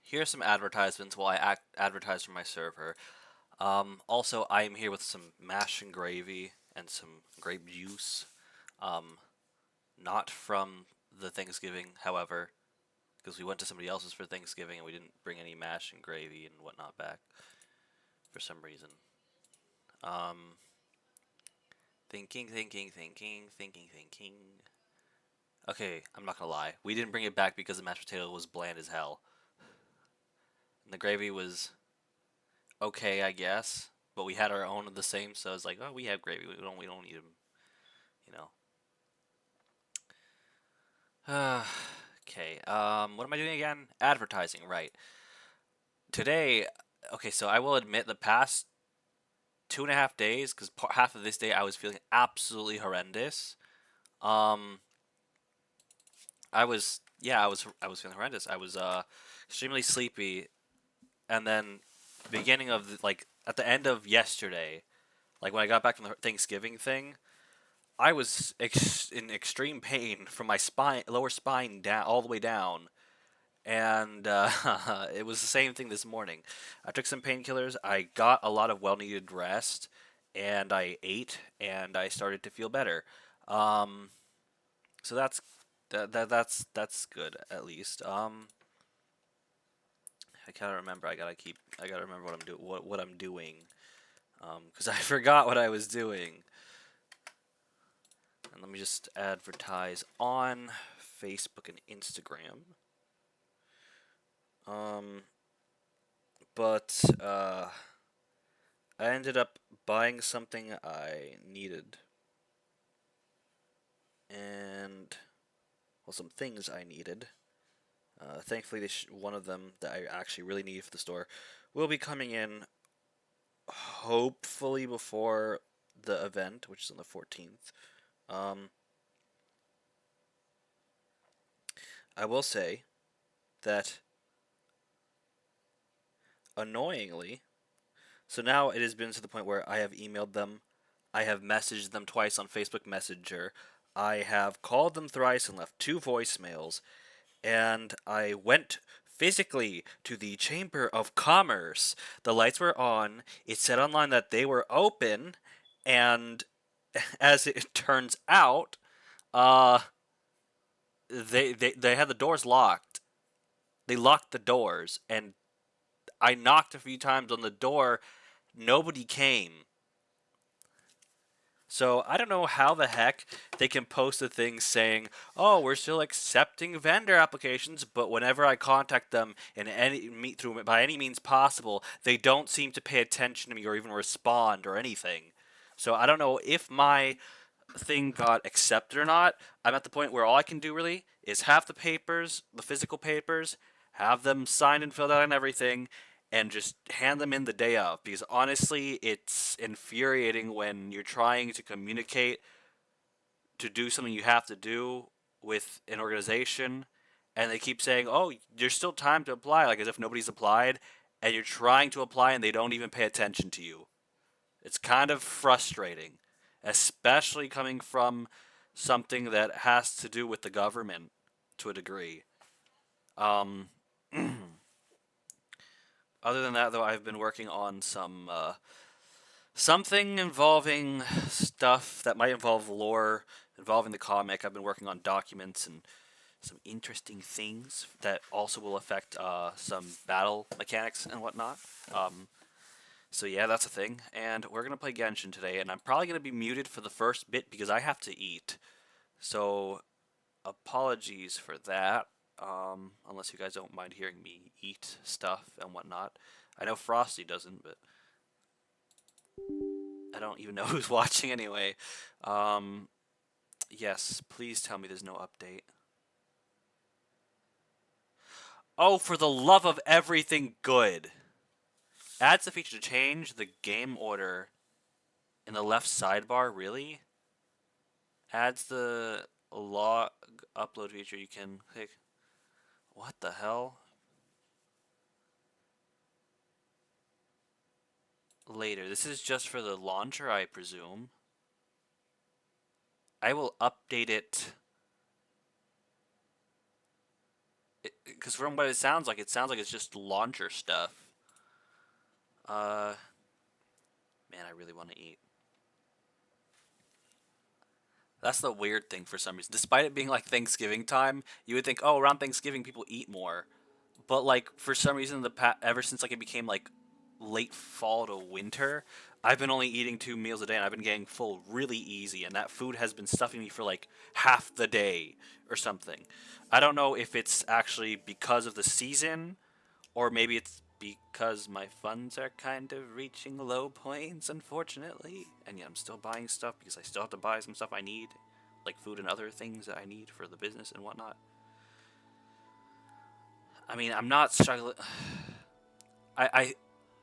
here's some advertisements while I advertise for my server. Also, I am here with some mash and gravy and some grape juice. Um, Not from the Thanksgiving, however, because we went to somebody else's for Thanksgiving and we didn't bring any mash and gravy and whatnot back for some reason. Um, thinking. Okay, I'm not gonna lie. We didn't bring it back because the mashed potato was bland as hell. And the gravy was okay, I guess. But we had our own of the same, so it's like, oh, we have gravy. We don't need them, you know. Okay. What am I doing again? Advertising, right? Today, okay. So I will admit the past 2.5 days, because half of this day I was feeling absolutely horrendous. Um, I was feeling horrendous. I was extremely sleepy, and then beginning of like at the end of yesterday, like when I got back from the Thanksgiving thing, I was in extreme pain from my spine, lower spine down, all the way down, and it was the same thing this morning. I took some painkillers. I got a lot of well-needed rest, and I ate, and I started to feel better. Um, so that's good at least. I gotta remember. I gotta remember what I'm doing. What I'm doing. Because I forgot what I was doing. And let me just advertise on Facebook and Instagram. Um, but I ended up buying something I needed, and well, some things I needed. Thankfully, one of them that I actually really need for the store will be coming in hopefully before the event, which is on the 14th. Um, I will say that annoyingly, so now it has been to the point where I have emailed them, I have messaged them twice on Facebook Messenger, I have called them thrice and left two voicemails, and I went physically to the Chamber of Commerce. The lights were on, it said online that they were open, and as it turns out, uh, they had the doors locked. They locked the doors, and I knocked a few times on the door. Nobody came. So I don't know how the heck they can post a thing saying, "Oh, we're still accepting vendor applications," but whenever I contact them in any meet through by any means possible, they don't seem to pay attention to me or even respond or anything. So I don't know if my thing got accepted or not. I'm at the point where all I can do really is have the papers, the physical papers, have them signed and filled out and everything, and just hand them in the day of. Because honestly, it's infuriating when you're trying to communicate to do something you have to do with an organization, and they keep saying, "Oh, there's still time to apply," like as if nobody's applied, and you're trying to apply and they don't even pay attention to you. It's kind of frustrating, especially coming from something that has to do with the government to a degree. Um, Other than that, though, I've been working on something involving stuff that might involve lore involving the comic. I've been working on documents and some interesting things that also will affect some battle mechanics and whatnot. Um, So yeah, that's a thing. And we're gonna play Genshin today, and I'm probably gonna be muted for the first bit because I have to eat. So apologies for that. Unless you guys don't mind hearing me eat stuff and whatnot. I know Frosty doesn't, but I don't even know who's watching anyway. Um, yes, please tell me there's no update. Oh, for the love of everything good! Adds the feature to change the game order in the left sidebar, really? Adds the log upload feature you can click. What the hell? Later. This is just for the launcher, I presume. I will update it Because from what it sounds like it's just launcher stuff. Uh, man, I really want to eat. That's the weird thing for some reason. Despite it being like Thanksgiving time, you would think, oh, around Thanksgiving people eat more. But like for some reason, ever since like it became like late fall to winter, I've been only eating 2 meals a day, and I've been getting full really easy, and that food has been stuffing me for like half the day or something. I don't know if it's actually because of the season, or maybe it's because my funds are kind of reaching low points, unfortunately. And yet I'm still buying stuff because I still have to buy some stuff I need, like food and other things that I need for the business and whatnot. I mean, I'm not struggling. I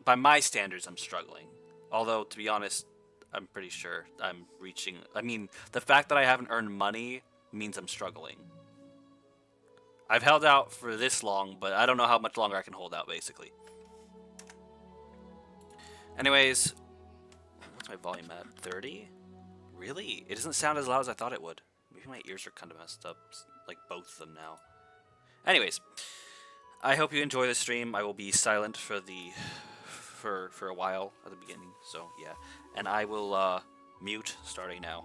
by my standards, I'm struggling. Although, to be honest, I'm pretty sure I'm reaching. I mean, the fact that I haven't earned money means I'm struggling. I've held out for this long, but I don't know how much longer I can hold out, basically. Anyways, what's my volume at? 30? Really? It doesn't sound as loud as I thought it would. Maybe my ears are kind of messed up, like both of them now. Anyways, I hope you enjoy the stream. I will be silent for a while at the beginning, so yeah. And I will mute starting now.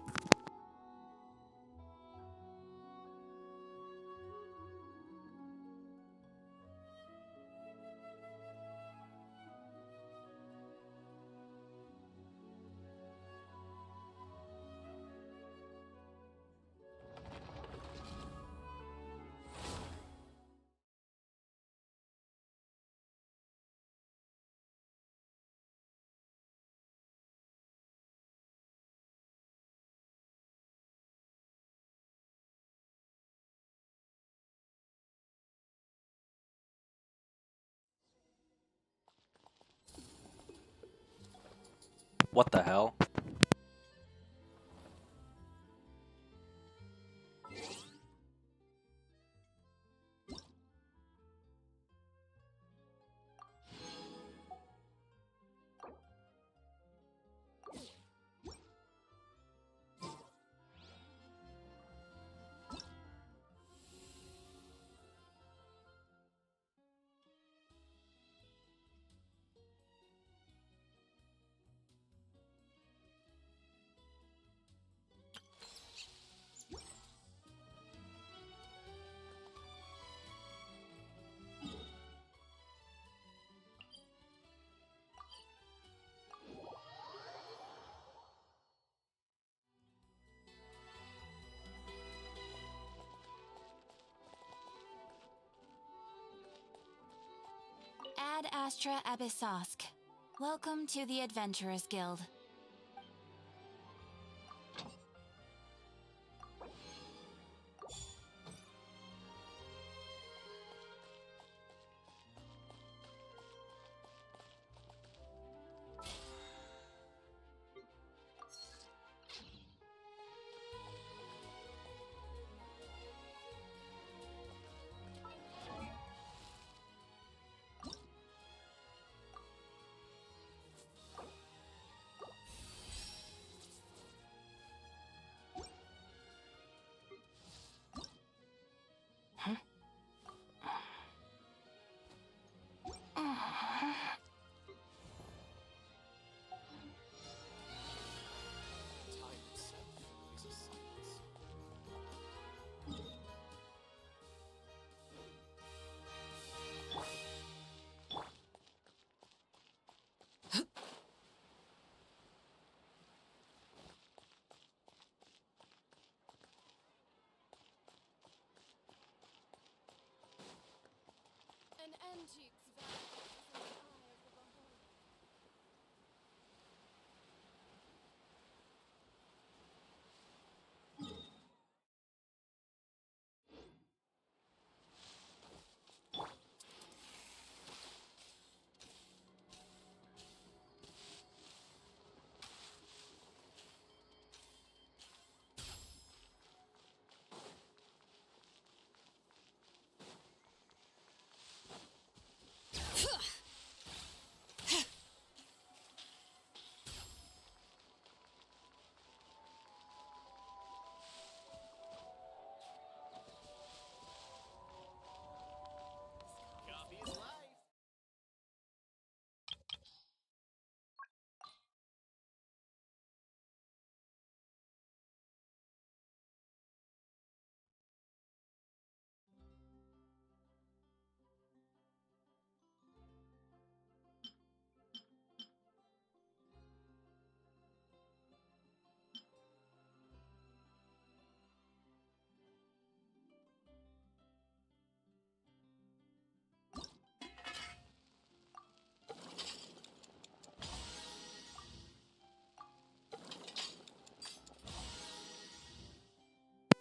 What the hell? Ad Astra Abyssosk. Welcome to the Adventurers Guild. An antique's value is in the eye of the beholder.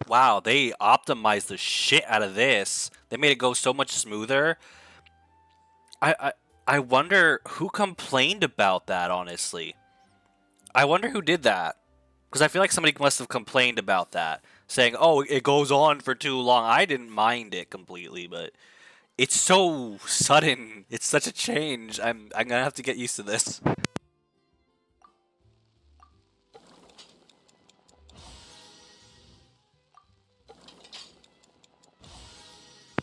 Wow, they optimized the shit out of this. They made it go so much smoother. I I, I wonder who complained about that, honestly. I wonder who did that. Because I feel like somebody must have complained about that, saying, "Oh, it goes on for too long." I didn't mind it completely, but it's so sudden. It's such a change. I'm gonna have to get used to this.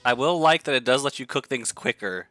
I will like that it does let you cook things quicker.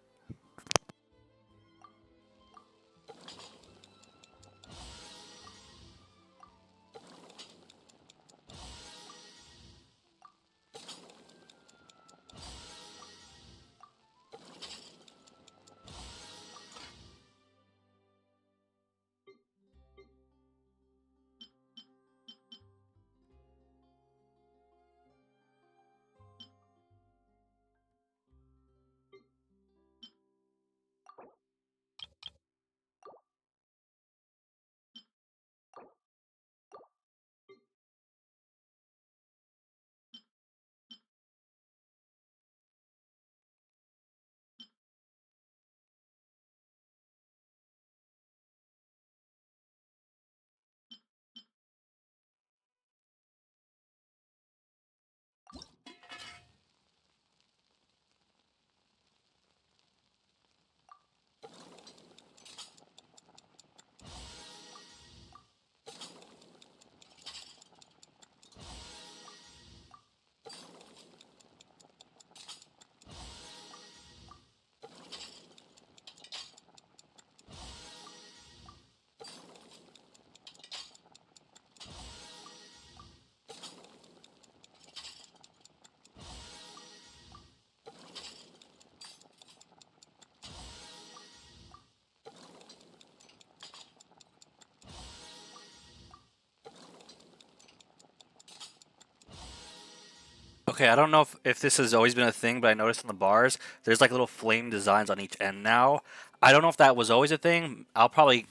Okay, I don't know if this has always been a thing, but I noticed in the bars, there's like little flame designs on each end now. I don't know if that was always a thing. I'll probably,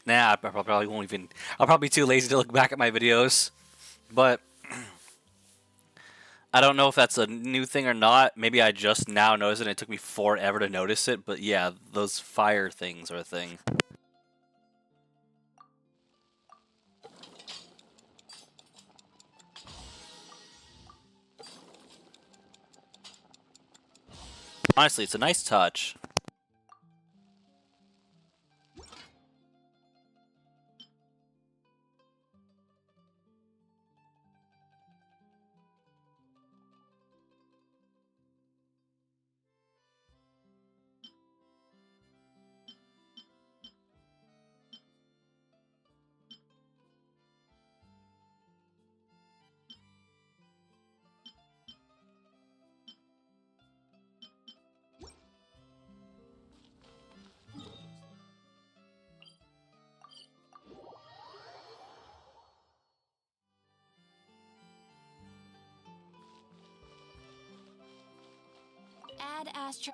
nah, I probably won't even, I'll probably be too lazy to look back at my videos. But I don't know if that's a new thing or not. Maybe I just now noticed it and it took me forever to notice it. But yeah, those fire things are a thing. Honestly, it's a nice touch. Ad Astra.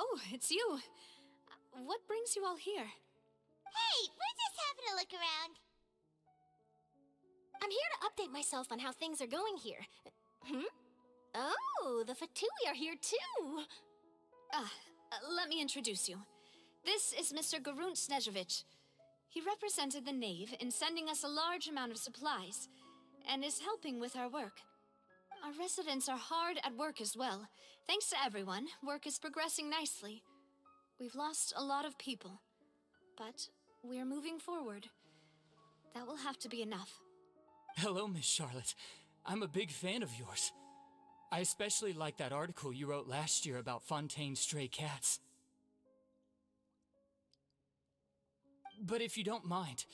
Oh, it's you. What brings you all here? Hey, we're just having a look around. I'm here to update myself on how things are going here. Oh, the Fatui are here too. Let me introduce you. This is Mr. Garunt Snežević. He represented the Knave in sending us a large amount of supplies, and is helping with our work. Our residents are hard at work as well. Thanks to everyone, work is progressing nicely. We've lost a lot of people, but we're moving forward. That will have to be enough. Hello, Miss Charlotte. I'm a big fan of yours. I especially like that article you wrote last year about Fontaine's stray cats. But if you don't mind,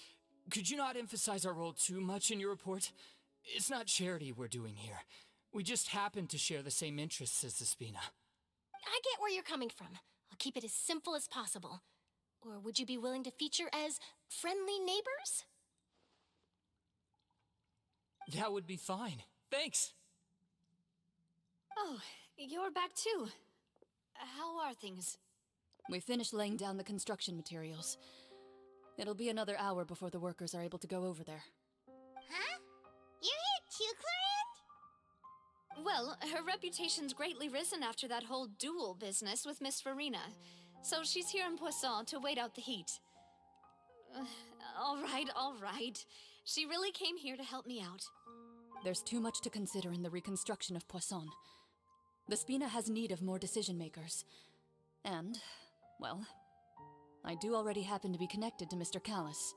could you not emphasize our role too much in your report? It's not charity we're doing here. We just happen to share the same interests as the Spina. I get where you're coming from. I'll keep it as simple as possible. Or would you be willing to feature as friendly neighbors? That would be fine. Thanks. Oh, you're back too. How are things? We finished laying down the construction materials. It'll be another hour before the workers are able to go over there. Huh? You're here too, Clarant? Well, her reputation's greatly risen after that whole duel business with Miss Farina, so she's here in Poisson to wait out the heat. All right. She really came here to help me out. There's too much to consider in the reconstruction of Poisson. The Spina has need of more decision makers. And, well, I do already happen to be connected to Mr. Callis.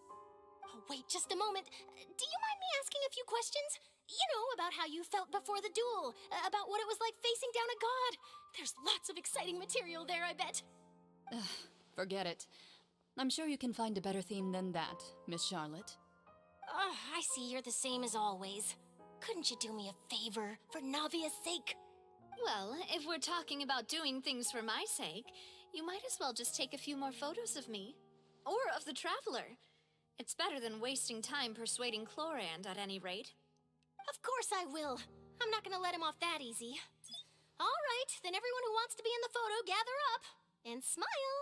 Oh, wait just a moment. Do you mind me asking a few questions? You know, about how you felt before the duel, about what it was like facing down a god. There's lots of exciting material there, I bet. Forget it. I'm sure you can find a better theme than that, Miss Charlotte. Oh, I see you're the same as always. Couldn't you do me a favor, for Navia's sake? Well, if we're talking about doing things for my sake, you might as well just take a few more photos of me. Or of the Traveler. It's better than wasting time persuading Chlorand, at any rate. Of course I will. I'm not gonna let him off that easy. All right, then everyone who wants to be in the photo, gather up. And smile.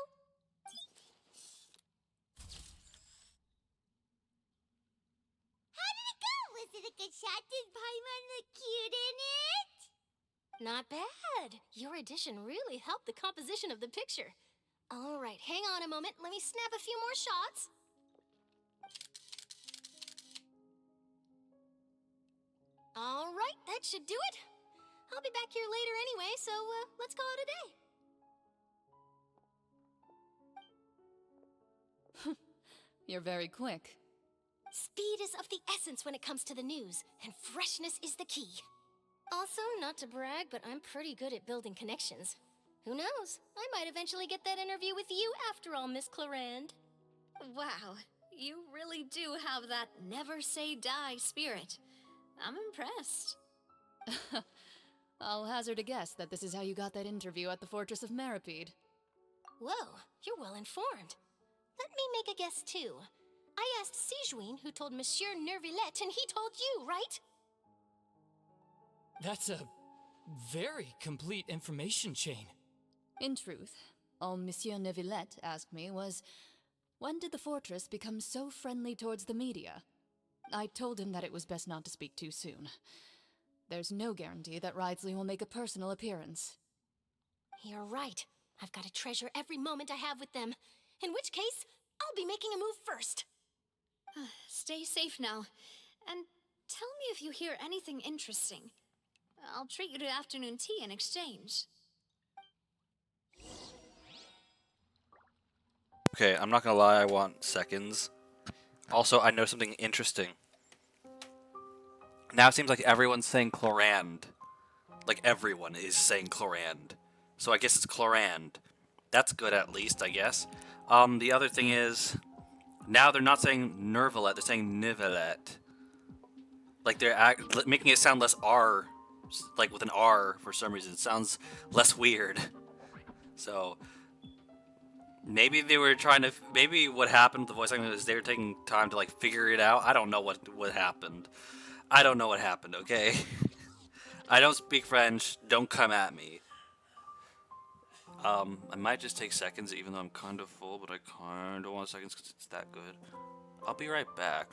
How did it go? Was it a good shot? Did Paimon look cute in it? Not bad. Your addition really helped the composition of the picture. All right, hang on a moment. Let me snap a few more shots. All right, that should do it. I'll be back here later anyway, so let's call it a day. You're very quick. Speed is of the essence when it comes to the news, and freshness is the key. Also, not to brag, but I'm pretty good at building connections. Who knows? I might eventually get that interview with you after all, Miss Chlorand. Wow, you really do have that never say die spirit. I'm impressed. I'll hazard a guess that this is how you got that interview at the Fortress of Meripede. Whoa, you're well informed. Let me make a guess too. I asked Sijuin, who told Monsieur Nervillette, and he told you, right? That's a very complete information chain. In truth, all Monsieur Neuvillette asked me was, when did the fortress become so friendly towards the media? I told him that it was best not to speak too soon. There's no guarantee that Ridesley will make a personal appearance. You're right. I've got to treasure every moment I have with them. In which case, I'll be making a move first. Stay safe now, and tell me if you hear anything interesting. I'll treat you to afternoon tea in exchange. Okay, I'm not gonna lie, I want seconds. Also, I know something interesting. Now it seems like everyone's saying Chlorand. Like, everyone is saying Chlorand. So I guess it's Chlorand. That's good, at least, I guess. The other thing is, now they're not saying Nervillette, they're saying Nivillette. Like, they're making it sound less R, like with an R for some reason. It sounds less weird. So, maybe they were trying to, maybe what happened with the voice acting is they were taking time to, like, figure it out. I don't know what happened. I don't know what happened, okay? I don't speak French. Don't come at me. I might just take seconds, even though I'm kind of full, but I kind of want seconds because it's that good. I'll be right back.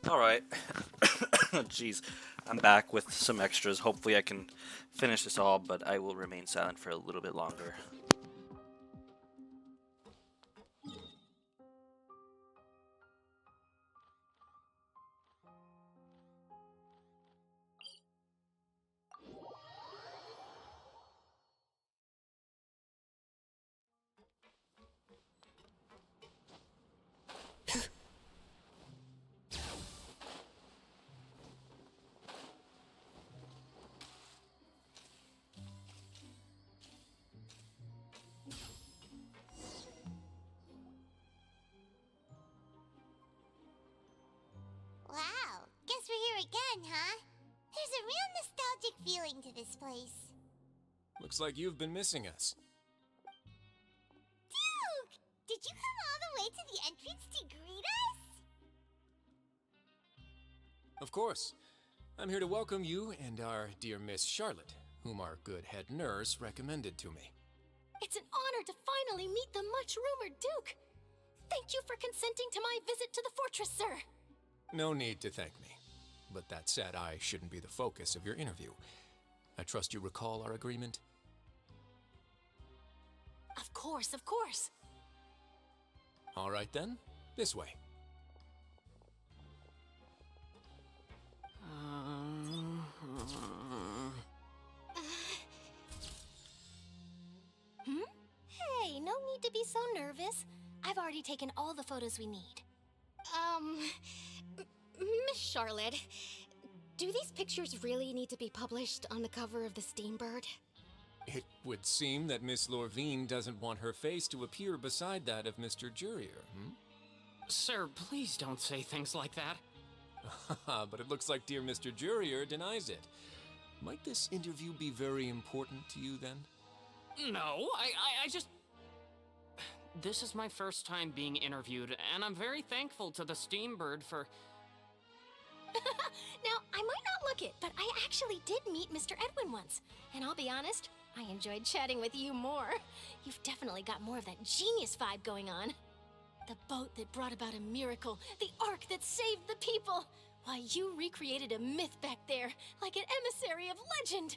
Alright. Jeez. I'm back with some extras. Hopefully I can finish this all, but I will remain silent for a little bit longer. Wow, guess we're here again, huh? There's a real nostalgic feeling to this place. Looks like you've been missing us. Duke! Did you come all the way to the entrance to greet us? Of course. I'm here to welcome you and our dear Miss Charlotte, whom our good head nurse recommended to me. It's an honor to finally meet the much-rumored Duke. Thank you for consenting to my visit to the fortress, sir. No need to thank me. But that said, I shouldn't be the focus of your interview. I trust you recall our agreement? Of course, of course. All right then, this way. Hey, no need to be so nervous. I've already taken all the photos we need. Miss Charlotte, do these pictures really need to be published on the cover of the Steambird? It would seem that Miss Lorvine doesn't want her face to appear beside that of Mr. Jurier, Sir, please don't say things like that. But it looks like dear Mr. Jurier denies it. Might this interview be very important to you then? No, I just... This is my first time being interviewed, and I'm very thankful to the Steambird for... Now, I might not look it, but I actually did meet Mr. Edwin once. And I'll be honest, I enjoyed chatting with you more. You've definitely got more of that genius vibe going on. The boat that brought about a miracle, the ark that saved the people. Why, you recreated a myth back there, like an emissary of legend.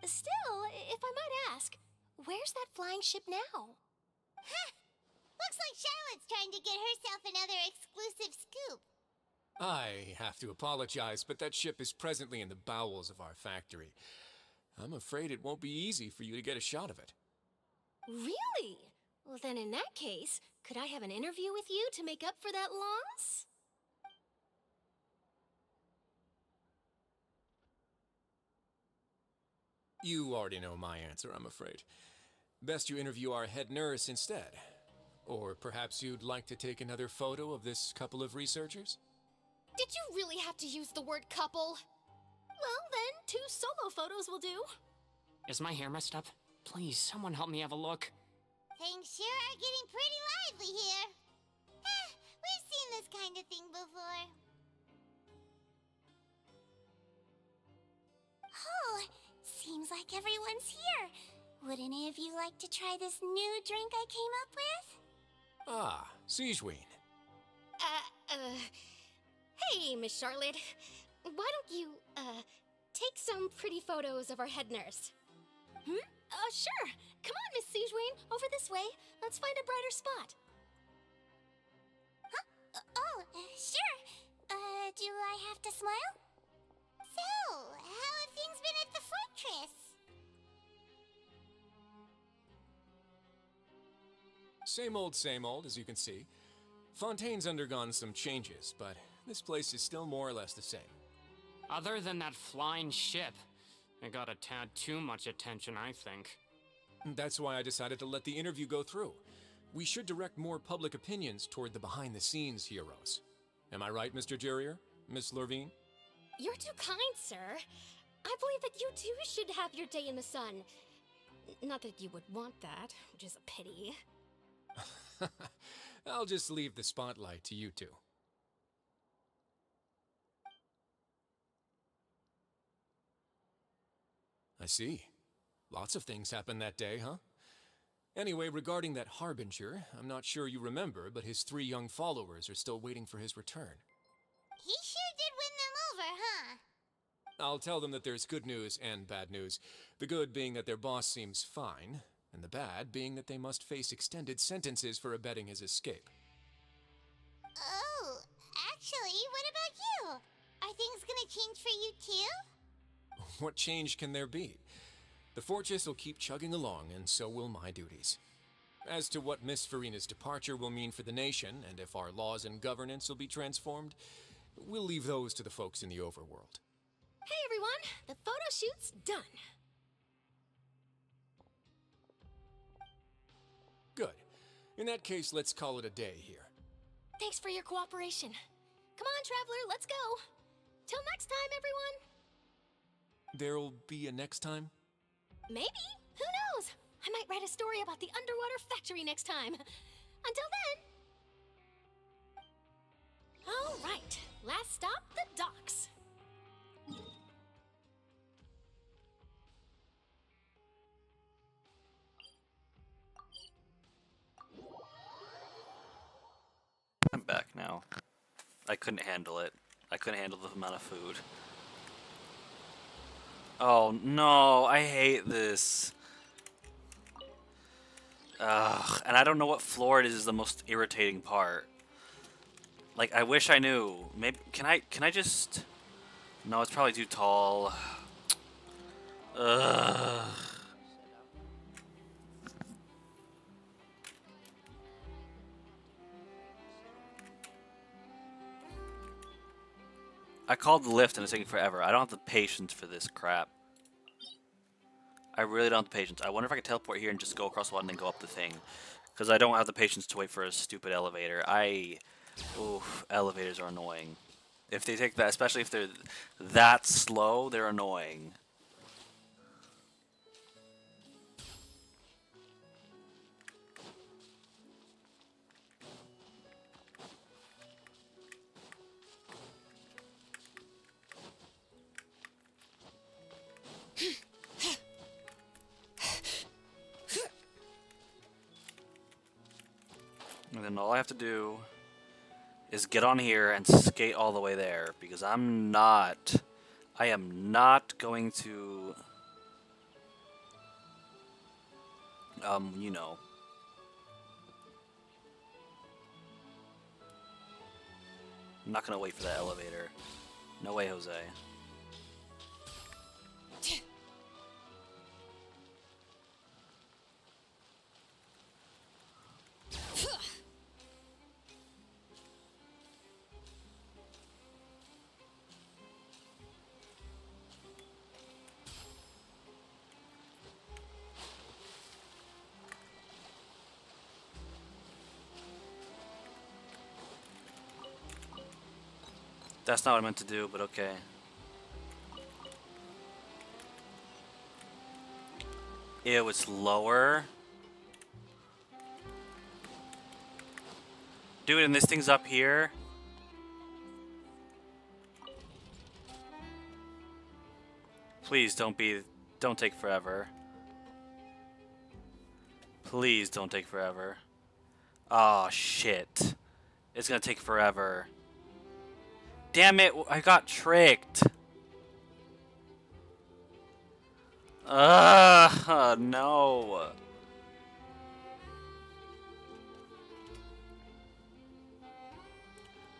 Still, if I might ask, where's that flying ship now? Huh! Looks like Charlotte's trying to get herself another exclusive scoop. I have to apologize, but that ship is presently in the bowels of our factory. I'm afraid it won't be easy for you to get a shot of it. Really? Well, then in that case, could I have an interview with you to make up for that loss? You already know my answer, I'm afraid. Best you interview our head nurse instead. Or perhaps you'd like to take another photo of this couple of researchers? Did you really have to use the word couple? Well, then, 2 solo photos will do. Is my hair messed up? Please, someone help me have a look. Things sure are getting pretty lively here. We've seen this kind of thing before. Oh, seems like everyone's here. Would any of you like to try this new drink I came up with? Ah, Siegeween. Hey, Miss Charlotte. Why don't you, take some pretty photos of our head nurse? Sure. Come on, Miss Siegeween. Over this way. Let's find a brighter spot. Huh? Sure. Do I have to smile? So, how have things been at the fortress? Same old, as you can see. Fontaine's undergone some changes, but this place is still more or less the same. Other than that flying ship, it got a tad too much attention, I think. That's why I decided to let the interview go through. We should direct more public opinions toward the behind-the-scenes heroes. Am I right, Mr. Jurrier? Miss Lurvine? You're too kind, sir. I believe that you too should have your day in the sun. Not that you would want that, which is a pity. I'll just leave the spotlight to you two. I see. Lots of things happened that day, huh? Anyway, regarding that Harbinger, I'm not sure you remember, but his 3 young followers are still waiting for his return. He sure did win them over, huh? I'll tell them that there's good news and bad news. The good being that their boss seems fine, and the bad being that they must face extended sentences for abetting his escape. Oh, actually, what about you? Are things gonna change for you too? What change can there be? The fortress will keep chugging along, and so will my duties. As to what Miss Farina's departure will mean for the nation, and if our laws and governance will be transformed, we'll leave those to the folks in the overworld. Hey everyone, the photo shoot's done. Good. In that case, let's call it a day here. Thanks for your cooperation. Come on, Traveler, let's go. Till next time, everyone. There'll be a next time? Maybe. Who knows? I might write a story about the underwater factory next time. Until then. All right. Last stop, the docks. I'm back now. I couldn't handle it. I couldn't handle the amount of food. Oh no, I hate this. Ugh, and I don't know what floor it is the most irritating part. Like, I wish I knew. Maybe can I just? No, it's probably too tall. Ugh. I called the lift and it's taking forever. I don't have the patience for this crap. I really don't have the patience. I wonder if I could teleport here and just go across the water and then go up the thing. Because I don't have the patience to wait for a stupid elevator. Oof, elevators are annoying. If they take that, especially if they're that slow, they're annoying. And then all I have to do is get on here and skate all the way there, because I am not going to, you know. I'm not gonna wait for that elevator. No way, Jose. That's not what I meant to do, but okay. Ew, it's lower. Dude, and this thing's up here. Please don't take forever. Please don't take forever. Oh shit. It's gonna take forever. Damn it, I got tricked. No.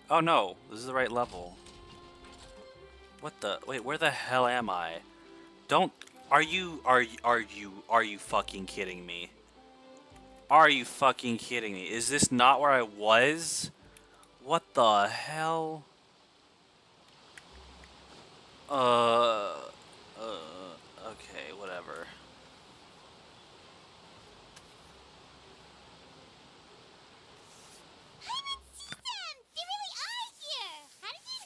Oh no, this is the right level. What the? Wait, where the hell am I? Don't. Are you fucking kidding me? Are you fucking kidding me? Is this not where I was? What the hell? Okay, whatever. I haven't seen them! They really are here! How did you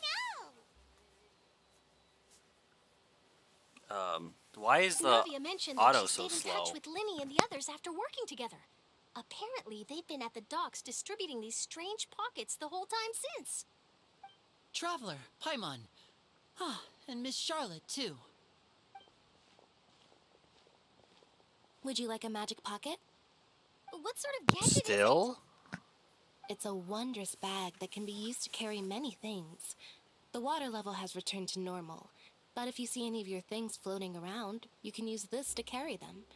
know? Why is the Navia mentioned that auto she so stayed in slow? touch with Linny and the others after working together. Apparently, they've been at the docks distributing these strange pockets the whole time since. Traveler, Paimon. Ah, and Miss Charlotte, too. Would you like a magic pocket? What sort of gadget Still? It's a wondrous bag that can be used to carry many things. The water level has returned to normal, but if you see any of your things floating around, you can use this to carry them.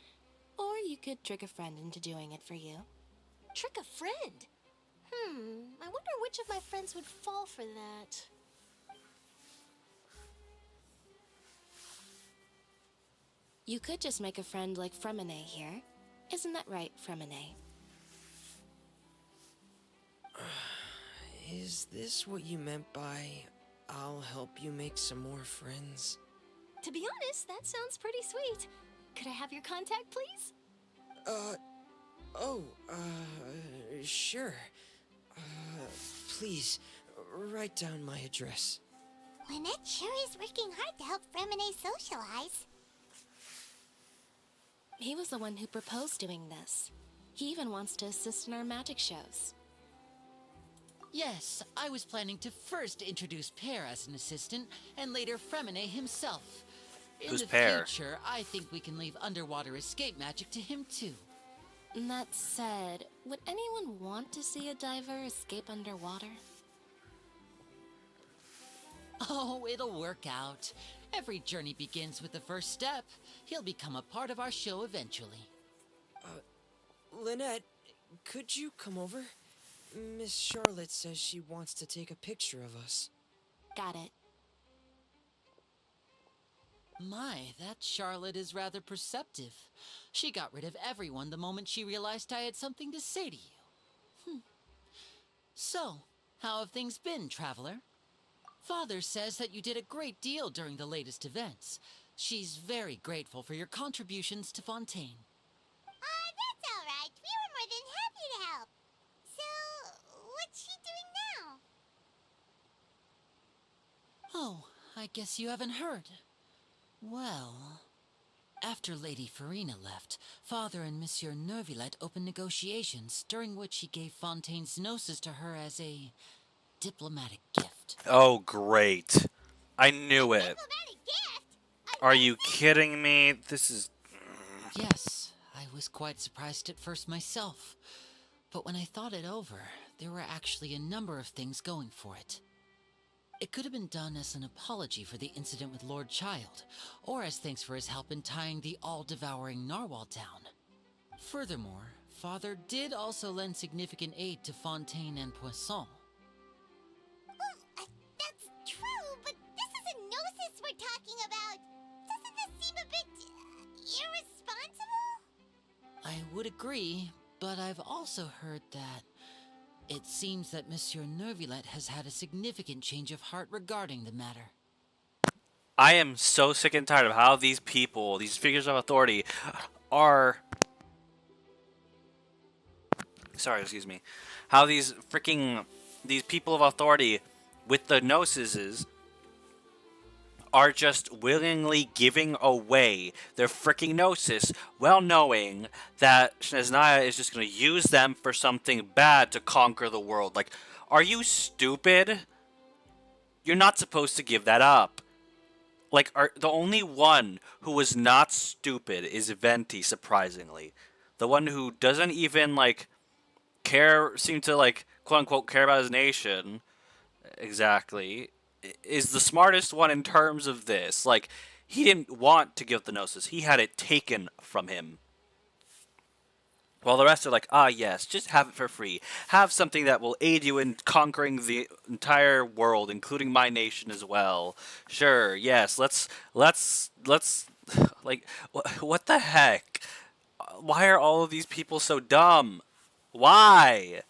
Or you could trick a friend into doing it for you. Trick a friend? I wonder which of my friends would fall for that. You could just make a friend like Fremine here. Isn't that right, Fremine? Is this what you meant by, I'll help you make some more friends? To be honest, that sounds pretty sweet. Could I have your contact, please? Sure. Please, write down my address. Lynette sure is working hard to help Fremine socialize. He was the one who proposed doing this. He even wants to assist in our magic shows. Yes, I was planning to first introduce Pear as an assistant, and later Fremine himself. In Who's the Pear? future, I think we can leave underwater escape magic to him too. That said, would anyone want to see a diver escape underwater? Oh, it'll work out. Every journey begins with the first step. He'll become a part of our show eventually. Lynette, could you come over? Miss Charlotte says she wants to take a picture of us. Got it. My, that Charlotte is rather perceptive. She got rid of everyone the moment she realized I had something to say to you. So, how have things been, Traveler? Father says that you did a great deal during the latest events. She's very grateful for your contributions to Fontaine. That's all right. We were more than happy to help. So, what's she doing now? Oh, I guess you haven't heard. Well, after Lady Farina left, Father and Monsieur Neuvillette opened negotiations, during which he gave Fontaine's gnosis to her as a diplomatic gift. Oh, great. I knew it. Diplomatic gift? Are you kidding me? This is... Yes, I was quite surprised at first myself. But when I thought it over, there were actually a number of things going for it. It could have been done as an apology for the incident with Lord Child, or as thanks for his help in tying the all-devouring narwhal down. Furthermore, Father did also lend significant aid to Fontaine and Poisson. Well, would agree, but I've also heard that it seems that Monsieur Nervillet has had a significant change of heart regarding the matter. I am so sick and tired of how these people, these figures of authority, are. Sorry, excuse me. How these people of authority with the gnosis are just willingly giving away their freaking gnosis, well knowing that Snezhnaya is just going to use them for something bad to conquer the world. Like, are you stupid? You're not supposed to give that up. Like, the only one who was not stupid is Venti, surprisingly. The one who doesn't even, like, seem to, like, quote-unquote, care about his nation, exactly, is the smartest one in terms of this. Like, he didn't want to give the gnosis. He had it taken from him. While the rest are like, ah, yes, just have it for free. Have something that will aid you in conquering the entire world, including my nation as well. Sure, yes, let's, like, what the heck? Why are all of these people so dumb? Why?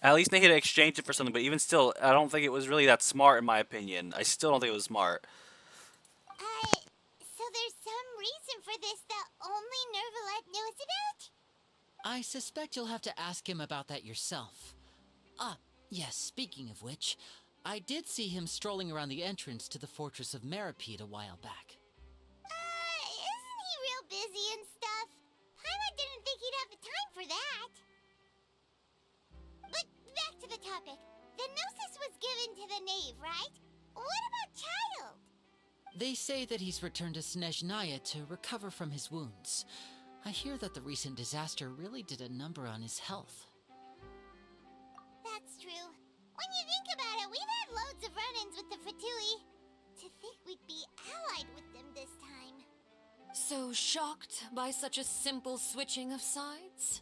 At least they could exchange it for something, but even still, I don't think it was really that smart, in my opinion. I still don't think it was smart. So there's some reason for this that only Nervillet knows about? I suspect you'll have to ask him about that yourself. Ah, yes, speaking of which, I did see him strolling around the entrance to the Fortress of Meripede a while back. Isn't he real busy and stuff? Paimon didn't think he'd have the time for that. But back to the topic. The Gnosis was given to the knave, right? What about Child? They say that he's returned to Snezhnaya to recover from his wounds. I hear that the recent disaster really did a number on his health. That's true. When you think about it, we've had loads of run-ins with the Fatui. To think we'd be allied with them this time. So shocked by such a simple switching of sides?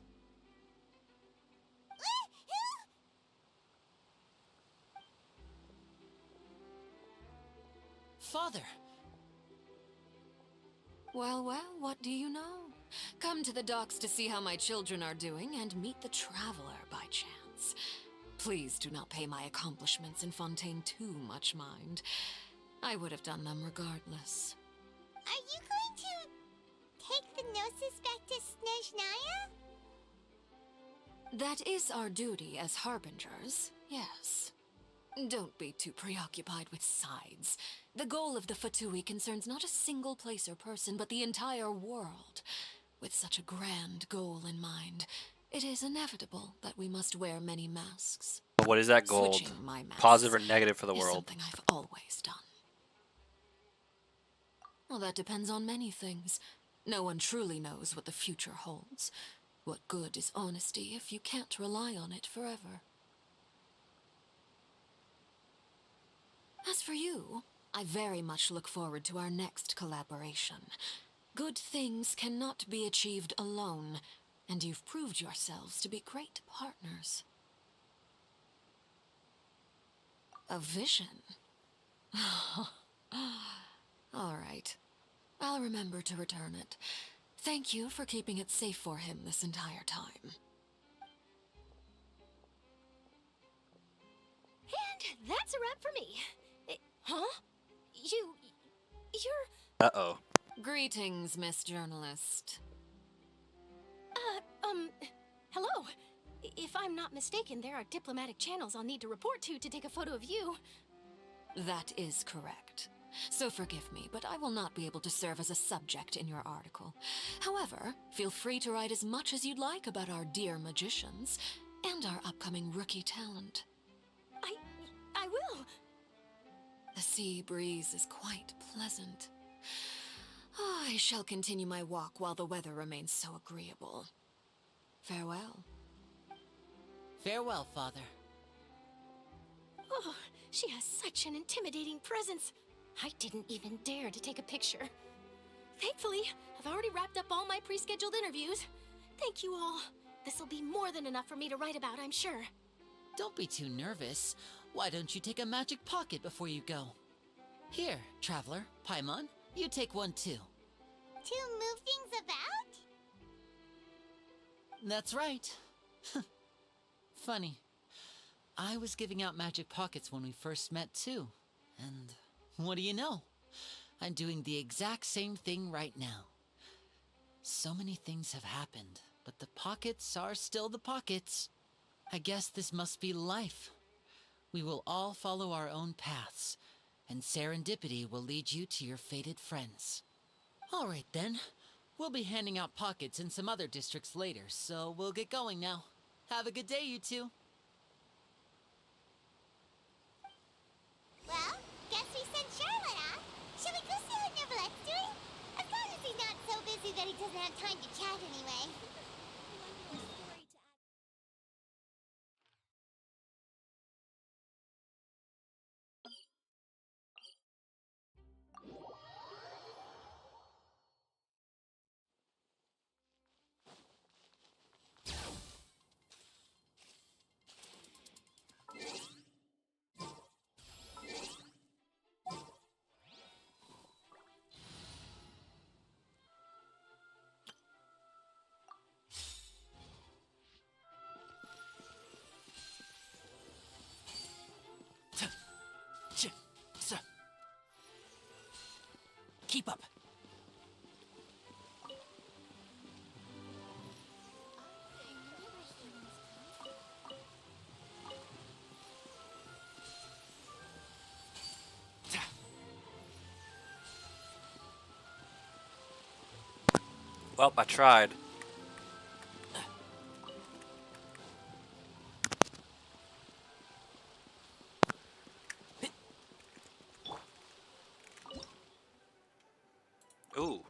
Father! Well, what do you know? Come to the docks to see how my children are doing and meet the Traveler by chance. Please do not pay my accomplishments in Fontaine too much mind. I would have done them regardless. Are you going to take the Gnosis back to Snezhnaya? That is our duty as harbingers, yes. Don't be too preoccupied with sides. The goal of the Fatui concerns not a single place or person, but the entire world. With such a grand goal in mind, it is inevitable that we must wear many masks. What is that gold? Switching my masks Positive or negative for the is world? something I've always done. Well, that depends on many things. No one truly knows what the future holds. What good is honesty if you can't rely on it forever? As for you, I very much look forward to our next collaboration. Good things cannot be achieved alone, and you've proved yourselves to be great partners. A vision? All right. I'll remember to return it. Thank you for keeping it safe for him this entire time. And that's a wrap for me. Huh? You're... Uh-oh. Greetings, Miss Journalist. Hello. If I'm not mistaken, there are diplomatic channels I'll need to report to take a photo of you. That is correct. So forgive me, but I will not be able to serve as a subject in your article. However, feel free to write as much as you'd like about our dear magicians and our upcoming rookie talent. I will. The sea breeze is quite pleasant. I shall continue my walk while the weather remains so agreeable. Farewell. Farewell, Father. Oh, she has such an intimidating presence. I didn't even dare to take a picture. Thankfully, I've already wrapped up all my pre-scheduled interviews. Thank you all. This'll be more than enough for me to write about, I'm sure. Don't be too nervous. Why don't you take a magic pocket before you go? Here, Traveler, Paimon, you take one too. To move things about? That's right. Funny. I was giving out magic pockets when we first met, too. And what do you know? I'm doing the exact same thing right now. So many things have happened, but the pockets are still the pockets. I guess this must be life. We will all follow our own paths, and serendipity will lead you to your fated friends. All right, then. We'll be handing out pockets in some other districts later, so we'll get going now. Have a good day, you two. Well, guess we sent Charlotte off. Shall we go see how Nivelette's doing? As long as he's not so busy that he doesn't have time to chat anyway. Keep up. Well, I tried. Ooh.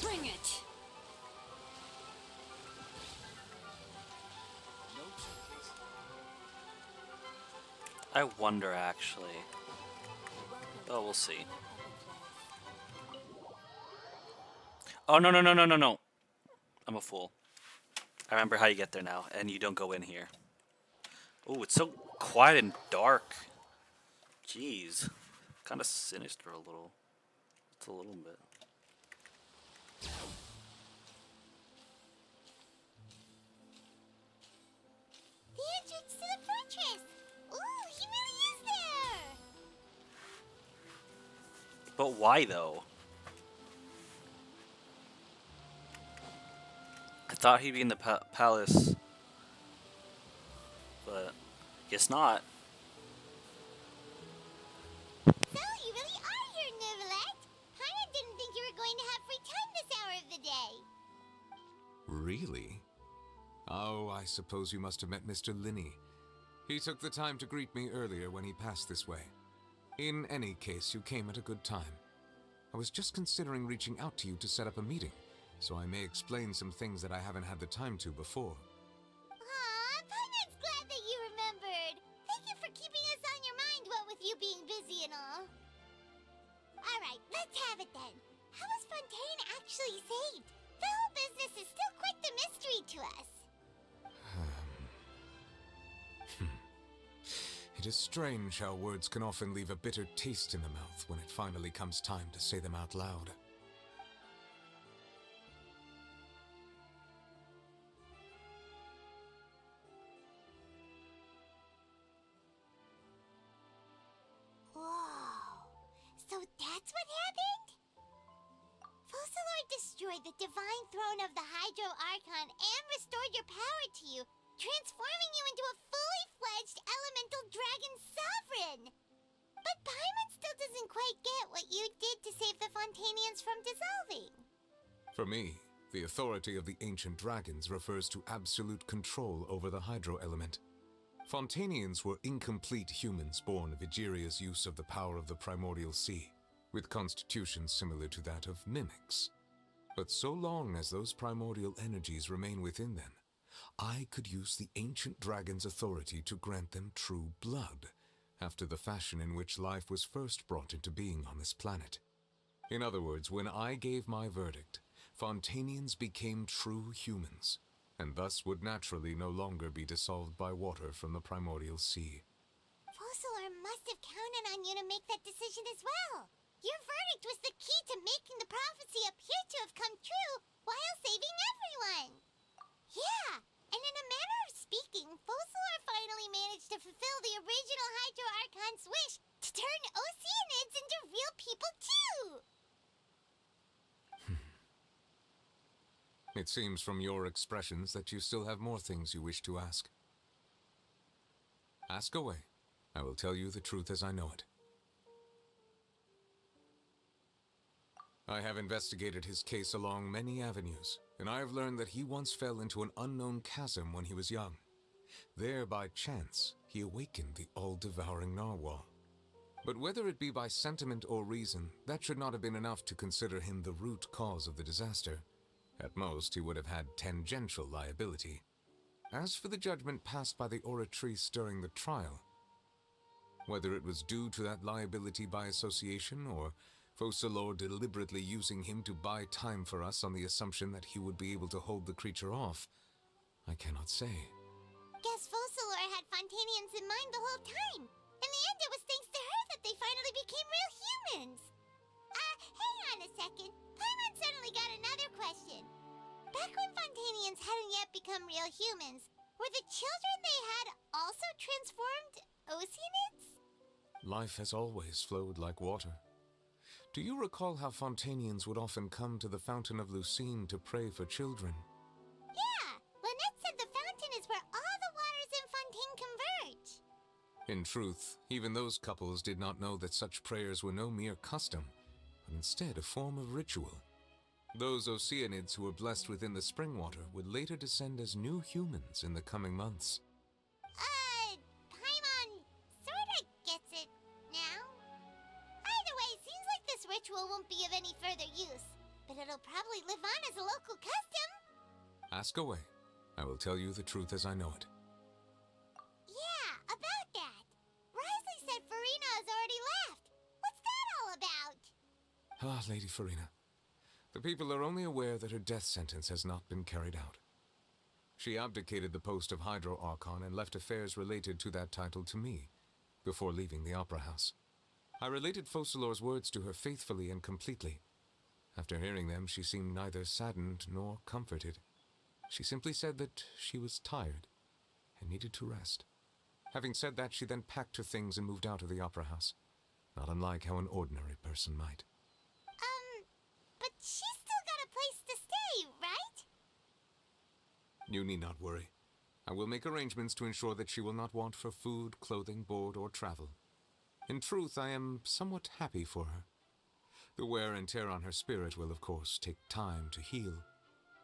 Bring it! I wonder, actually. Oh, we'll see. Oh, no, no, no, no, no, no. I'm a fool. I remember how you get there now, and you don't go in here. Oh, it's so quiet and dark. Jeez. Kind of sinister a little. It's a little bit. The entrance to the fortress! Ooh, he really is there! But why, though? I thought he'd be in the palace. But guess not. So, you really are here, Nivelette? Paimon didn't think you were going to have free time this hour of the day. Really? Oh, I suppose you must have met Mr. Linney. He took the time to greet me earlier when he passed this way. In any case, you came at a good time. I was just considering reaching out to you to set up a meeting, so I may explain some things that I haven't had the time to before. Aw, Paimon's glad that you remembered. Thank you for keeping us on your mind, what with you being busy and all. Alright, let's have it then. How was Fontaine actually saved? The whole business is still quite the mystery to us. It is strange how words can often leave a bitter taste in the mouth when it finally comes time to say them out loud. Whoa. So that's what happened? Fossilor destroyed the divine throne of the Hydro Archon and restored your power to you, transforming you into a fully fledged elemental dragon sovereign. But Paimon still doesn't quite get what you did to save the Fontainians from dissolving. For me, the authority of the ancient dragons refers to absolute control over the hydro element. Fontainians were incomplete humans born of Egeria's use of the power of the primordial sea, with constitutions similar to that of mimics. But so long as those primordial energies remain within them, I could use the ancient dragon's authority to grant them true blood, after the fashion in which life was first brought into being on this planet. In other words, when I gave my verdict, Fontanians became true humans, and thus would naturally no longer be dissolved by water from the primordial sea. Fossilor must have counted on you to make that decision as well. Your verdict was the key to making the prophecy appear to have come true while saving everyone. Yeah, and in a manner of speaking, Fossilor finally managed to fulfill the original Hydro Archon's wish to turn Oceanids into real people too! It seems from your expressions that you still have more things you wish to ask. Ask away. I will tell you the truth as I know it. I have investigated his case along many avenues, and I have learned that he once fell into an unknown chasm when he was young. There, by chance, he awakened the all-devouring narwhal. But whether it be by sentiment or reason, that should not have been enough to consider him the root cause of the disaster. At most, he would have had tangential liability. As for the judgment passed by the Oratrice during the trial, whether it was due to that liability by association, or Fossilor deliberately using him to buy time for us on the assumption that he would be able to hold the creature off, I cannot say. Guess Fossilor had Fontanians in mind the whole time. In the end, it was thanks to her that they finally became real humans. Hang on a second. Paimon suddenly got another question. Back when Fontanians hadn't yet become real humans, were the children they had also transformed Oceanids? Life has always flowed like water. Do you recall how Fontanians would often come to the Fountain of Lucine to pray for children? Yeah, Lynette said the fountain is where all the waters in Fontaine converge. In truth, even those couples did not know that such prayers were no mere custom, but instead a form of ritual. Those Oceanids who were blessed within the spring water would later descend as new humans in the coming months. Paimon sorta gets it now. Either way, it seems like this ritual won't be of any further use, but it'll probably live on as a local custom. Ask away. I will tell you the truth as I know it. Yeah, about that. Risley said Farina has already left. What's that all about? Ah, Lady Farina. The people are only aware that her death sentence has not been carried out. She abdicated the post of Hydro Archon and left affairs related to that title to me, before leaving the Opera House. I related Fossilor's words to her faithfully and completely. After hearing them, she seemed neither saddened nor comforted. She simply said that she was tired and needed to rest. Having said that, she then packed her things and moved out of the Opera House, not unlike how an ordinary person might. But she's still got a place to stay, right? You need not worry. I will make arrangements to ensure that she will not want for food, clothing, board, or travel. In truth, I am somewhat happy for her. The wear and tear on her spirit will, of course, take time to heal.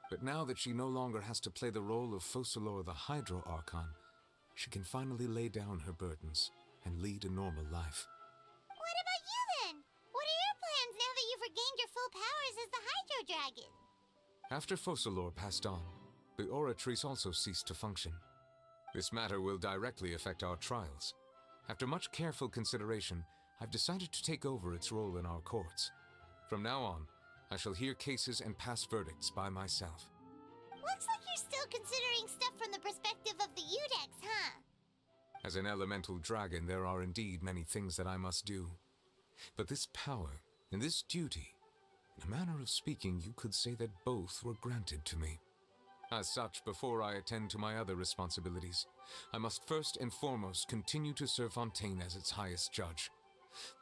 But now that she no longer has to play the role of Fossilor the Hydro Archon, she can finally lay down her burdens and lead a normal life. What about you then? What are your plans now that you've regained your full powers as the Hydro Dragon? After Fossilor passed on, the Oratrice also ceased to function. This matter will directly affect our trials. After much careful consideration, I've decided to take over its role in our courts. From now on, I shall hear cases and pass verdicts by myself. Looks like you're still considering stuff from the perspective of the Udex, huh? As an elemental dragon, there are indeed many things that I must do. But this power and this duty, in a manner of speaking, you could say that both were granted to me. As such, before I attend to my other responsibilities, I must first and foremost continue to serve Fontaine as its highest judge.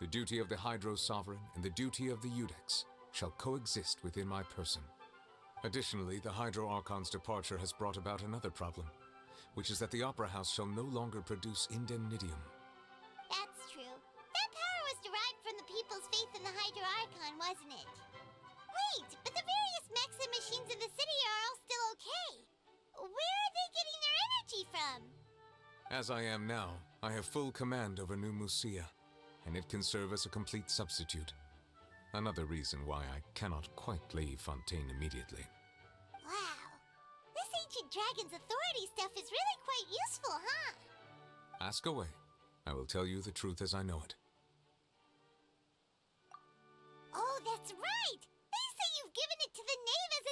The duty of the Hydro Sovereign and the duty of the Udex shall coexist within my person. Additionally, the Hydro Archon's departure has brought about another problem, which is that the Opera House shall no longer produce indemnitium. That's true. That power was derived from the people's faith in the Hydro Archon, wasn't it? Wait, but the various mechs and machines in the city are all still okay. Where are they getting their energy from? As I am now, I have full command over New Musia, and it can serve as a complete substitute. Another reason why I cannot quite leave Fontaine immediately. Wow. This ancient dragon's authority stuff is really quite useful, huh? Ask away. I will tell you the truth as I know it. Oh, that's right! They say you've given it to the knave as a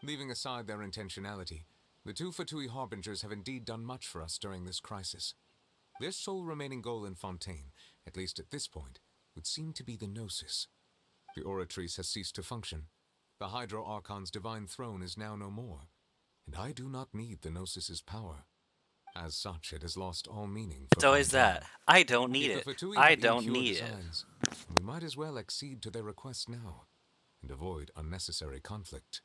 Leaving aside their intentionality, the two Fatui Harbingers have indeed done much for us during this crisis. Their sole remaining goal in Fontaine, at least at this point, would seem to be the Gnosis. The Oratrice has ceased to function. The Hydro Archon's divine throne is now no more, and I do not need the Gnosis's power. As such, it has lost all meaning for It's always Fontaine. that. I don't need If it. the Fatui I have don't impure need it. designs, we might as well accede to their request now, and avoid unnecessary conflict.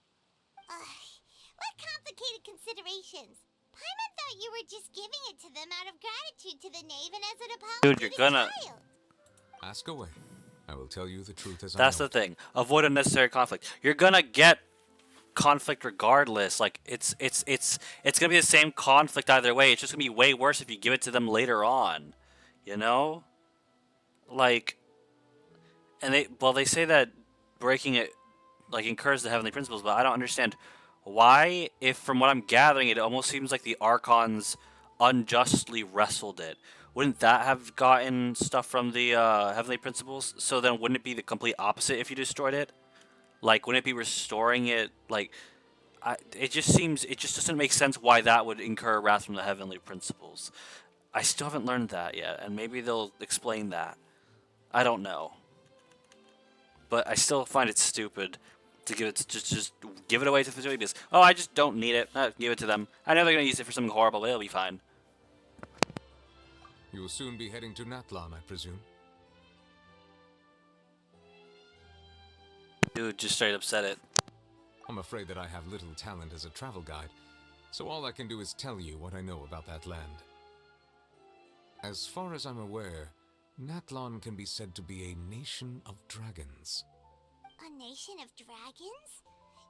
What complicated considerations? Paimon thought you were just giving it to them out of gratitude to the knave and as an apology Dude, you're to gonna... the child. Ask away. I will tell you the truth as That's I know the thing. Avoid unnecessary conflict. You're gonna get conflict regardless. Like it's gonna be the same conflict either way. It's just gonna be way worse if you give it to them later on. You know? Like, and they say that breaking it like incurs the heavenly principles, but I don't understand why. If from what I'm gathering, it almost seems like the Archons unjustly wrestled it. Wouldn't that have gotten stuff from the heavenly principles? So then, wouldn't it be the complete opposite if you destroyed it? Like, wouldn't it be restoring it? Like, it just doesn't make sense why that would incur wrath from the heavenly principles. I still haven't learned that yet, and maybe they'll explain that. I don't know, but I still find it stupid to give it to, just give it away to the facilities. Oh, I just don't need it. Give it to them. I know they're gonna use it for something horrible, but it'll be fine. You will soon be heading to Natlan, I presume. Dude, just straight up said it. I'm afraid that I have little talent as a travel guide, so all I can do is tell you what I know about that land. As far as I'm aware, Natlan can be said to be a nation of dragons. A nation of dragons?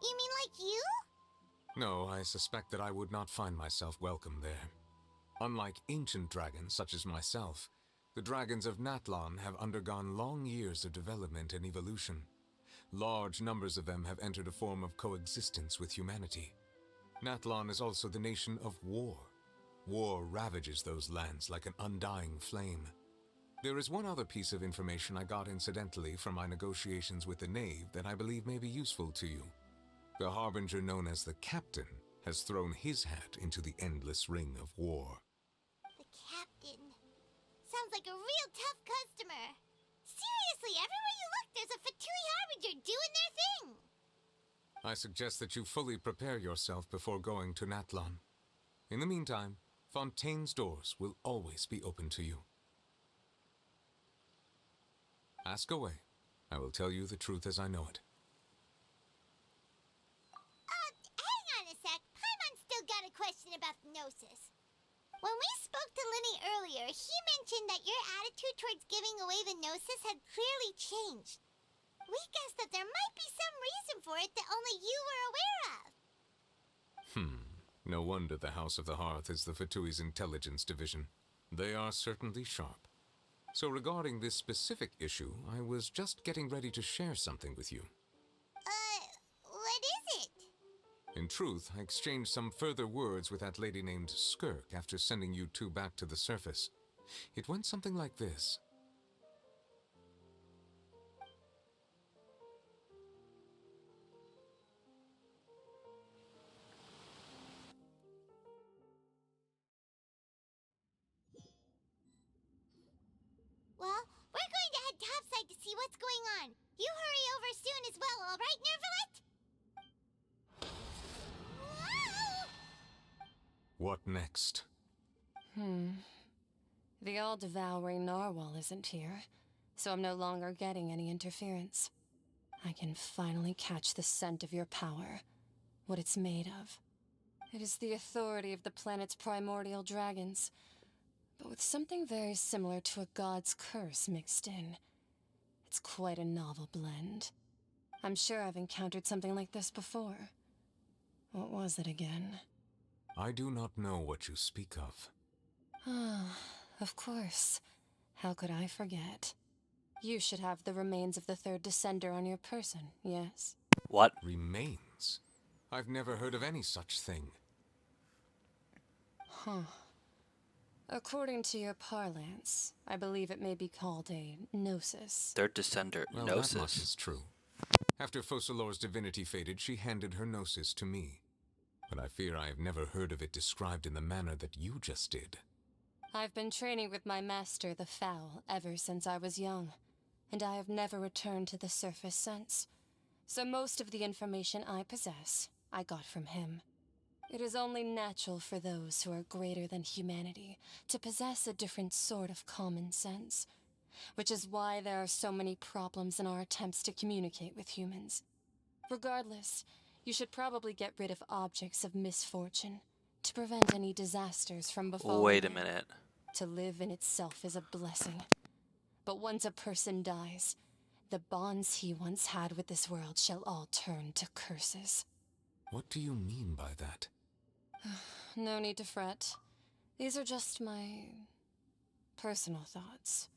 You mean like you? No, I suspect that I would not find myself welcome there. Unlike ancient dragons such as myself, the dragons of Natlan have undergone long years of development and evolution. Large numbers of them have entered a form of coexistence with humanity. Natlan is also the nation of war. War ravages those lands like an undying flame. There is one other piece of information I got incidentally from my negotiations with the knave that I believe may be useful to you. The harbinger known as the Captain has thrown his hat into the endless ring of war. The Captain. Sounds like a real tough customer. Seriously, everywhere you look, there's a Fatui Harbinger doing their thing. I suggest that you fully prepare yourself before going to Natlan. In the meantime, Fontaine's doors will always be open to you. Ask away. I will tell you the truth as I know it. Hang on a sec. Paimon's still got a question about the Gnosis. When we spoke to Linny earlier, he mentioned that your attitude towards giving away the Gnosis had clearly changed. We guessed that there might be some reason for it that only you were aware of. No wonder the House of the Hearth is the Fatui's intelligence division. They are certainly sharp. So regarding this specific issue, I was just getting ready to share something with you. What is it? In truth, I exchanged some further words with that lady named Skirk after sending you two back to the surface. It went something like this. Well, we're going to head topside to see what's going on. You hurry over soon as well, all right, Nervalet? Whoa! What next? The all-devouring narwhal isn't here, so I'm no longer getting any interference. I can finally catch the scent of your power, what it's made of. It is the authority of the planet's primordial dragons, but with something very similar to a god's curse mixed in. It's quite a novel blend. I'm sure I've encountered something like this before. What was it again? I do not know what you speak of. Ah, of course. How could I forget? You should have the remains of the third descender on your person, yes? What? Remains? I've never heard of any such thing. According to your parlance, I believe it may be called a gnosis. Third descender. Well, that much Gnosis. is true. After Focalor's divinity faded, she handed her gnosis to me. But I fear I have never heard of it described in the manner that you just did. I've been training with my master, the Foul, ever since I was young, and I have never returned to the surface since. So most of the information I possess, I got from him. It is only natural for those who are greater than humanity to possess a different sort of common sense, which is why there are so many problems in our attempts to communicate with humans. Regardless, you should probably get rid of objects of misfortune to prevent any disasters from befalling Wait a them. minute. To live in itself is a blessing. But once a person dies, the bonds he once had with this world shall all turn to curses. What do you mean by that? No need to fret. These are just my personal thoughts,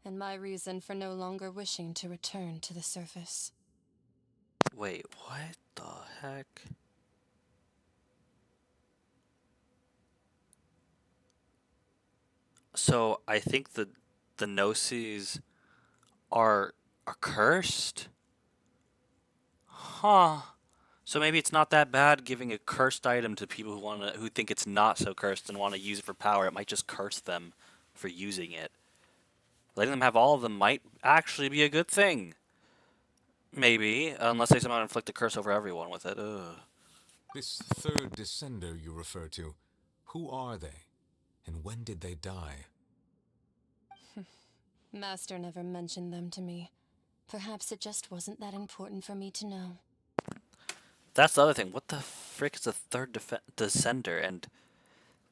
and my reason for no longer wishing to return to the surface. Wait, what the heck? So I think the Gnosis are cursed? Huh. So maybe it's not that bad giving a cursed item to people who think it's not so cursed and want to use it for power. It might just curse them for using it. Letting them have all of them might actually be a good thing. Maybe, unless they somehow inflict a curse over everyone with it. Ugh. This third descender you refer to, who are they? And when did they die? Master never mentioned them to me. Perhaps it just wasn't that important for me to know. That's the other thing. What the frick is the third descender? And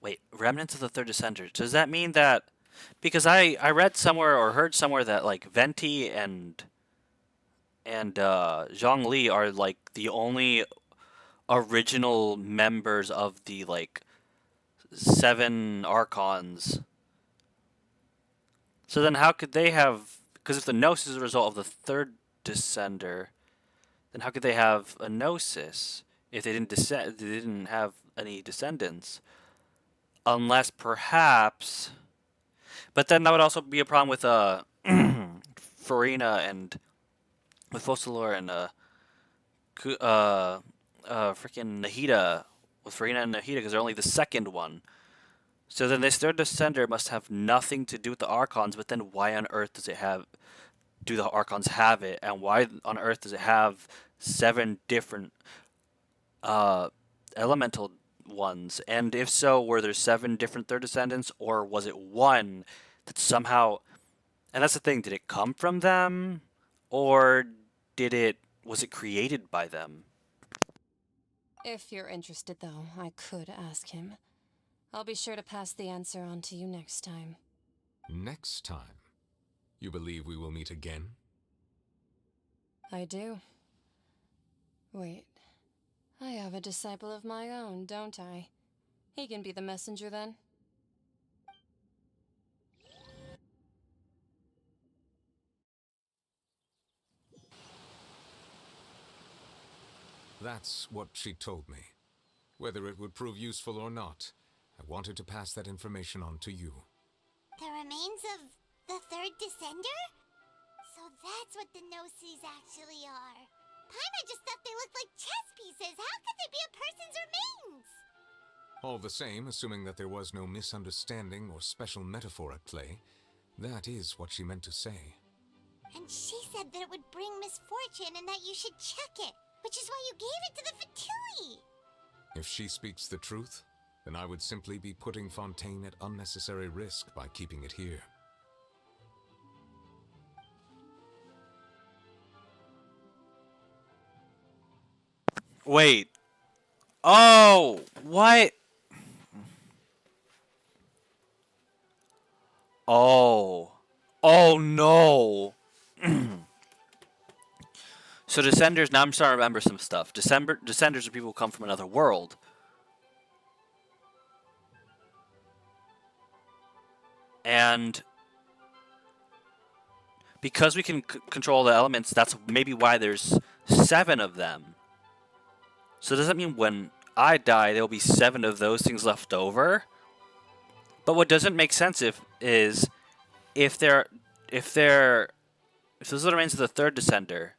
wait, remnants of the third descender. Does that mean that? Because I read somewhere or heard somewhere that like Venti and Zhongli are like the only original members of the like 7 archons. So then how could they have? Because if the gnosis is a result of the third descender, then how could they have a gnosis if they didn't They didn't have any descendants, unless perhaps. But then that would also be a problem with Farina and with Focalor and freaking Nahida with Farina and Nahida because they're only the second one. So then this third descender must have nothing to do with the archons. But then why on earth does it have? Do the archons have it? And why on earth does it have 7 different elemental ones? And if so, were there 7 different third descendants, or was it one that somehow? And that's the thing. Did it come from them, or was it created by them? If you're interested, though, I could ask him. I'll be sure to pass the answer on to you next time. Next time? You believe we will meet again? I do. Wait. I have a disciple of my own, don't I? He can be the messenger then. That's what she told me. Whether it would prove useful or not, I wanted to pass that information on to you. The remains of the third descender? So that's what the Gnosis actually are. Paimon just thought they looked like chess pieces. How could they be a person's remains? All the same, assuming that there was no misunderstanding or special metaphor at play, that is what she meant to say. And she said that it would bring misfortune and that you should check it, which is why you gave it to the Fatui. If she speaks the truth, then I would simply be putting Fontaine at unnecessary risk by keeping it here. Wait. Oh, what? Oh. Oh no. So Descenders, now I'm starting to remember some stuff. Descenders are people who come from another world. And because we can control the elements, that's maybe why there's 7 of them. So does that mean when I die, there'll be 7 of those things left over? But what doesn't make sense if those are the remains of the third descender,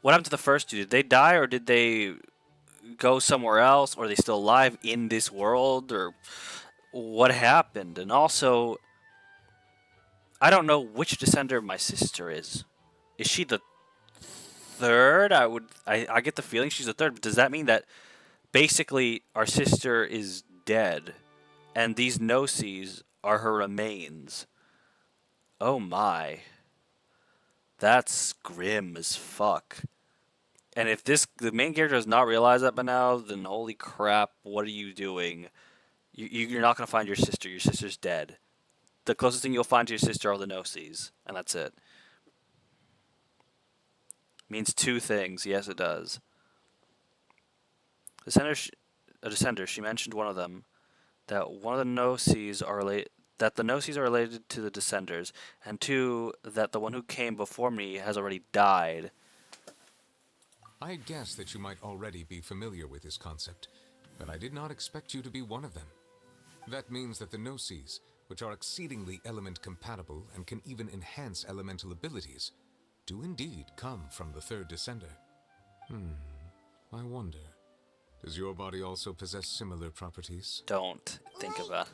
What happened to the first two? Did they die, or did they go somewhere else, or are they still alive in this world, or what happened? And also, I don't know which descender my sister is. Is she the third? I get the feeling she's the third, but does that mean that basically our sister is dead and these Gnosis are her remains? Oh my. That's grim as fuck. And if the main character does not realize that by now, then holy crap, what are you doing? You're not gonna find your sister. Your sister's dead. The closest thing you'll find to your sister are the Gnosis, and that's it. Means two things. Yes, it does. A descender. She mentioned one of them. That one of the Gnosis are related. That the Gnosis are related to the Descenders, and two, that the one who came before me has already died. I guess that you might already be familiar with this concept, but I did not expect you to be one of them. That means that the Gnosis, which are exceedingly element compatible and can even enhance elemental abilities, do indeed come from the third Descender. I wonder, does your body also possess similar properties? Don't think about.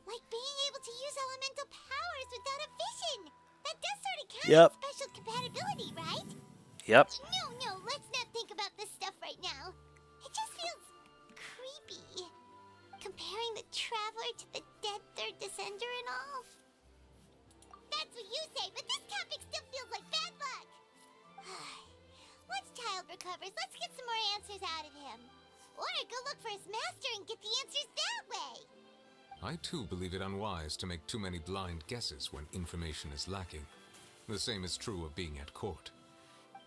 Like being able to use elemental powers without a vision. That does sort of count Yep. as special compatibility, right? Yep. No, let's not think about this stuff right now. It just feels creepy. Comparing the Traveler to the dead third Descender and all. That's what you say, but this topic still feels like bad luck. Once Child recovers, let's get some more answers out of him. Or go look for his master and get the answers that way. I too believe it unwise to make too many blind guesses when information is lacking. The same is true of being at court.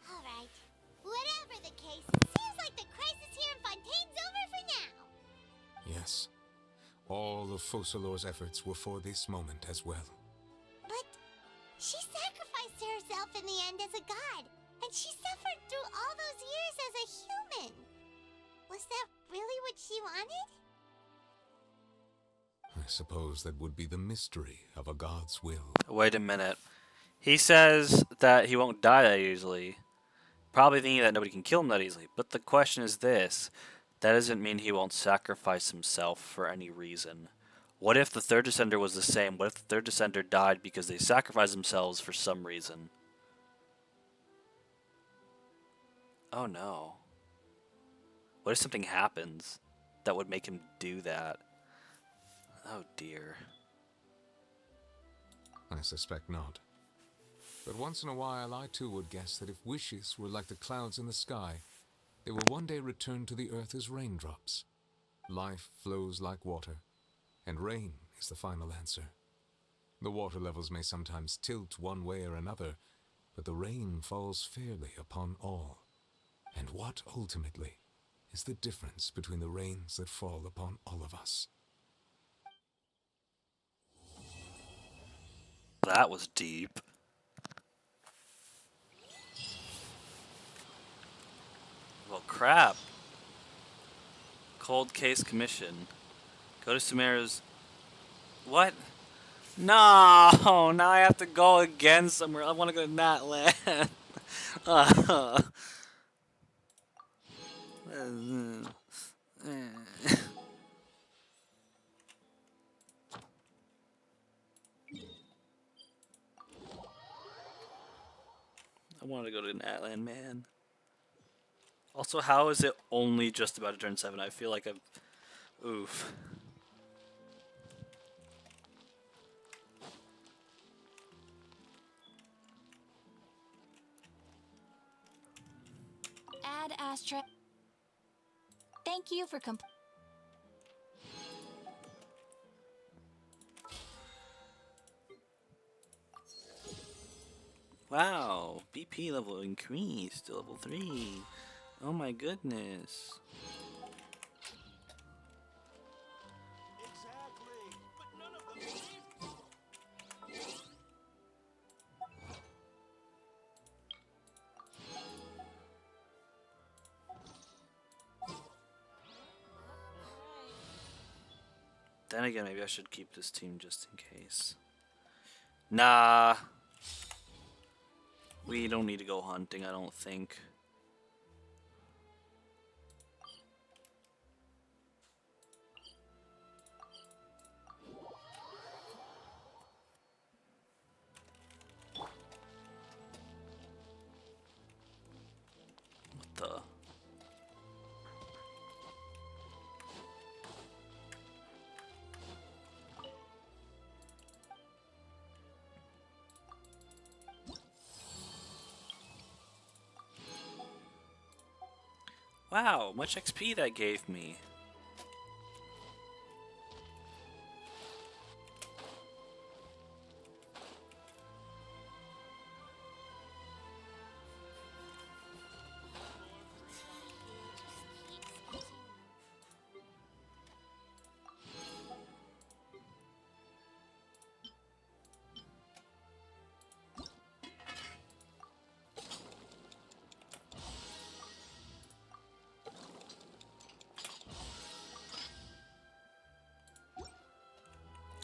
Alright. Whatever the case, it seems like the crisis here in Fontaine's over for now. Yes. All of Focalor's efforts were for this moment as well. But she sacrificed herself in the end as a god, and she suffered through all those years as a human. Was that really what she wanted? I suppose that would be the mystery of a god's will. Wait a minute. He says that he won't die that easily. Probably thinking that nobody can kill him that easily. But the question is this. That doesn't mean he won't sacrifice himself for any reason. What if the third Descender was the same? What if the third Descender died because they sacrificed themselves for some reason? Oh no. What if something happens that would make him do that? Oh dear. I suspect not. But once in a while, I too would guess that if wishes were like the clouds in the sky, they will one day return to the earth as raindrops. Life flows like water, and rain is the final answer. The water levels may sometimes tilt one way or another, but the rain falls fairly upon all. And what, ultimately, is the difference between the rains that fall upon all of us? That was deep. Well, crap. Cold case commission. Go to Sumeru's. What? No! Now I have to go again somewhere. I want to go to Natland. I want to go to Natland, man. Also, how is it only just about to turn 7? I feel like I've... Oof. Ad Astra. Thank you for Wow, BP level increased to level 3. Oh my goodness. Then again, maybe I should keep this team just in case. Nah. We don't need to go hunting, I don't think. What the? Wow, much XP that gave me.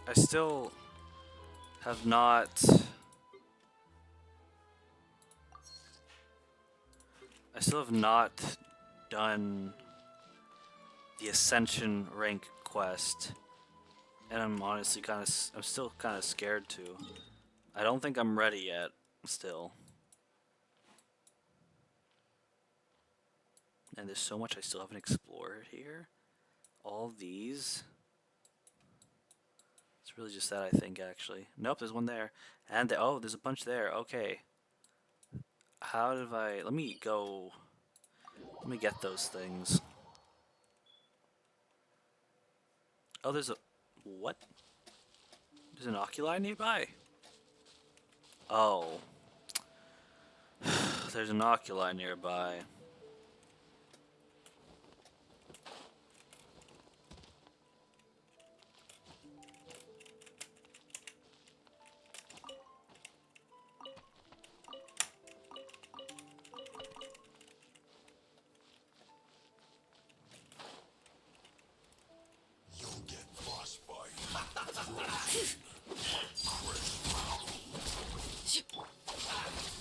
I still have not... I still have not done the Ascension rank quest, and I'm honestly I'm still kind of scared to. I don't think I'm ready yet, still. And there's so much I still haven't explored here. All these. It's really just that, I think, actually. Nope, there's one there. And oh, there's a bunch there. Okay. How did I... Let me go... Let me get those things. Oh, there's a... What? There's an oculi nearby. Oh. There's an oculi nearby.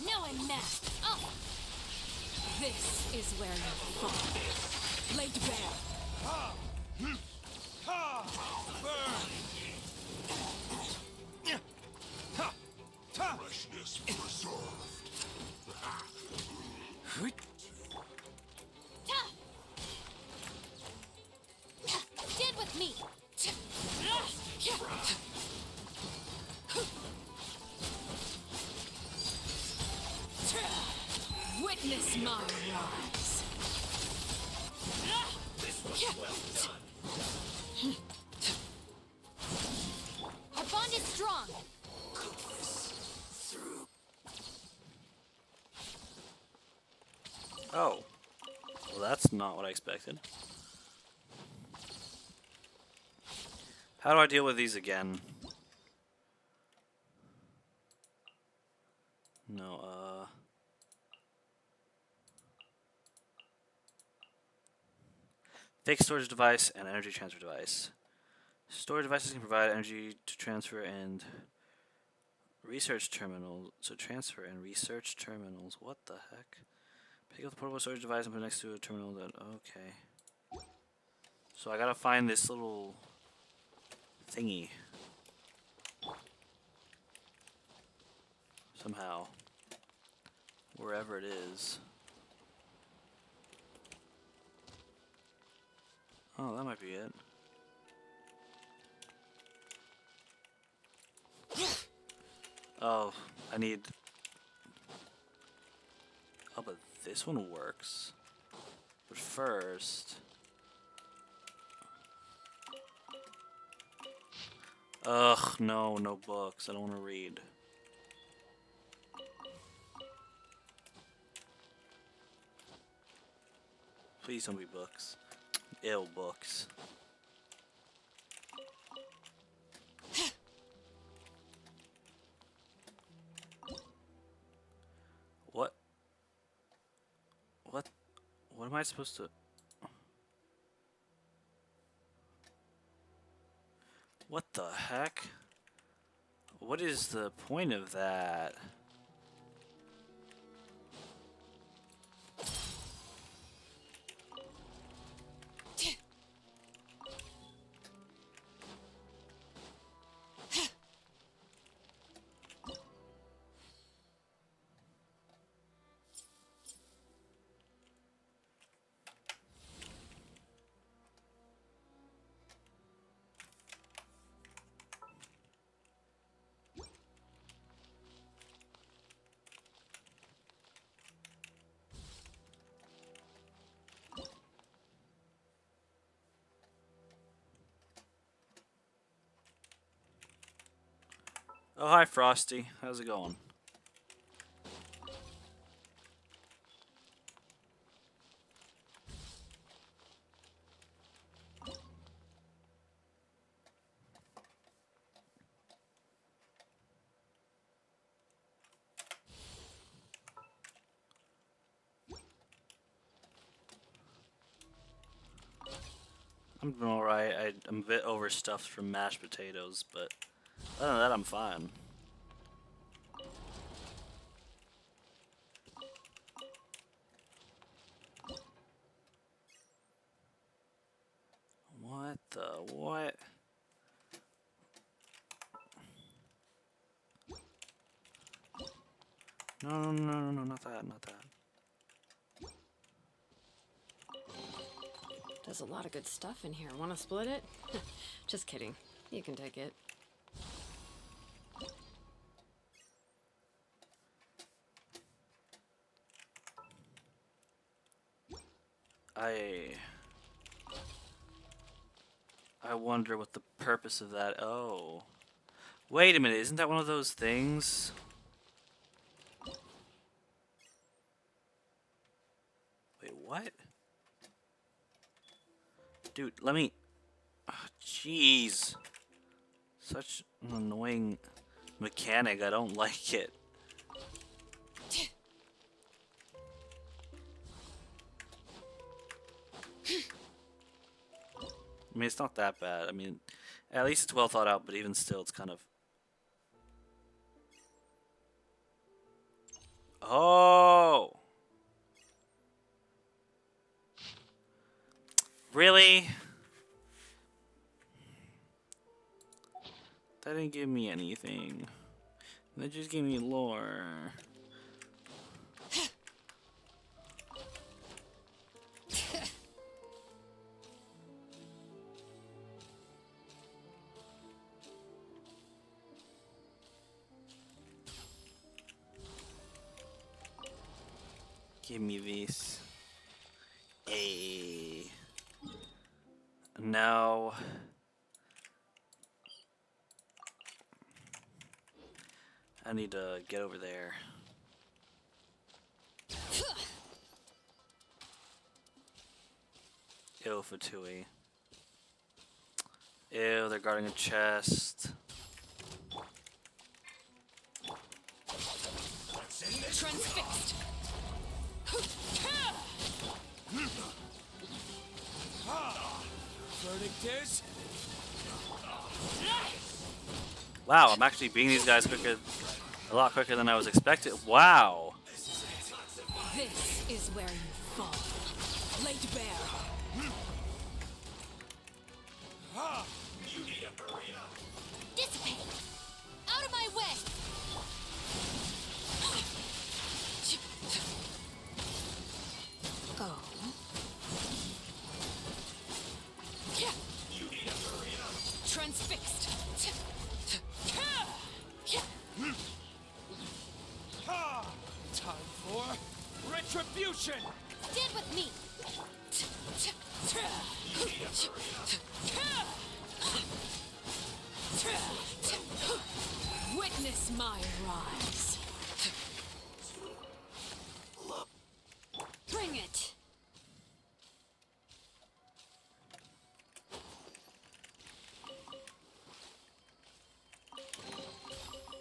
Now I'm masked. Oh! This is where you fall. Laid bare. Freshness preserved. Stand with me. Witness my rise. Our bond is strong. Oh. Well, that's not what I expected. How do I deal with these again? No, fixed storage device and energy transfer device. Storage devices can provide energy to transfer and research terminals. So transfer and research terminals. What the heck? Pick up the portable storage device and put it next to a terminal that... Okay. So I gotta find this little thingy. Somehow. Wherever it is. Oh, that might be it. Oh, I need... Oh, but this one works. But first... Ugh, no, no books. I don't want to read. Please don't be books. Ew, books. What? What? What am I supposed to... What the heck? What is the point of that? Oh, hi, Frosty. How's it going? I'm doing alright. I'm a bit overstuffed from mashed potatoes, but other than that, I'm fine. What the what? No, not that, not that. There's a lot of good stuff in here. Want to split it? Just kidding. You can take it. I wonder what the purpose of that. Oh. Wait a minute, isn't that one of those things? Wait, what? Dude, let me... Jeez. Such an annoying mechanic. I don't like it. I mean, it's not that bad. I mean, at least it's well thought out, but even still, it's kind of... Oh! Really? That didn't give me anything. That just gave me lore. Give me this. A. No. I need to get over there. Ew, Fatui. Ew, they're guarding a chest. Transfixed! Verdict is... Wow, I'm actually beating these guys a lot quicker than I was expecting. Wow. This is where you fall. Laid bare. Dissipate! Out of my way! Oh. Transfixed! Time for retribution! Stand with me! Witness my rise. Bring it!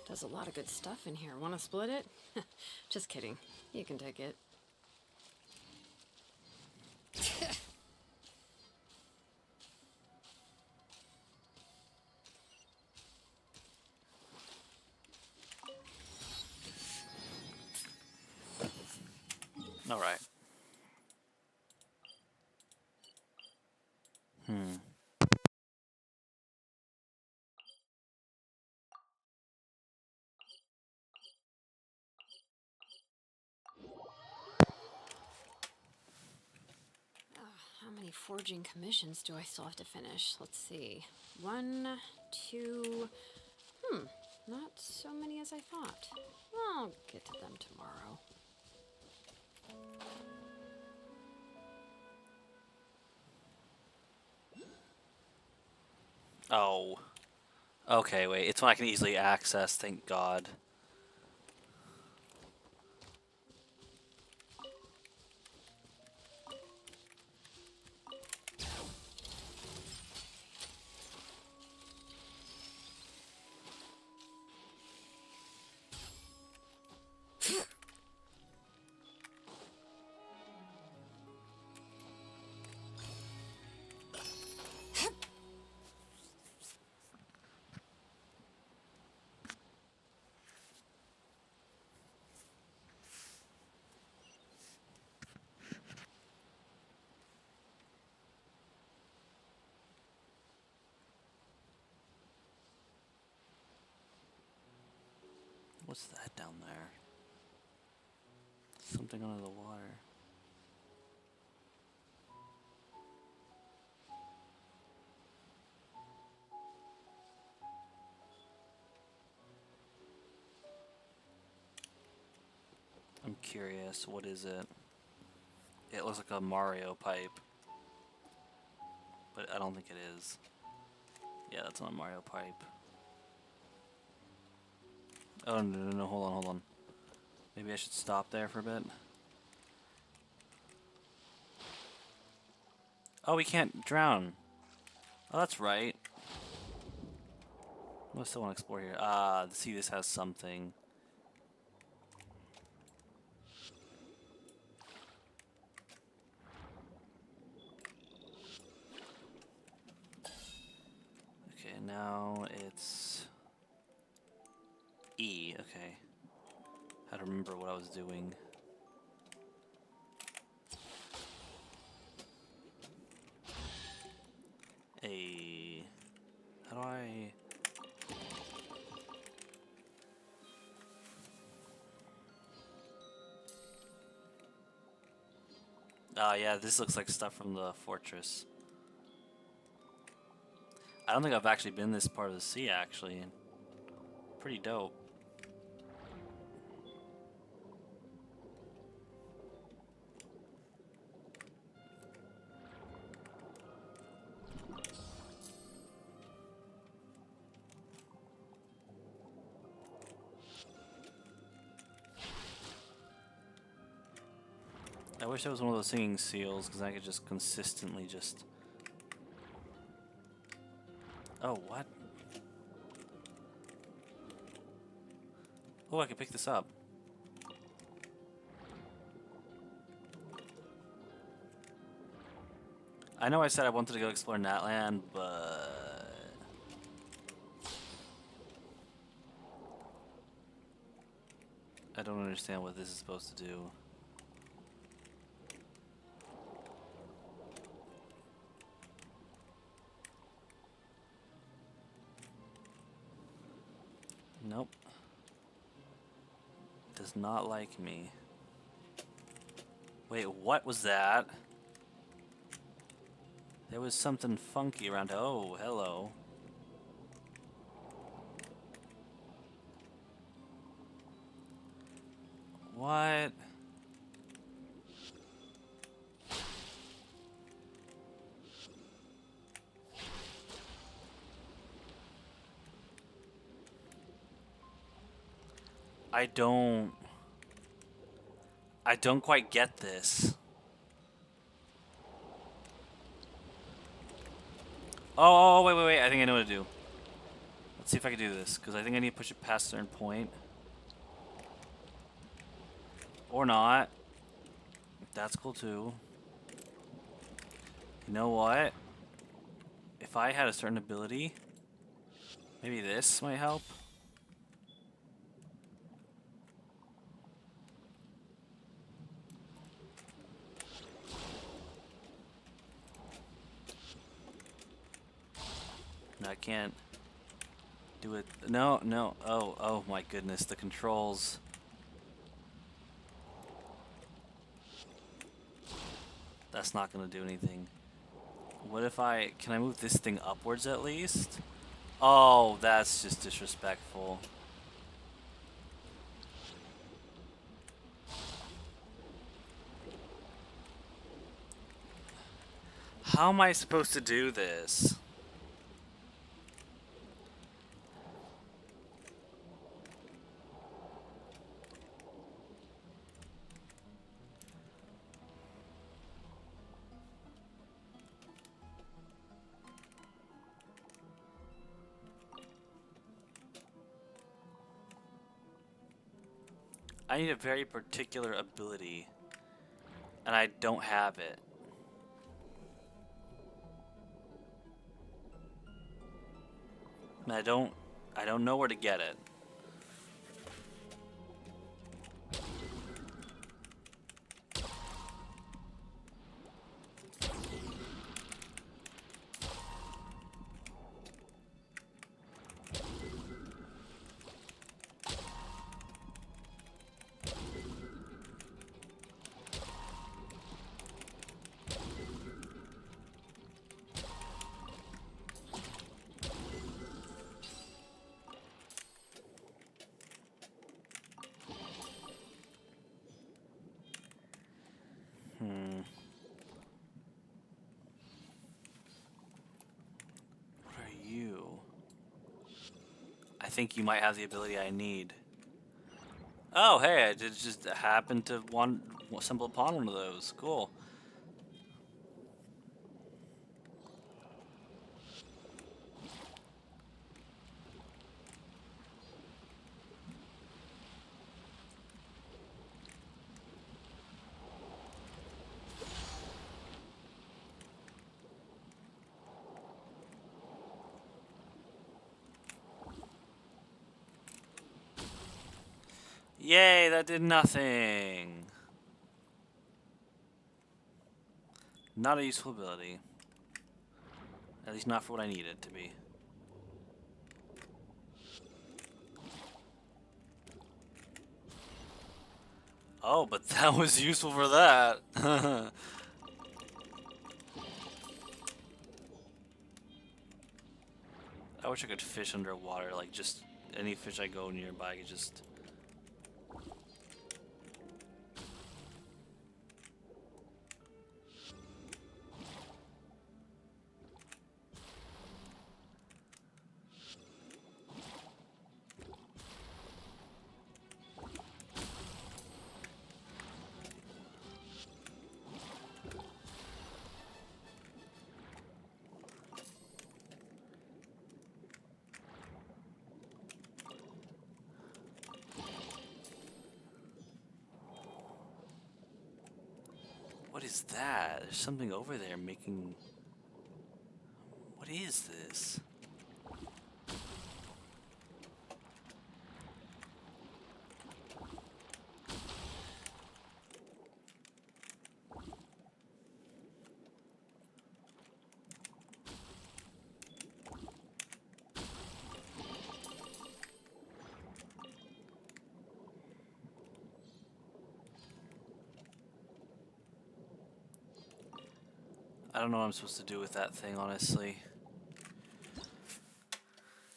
There's a lot of good stuff in here. Want to split it? Just kidding. You can take it. All right. How many forging commissions do I still have to finish? Let's see. 1, 2... Not so many as I thought. I'll get to them tomorrow. Oh. Okay, wait. It's one I can easily access, thank God. What's that down there? Something under the water. I'm curious, what is it? It looks like a Mario pipe. But I don't think it is. Yeah, that's not a Mario pipe. Oh, no, hold on. Maybe I should stop there for a bit. Oh, we can't drown. Oh, that's right. I still want to explore here. Ah, see, this has something. Okay, now it's E. Okay. I had to remember what I was doing. A. How do I? Oh, yeah, this looks like stuff from the fortress. I don't think I've actually been this part of the sea, actually. Pretty dope. I wish I was one of those singing seals, because I could just consistently just... Oh, what? Oh, I can pick this up. I know I said I wanted to go explore Natland, but... I don't understand what this is supposed to do. Nope. Does not like me. Wait, what was that? There was something funky around. Oh, hello. What? I don't quite get this. Oh, wait. I think I know what to do. Let's see if I can do this, because I think I need to push it past a certain point. Or not. That's cool too. You know what? If I had a certain ability, maybe this might help. No, I can't do it. No. Oh my goodness, the controls. That's not gonna do anything. What if can I move this thing upwards at least? Oh, that's just disrespectful. How am I supposed to do this? I need a very particular ability, and I don't have it. And I don't know where to get it. What are you? I think you might have the ability I need. Oh, hey, I just happened to stumble upon one of those. Cool. Yay, that did nothing. Not a useful ability. At least not for what I need it to be. Oh, but that was useful for that. I wish I could fish underwater, like just any fish I go nearby, I could just... What is that? There's something over there making... What is this? I don't know what I'm supposed to do with that thing, honestly.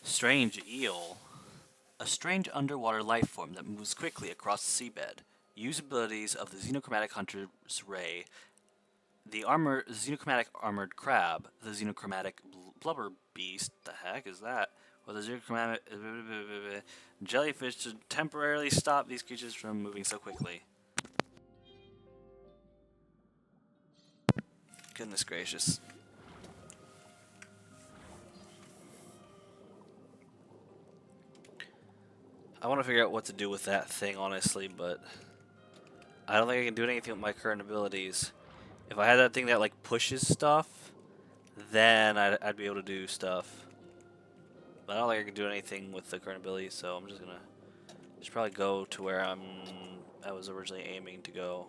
Strange eel. A strange underwater life form that moves quickly across the seabed. Use abilities of the xenochromatic hunter's ray, the xenochromatic armored crab, the xenochromatic blubber beast. The heck is that? Or the xenochromatic jellyfish to temporarily stop these creatures from moving so quickly. Goodness gracious. I want to figure out what to do with that thing, honestly, but I don't think I can do anything with my current abilities. If I had that thing that like pushes stuff, then I'd be able to do stuff. But I don't think I can do anything with the current ability, so I'm just gonna probably go to where I was originally aiming to go.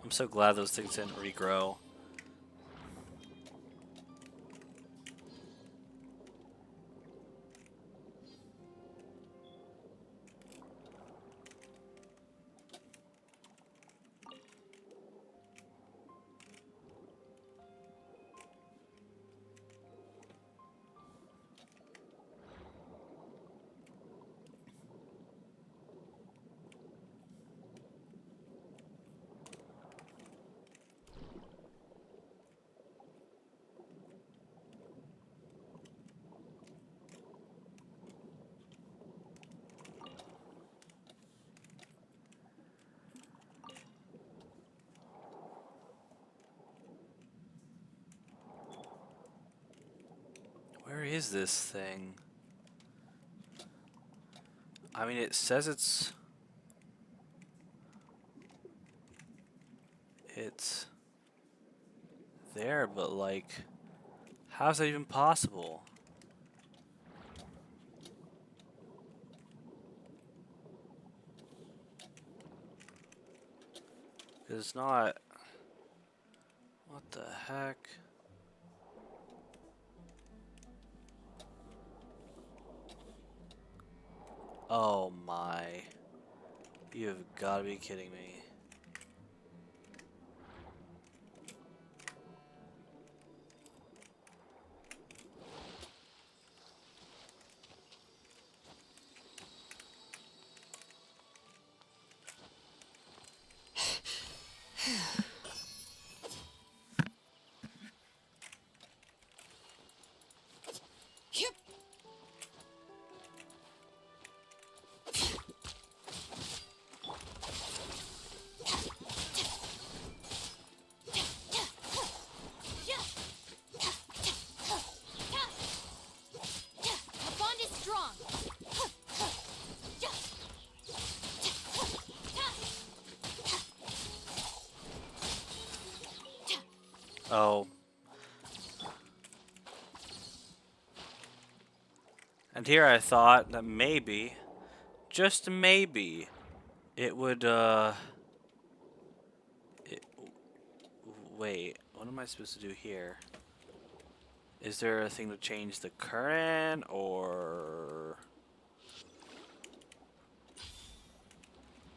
I'm so glad those things didn't regrow. is this thing? I mean, it says it's there, but like, how's that even possible? It's not. What the heck? Oh my. You've got to be kidding me. The bond is strong. Oh. And here I thought that maybe, just maybe, it would, wait, what am I supposed to do here? Is there a thing to change the current, or...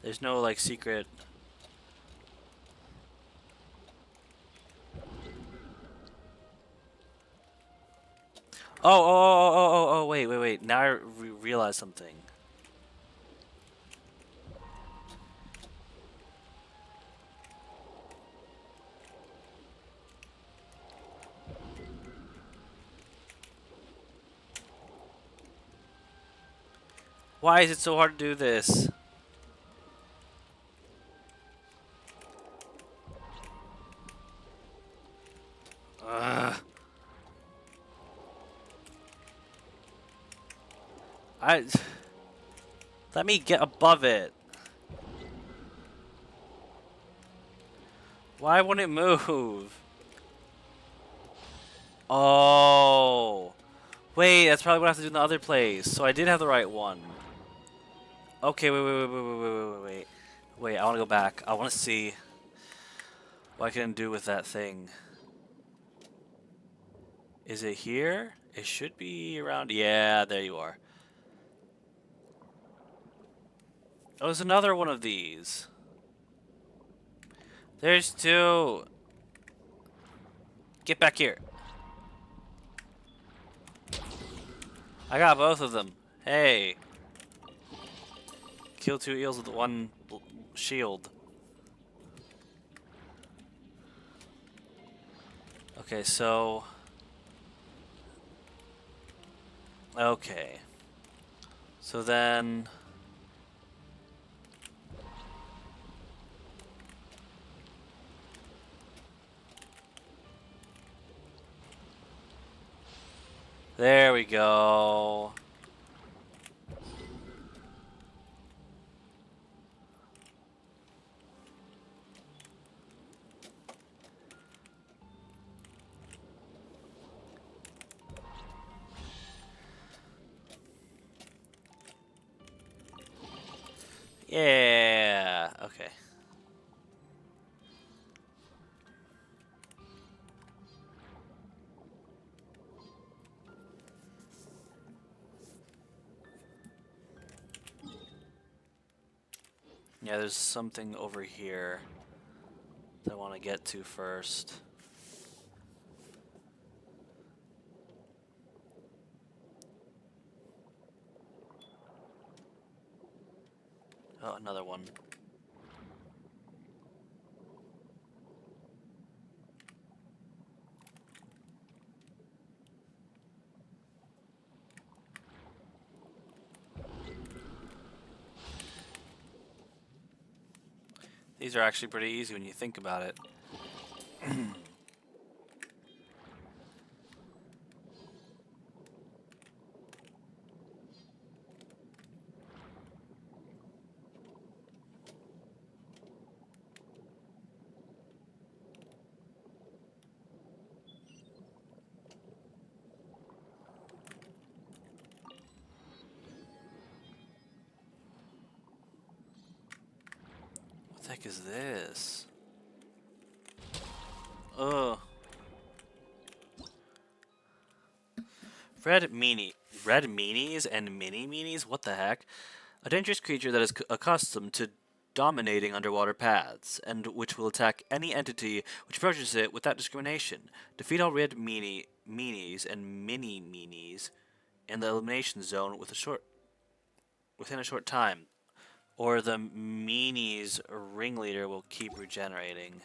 There's no, like, secret... Oh, wait. Now I realize something. Why is it so hard to do this? Ugh. Let me get above it. Why won't it move? Oh. Wait, that's probably what I have to do in the other place. So I did have the right one. Okay, wait. Wait, I want to go back. I want to see what I can do with that thing. Is it here? It should be around. Yeah, there you are. Oh, there's another one of these. There's two. Get back here. I got both of them. Hey. Kill two eels with one shield. Okay, so... Okay. So then... There we go. Yeah. Okay. Yeah, there's something over here that I want to get to first. Oh, another one. These are actually pretty easy when you think about it. the heck is this? Ugh. Red meanies and mini meanies? What the heck? A dangerous creature that is accustomed to dominating underwater paths, and which will attack any entity which approaches it without discrimination. Defeat all red meanies and mini meanies in the elimination zone within a short time, or the meanies ringleader will keep regenerating.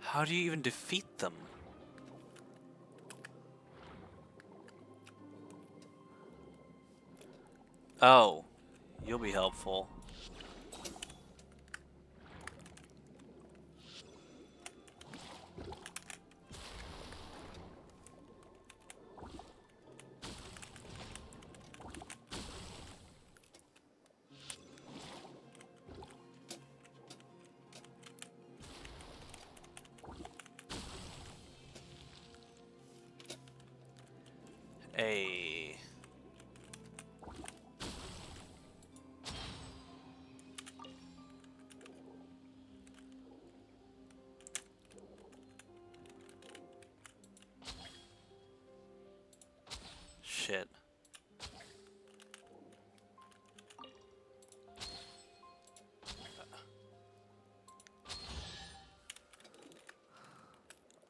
How do you even defeat them? Oh, you'll be helpful. Hey. Shit.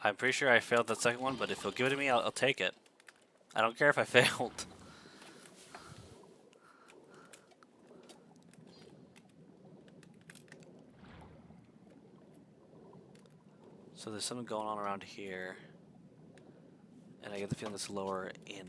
I'm pretty sure I failed that second one, but if you'll give it to me, I'll take it. I don't care if I failed. So there's something going on around here. And I get the feeling it's lower in.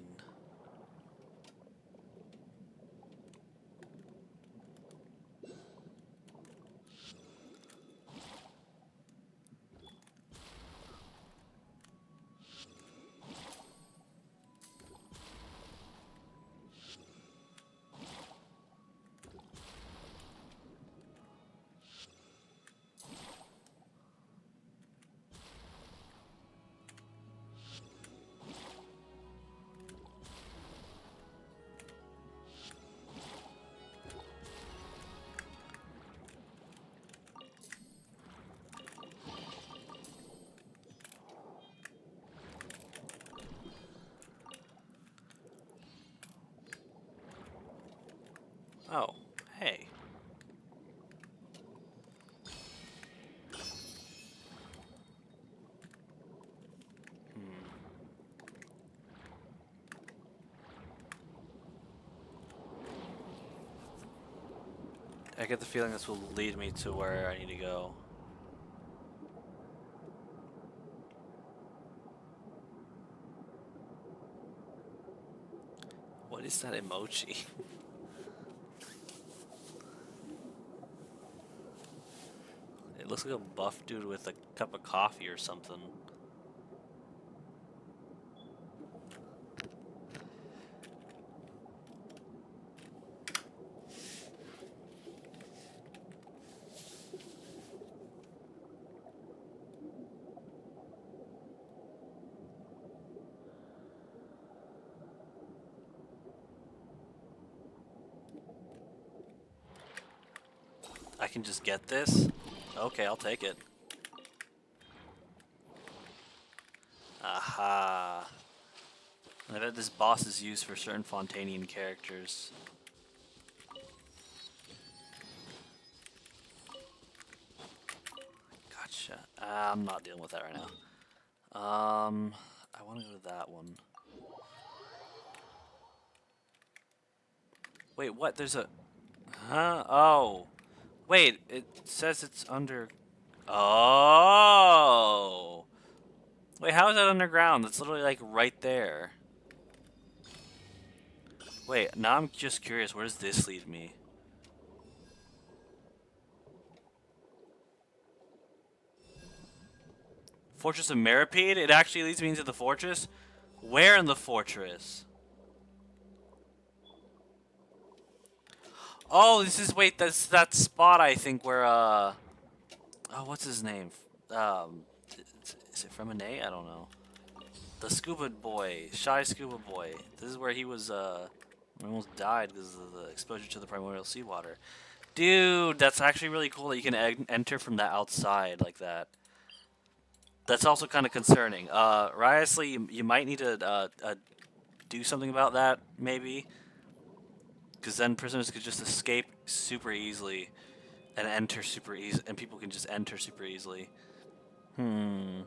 Oh, hey. I get the feeling this will lead me to where I need to go. What is that emoji? It looks like a buff dude with a cup of coffee or something. I can just get this? Okay, I'll take it. Aha. I bet this boss is used for certain Fontanian characters. Gotcha. I'm not dealing with that right now. I want to go to that one. Wait, what? There's a... Huh? Oh. Wait, it says it's under... Oh. Wait, how is that underground? That's literally like right there. Wait, now I'm just curious. Where does this lead me? Fortress of Meripede? It actually leads me into the fortress? Where in the fortress? Oh, this is, wait, that's that spot, I think, where, oh, what's his name? Is it from an A? I don't know. The scuba boy, shy scuba boy. This is where he was, almost died because of the exposure to the primordial seawater. Dude, that's actually really cool that you can enter from the outside like that. That's also kind of concerning. Riosley, you might need to do something about that, maybe. Because then prisoners could just escape super easily and enter super easy, and people can just enter super easily. Hmm.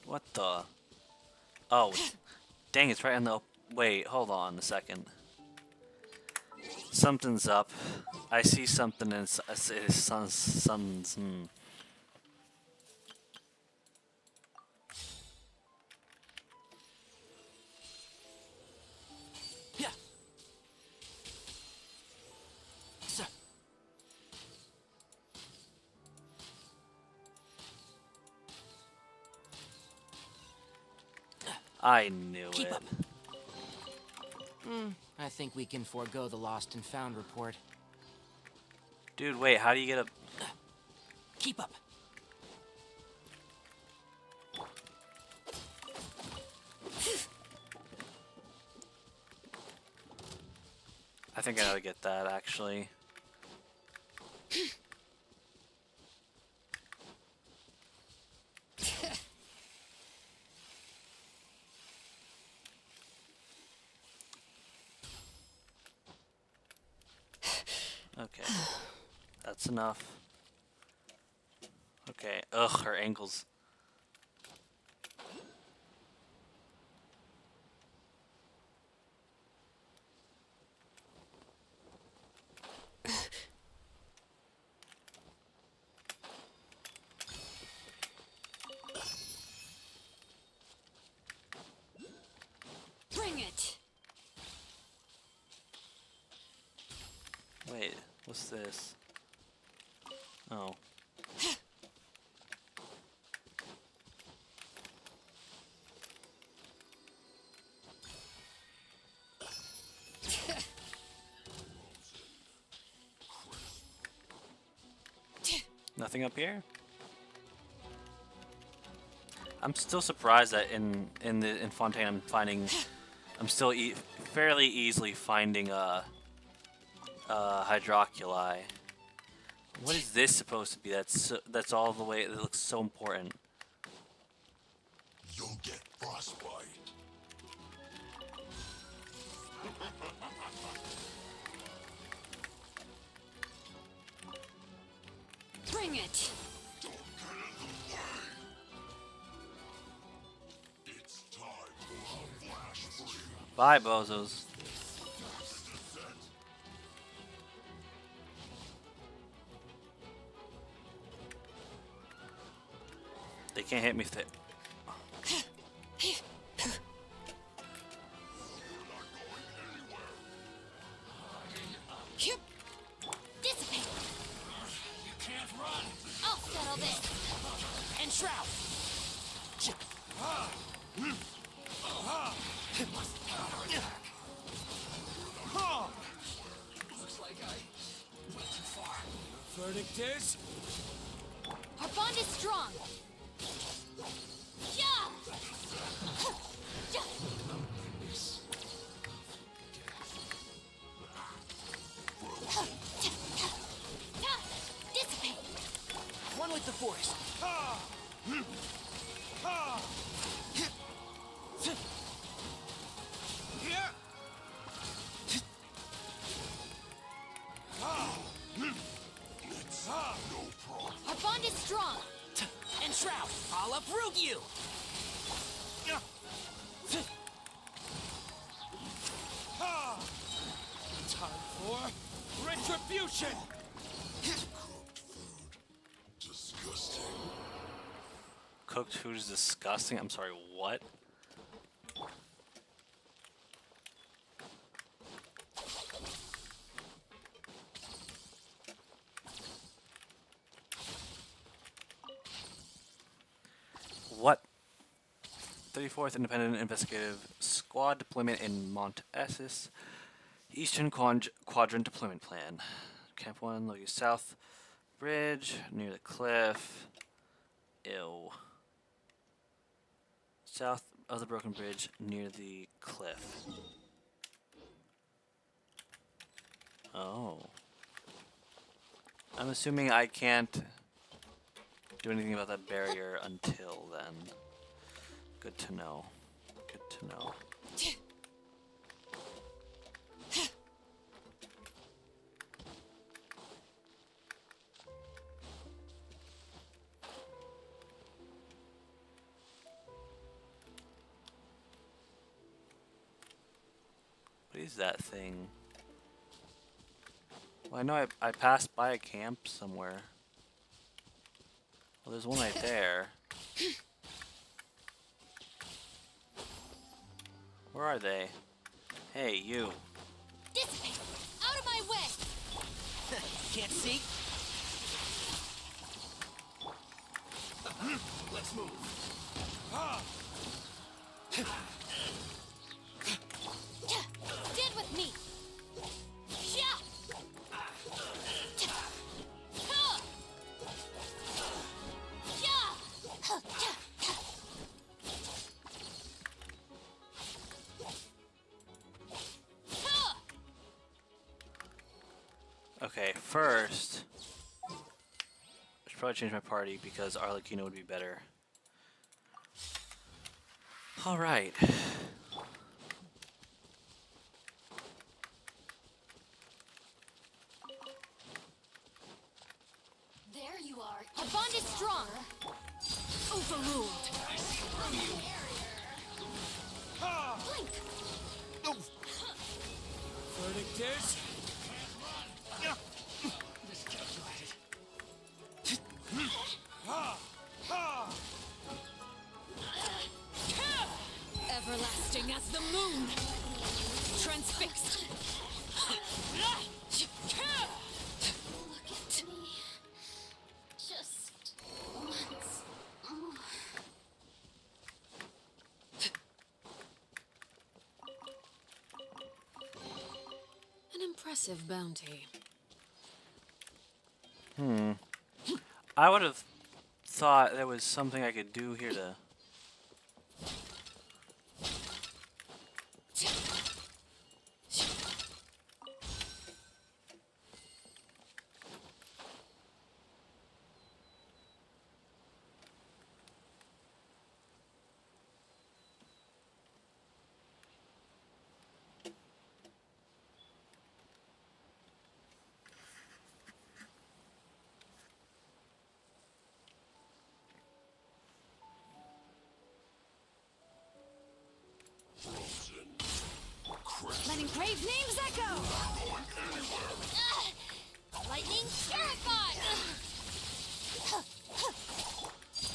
What the? Oh, dang, it's right on the... Wait, hold on a second. Something's up. I see something in sun's... Yeah. So. I knew Keep it. up. I think we can forego the lost and found report. Dude, wait, how do you get a... Keep up. I think I gotta get that, actually. Okay. That's enough. Okay. Ugh, her ankles. Bring it! Wait, what's this? Oh. Nothing up here? I'm still surprised that in Fontaine I'm still fairly easily finding hydroculi. What is this supposed to be? That's all the way. It looks so important. You'll get frostbite. Bring it! Don't get in the way. It's time for a flash freeze. Bye, bozos. They can't hit me with it. Dissipate! You can't run. I'll settle this! And shroud. Looks like I went too far. Verdict is? Our bond is strong! Yeah! Dissipate! One with the force. Our bond is strong! And Retribution! Disgusting. Cooked food is disgusting. I'm sorry, what? What? 34th Independent Investigative Squad deployment in Mont Essis. Eastern Quadrant deployment plan. Camp 1, located south bridge, near the cliff. Ew. South of the broken bridge, near the cliff. Oh. I'm assuming I can't do anything about that barrier until then. Good to know. Good to know. What is that thing? Well, I know I passed by a camp somewhere. Well, there's one right there. Where are they? Hey, you. Dissipate! Out of my way! Can't see? Let's move. Stand with me! Yeah! Okay, first, I should probably change my party because Arlecchino would be better. Alright. There you are. Our bond is strong. Overruled. Blink. Verdict is... Everlasting as the moon. Transfixed. Look at me. Just once more. An impressive bounty. I would have thought there was something I could do here to... Letting brave names echo. Lightning terrified.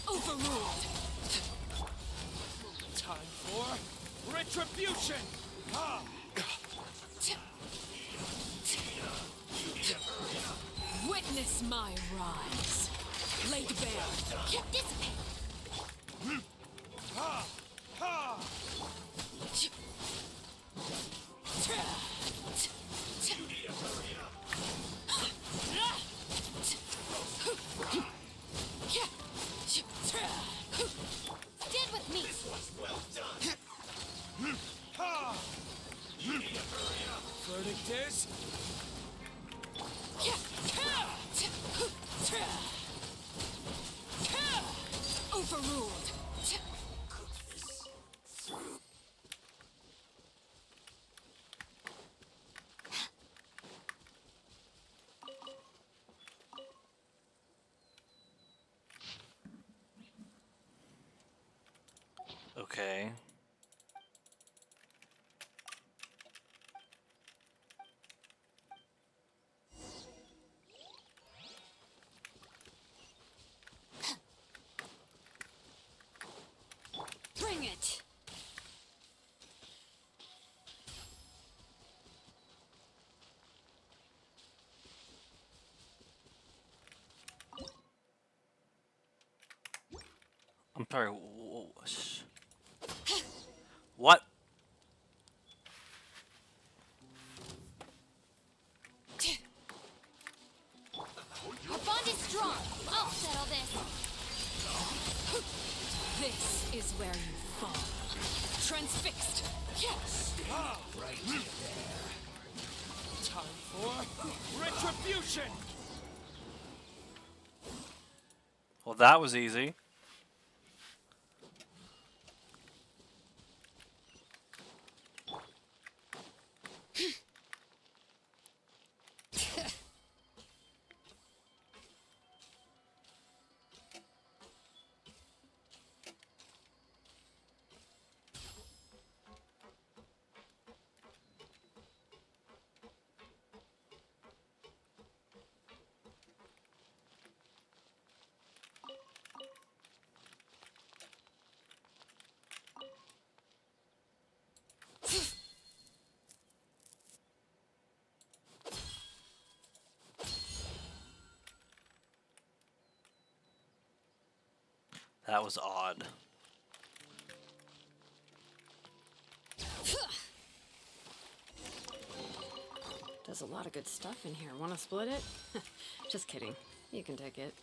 Overruled. Time for retribution! Witness my rise. Laid bare. Dissipate. Stand with me. Verdict is... Overruled. Okay. Sorry. What? Our bond is strong. I'll settle this. This is where you fall. Transfixed. Yes. Right there. Time for retribution. Well, that was easy. That was odd. There's a lot of good stuff in here. Want to split it? Just kidding. You can take it.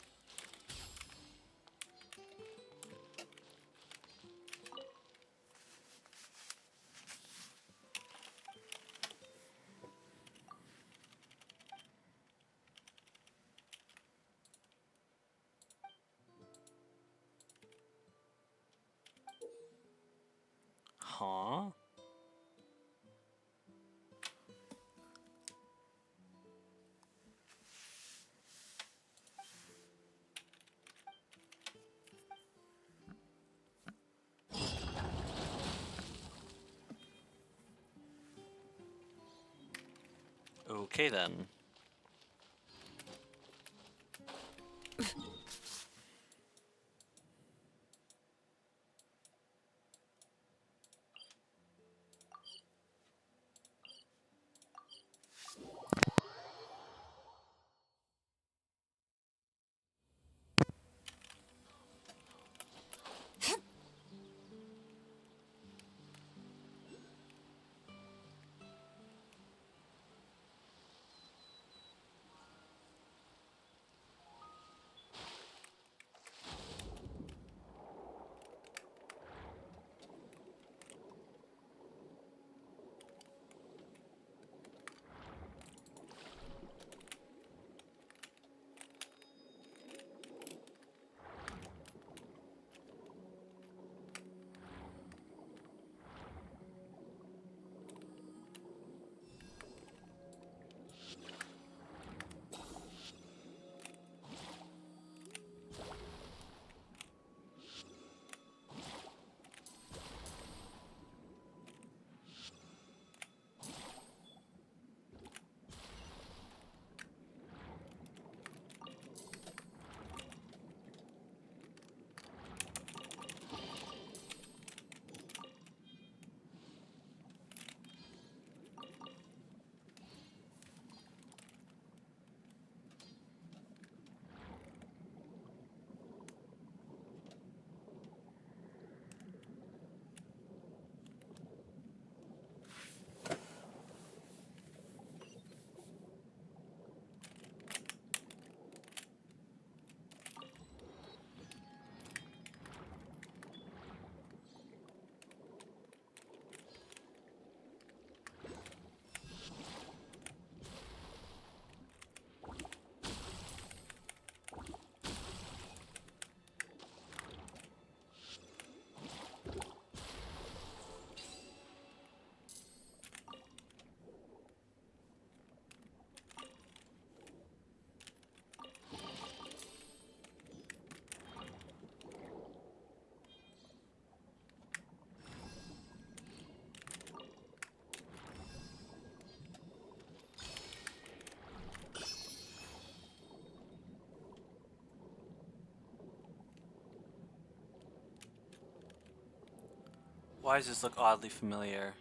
Huh? Okay then. Why does this look oddly familiar?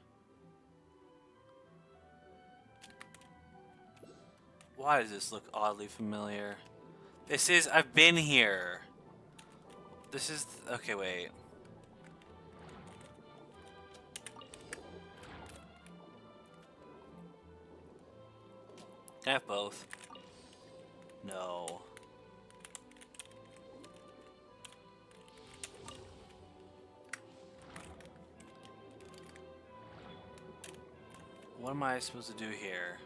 Why does this look oddly familiar? I've been here. This is... Okay, wait. Can I have both? No. What am I supposed to do here?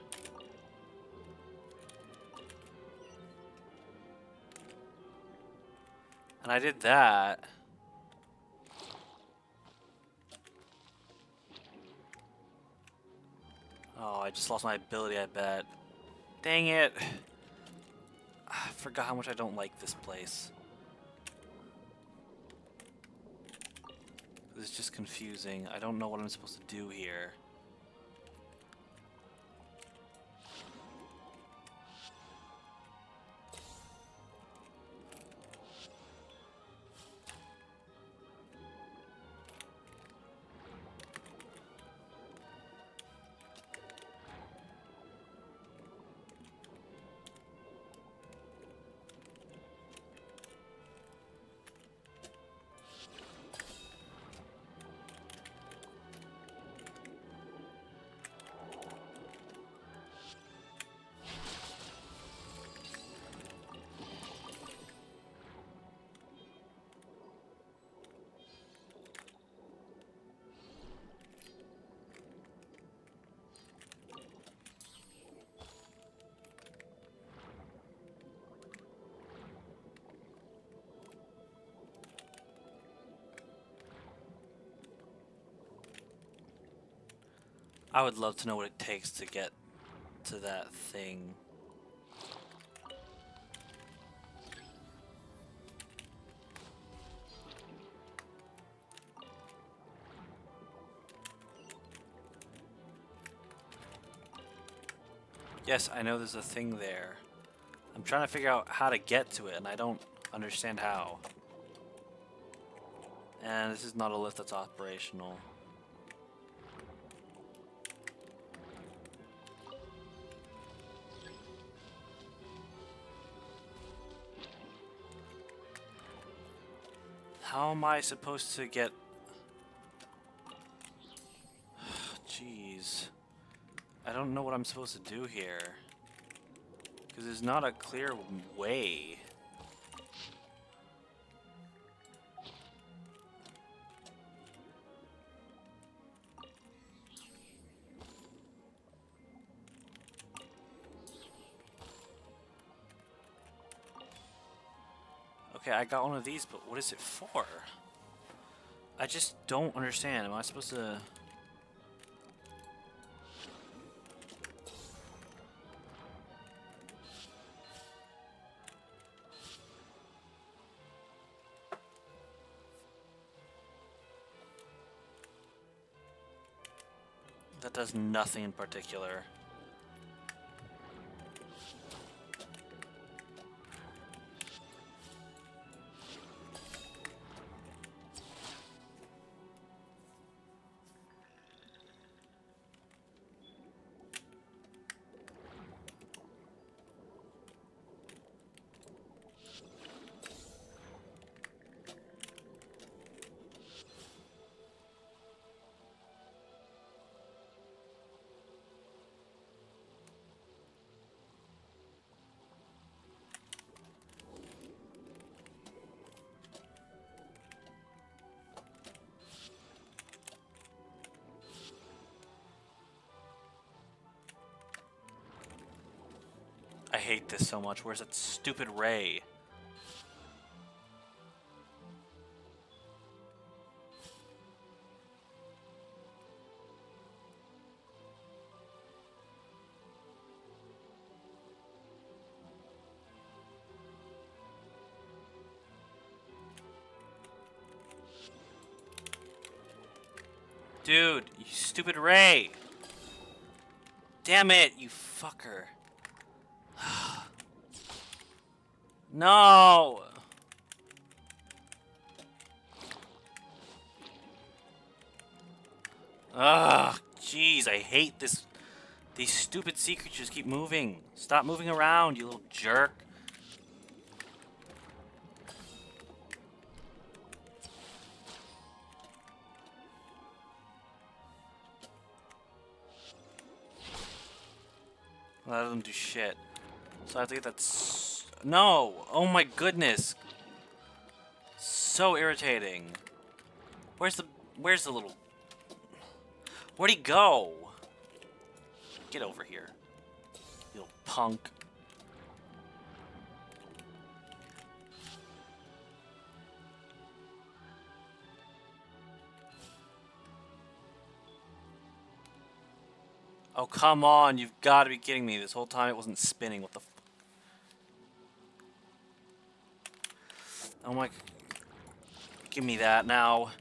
And I did that. Oh, I just lost my ability, I bet. Dang it. I forgot how much I don't like this place. This is just confusing. I don't know what I'm supposed to do here. I would love to know what it takes to get to that thing. Yes, I know there's a thing there. I'm trying to figure out how to get to it, and I don't understand how. And this is not a lift that's operational. How am I supposed to get... Jeez. I don't know what I'm supposed to do here. Because there's not a clear way. Okay, I got one of these, but what is it for? I just don't understand. Am I supposed to... That does nothing in particular. I hate this so much. Where's that stupid ray? Dude, you stupid ray! Damn it, you fucker. No! Ugh, jeez, I hate this. These stupid sea creatures keep moving. Stop moving around, you little jerk. Well, that doesn't do shit. So I have to get that. No! Oh my goodness! So irritating. Where's the? Where's the little? Where'd he go? Get over here, you little punk. Oh, come on. You've got to be kidding me. This whole time it wasn't spinning. What the Oh my... Give me that now.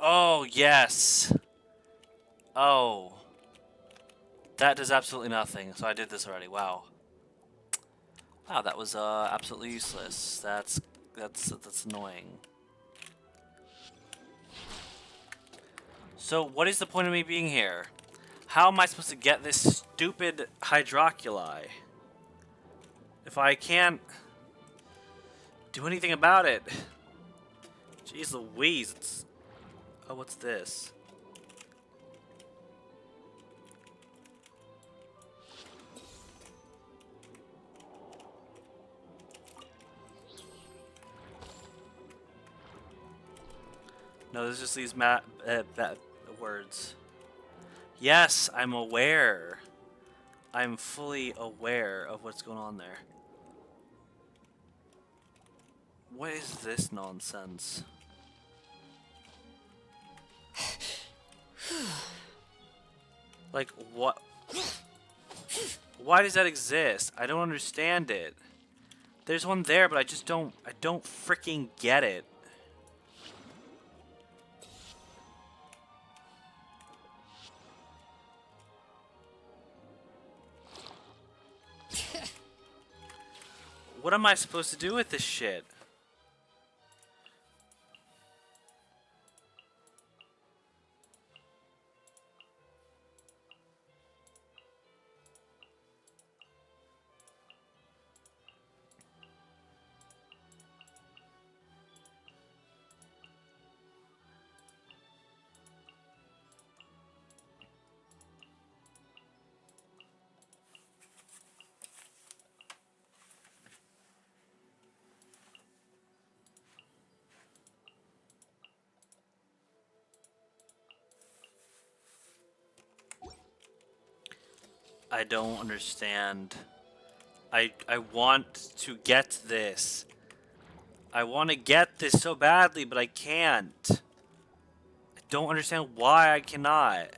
Oh, yes. Oh. That does absolutely nothing. So I did this already. Wow. Wow, that was absolutely useless. That's annoying. So what is the point of me being here? How am I supposed to get this stupid hydroculi if I can't do anything about it? Jeez Louise, it's... Oh, what's this? No, there's just these words. Yes, I'm aware. I'm fully aware of what's going on there. What is this nonsense? Like, what? Why does that exist? I don't understand it. There's one there, but I don't freaking get it. What am I supposed to do with this shit? I don't understand. I want to get this. I want to get this so badly, but I can't. I don't understand why I cannot.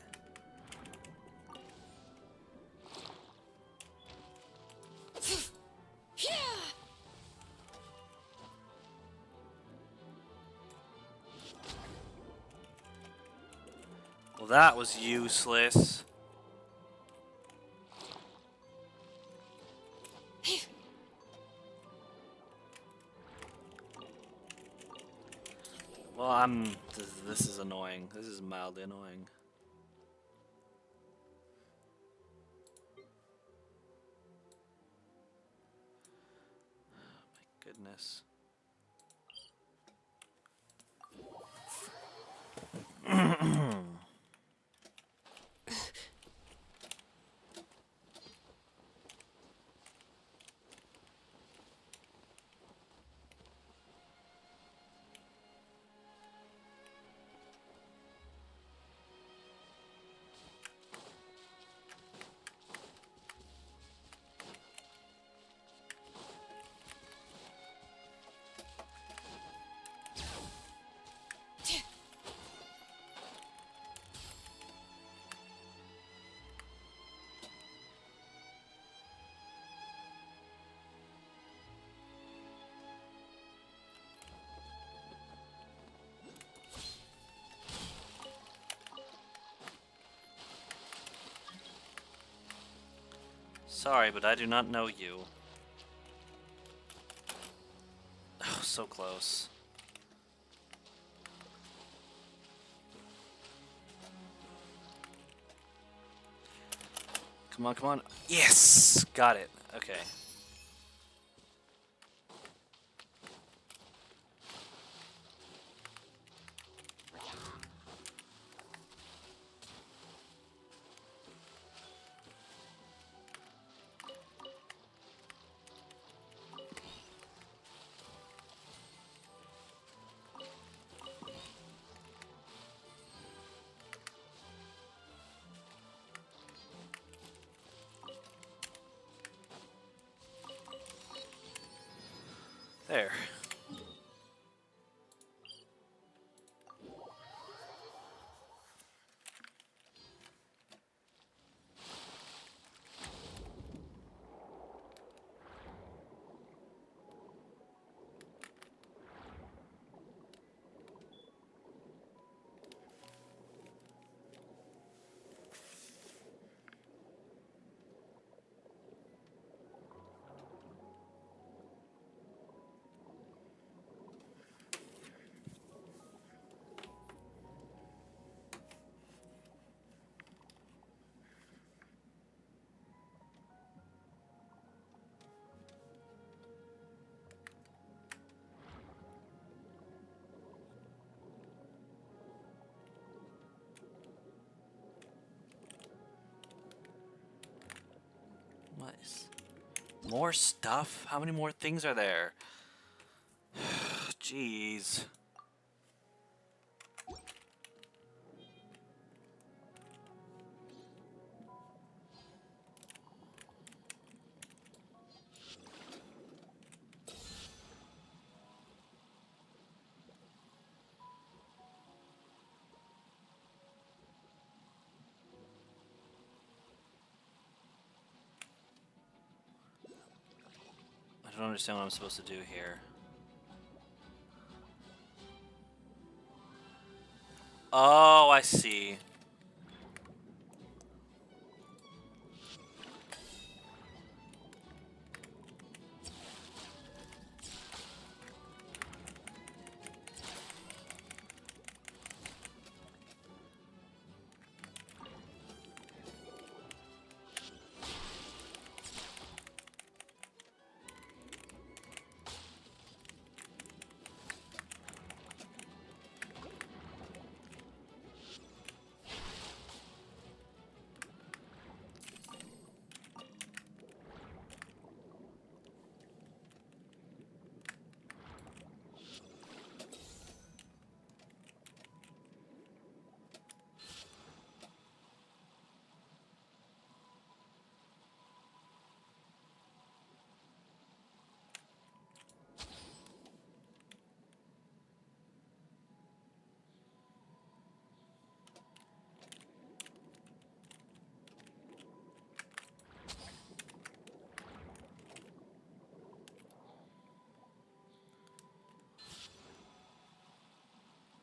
Well, that was useless. Well, this is annoying. This is mildly annoying. My goodness. Sorry, but I do not know you. Oh, so close. Come on, come on. Yes! Got it. Okay. There. Nice. More stuff? How many more things are there? Jeez. I don't understand what I'm supposed to do here. Oh, I see.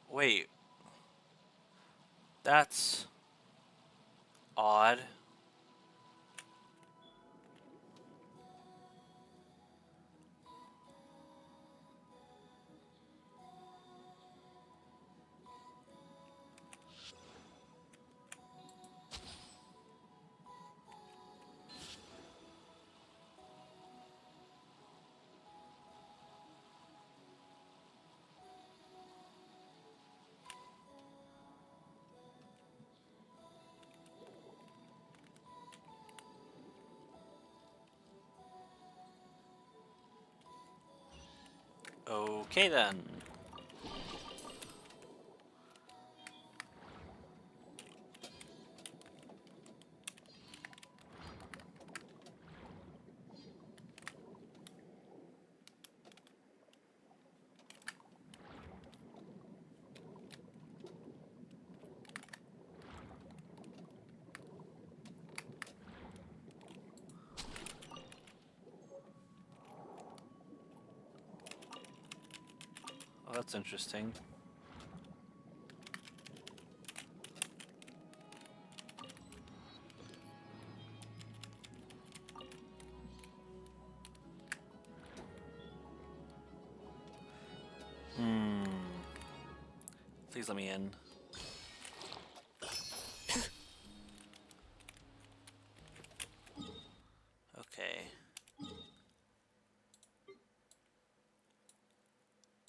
Wait. That's odd. Okay then. Oh, that's interesting. Hmm. Please let me in. Okay.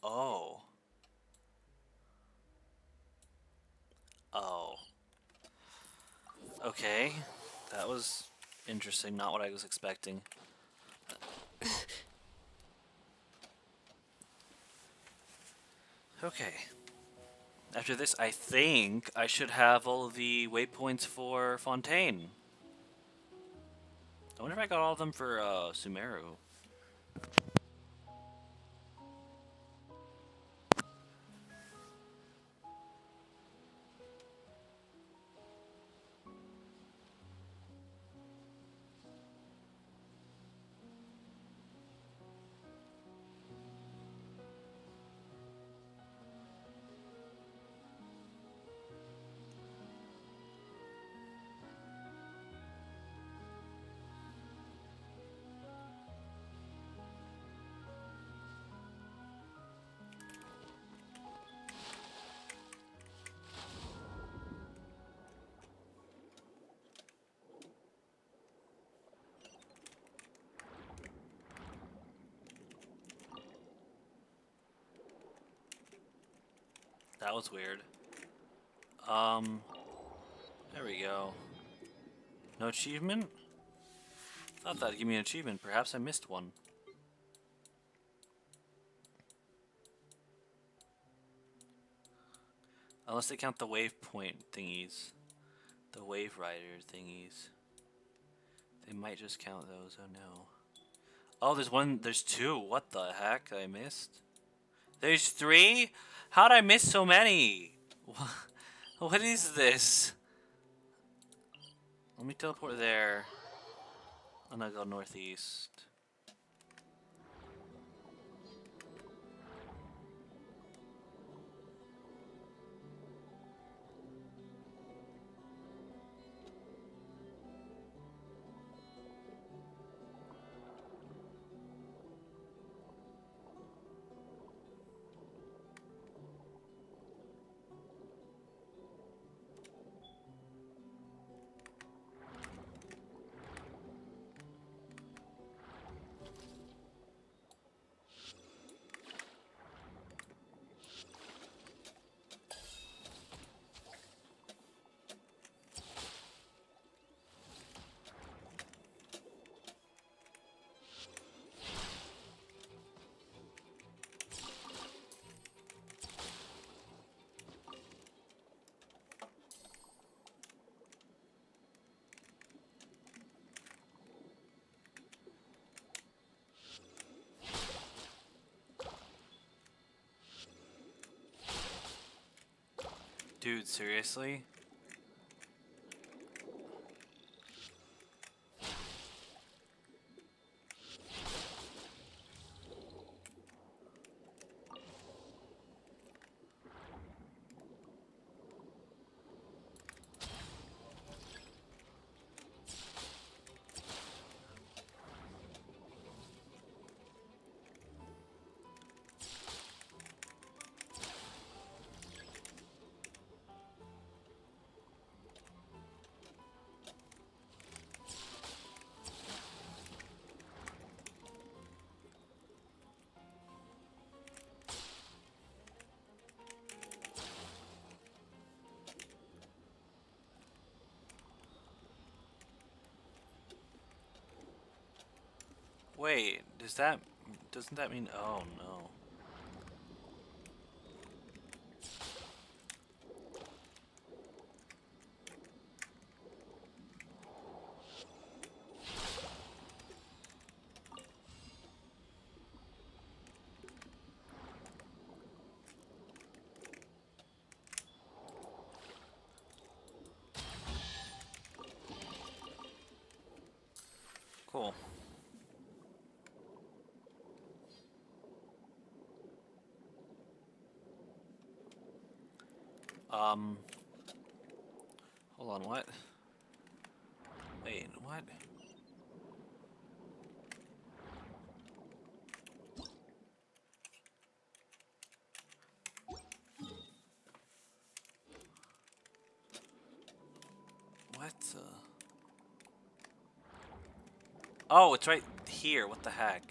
Oh. Oh. Okay. That was interesting, not what I was expecting. Okay. After this, I think I should have all of the waypoints for Fontaine. I wonder if I got all of them for Sumeru. That was weird. There we go. No achievement? Thought that'd give me an achievement. Perhaps I missed one. Unless they count the waypoint thingies. The wave rider thingies. They might just count those. Oh no. Oh, there's two. What the heck? I missed? There's three? How'd I miss so many? What is this? Let me teleport there. And I'll go northeast. Dude, seriously? Wait, doesn't that mean, oh no. Cool. Hold on, what? Wait, what? What? Oh, it's right here. What the heck?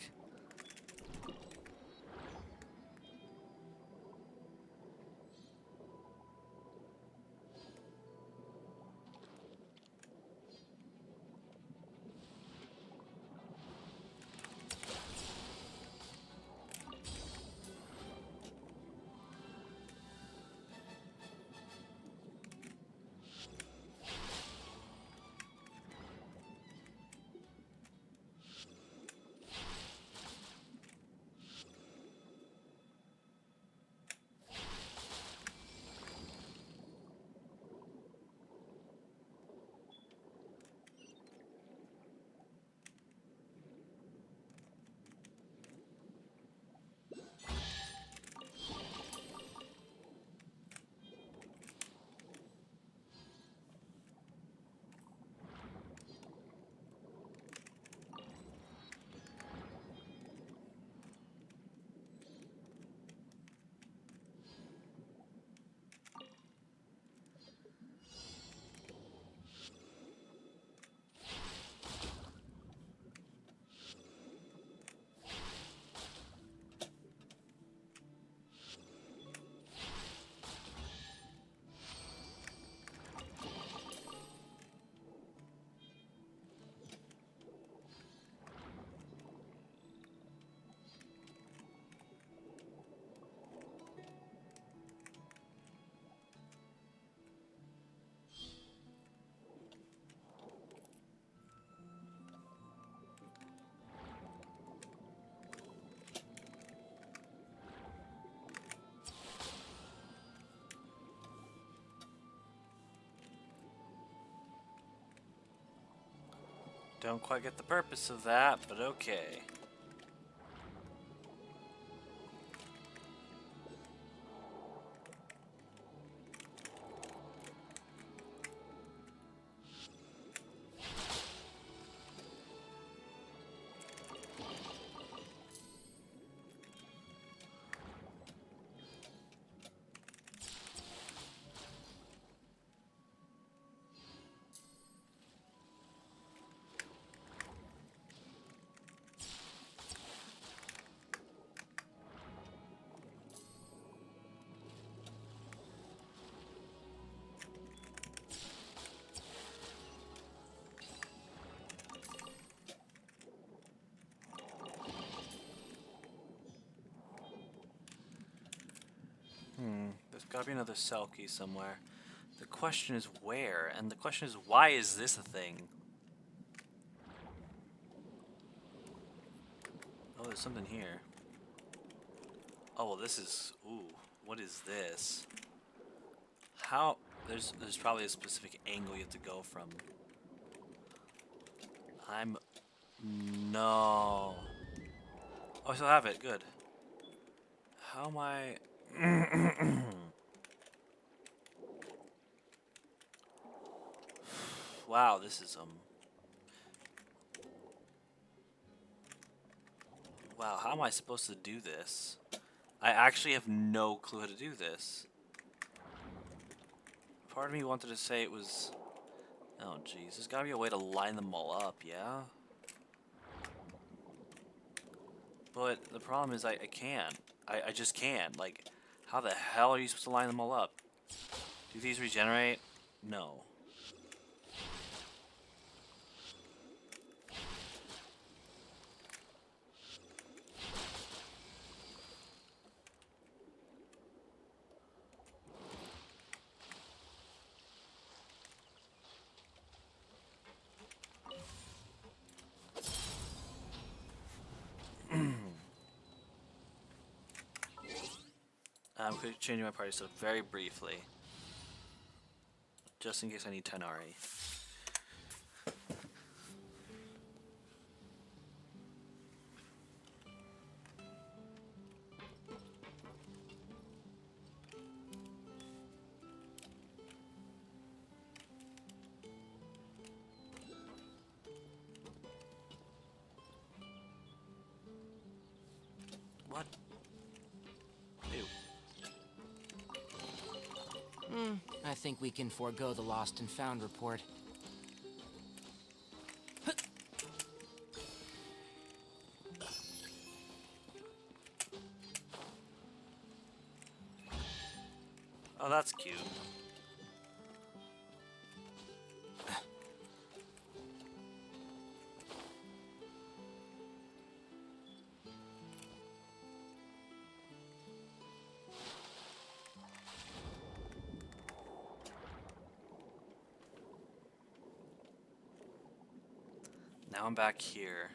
Don't quite get the purpose of that, but okay. There's gotta be another Selkie somewhere. The question is where, and the question is why is this a thing? Oh, there's something here. Oh, well, this is... Ooh, what is this? How... There's probably a specific angle you have to go from. No. Oh, I still have it. Good. How am I... Wow, this is, Wow, how am I supposed to do this? I actually have no clue how to do this. Part of me wanted to say it was... Oh, jeez. There's gotta be a way to line them all up, yeah? But the problem is I can't. I just can't. Like, how the hell are you supposed to line them all up? Do these regenerate? No. I'm changing my party setup very briefly. Just in case I need Tenari. What? Ew. I think we can forego the lost and found report. Oh, that's cute. Now I'm back here.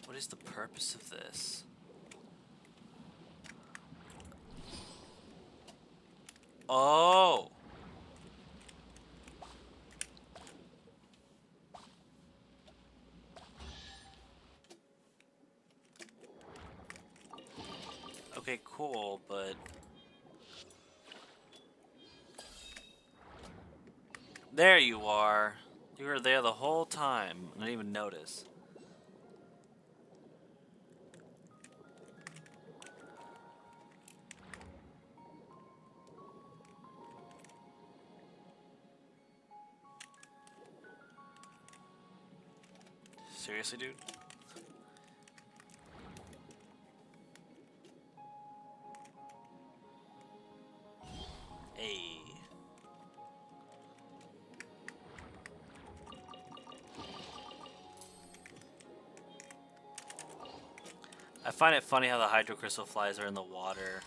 What is the purpose of this? Oh! Okay, cool, but... There you are! You were there the whole time. I didn't even notice. Seriously, dude? Hey. I find it funny how the hydro crystal flies are in the water,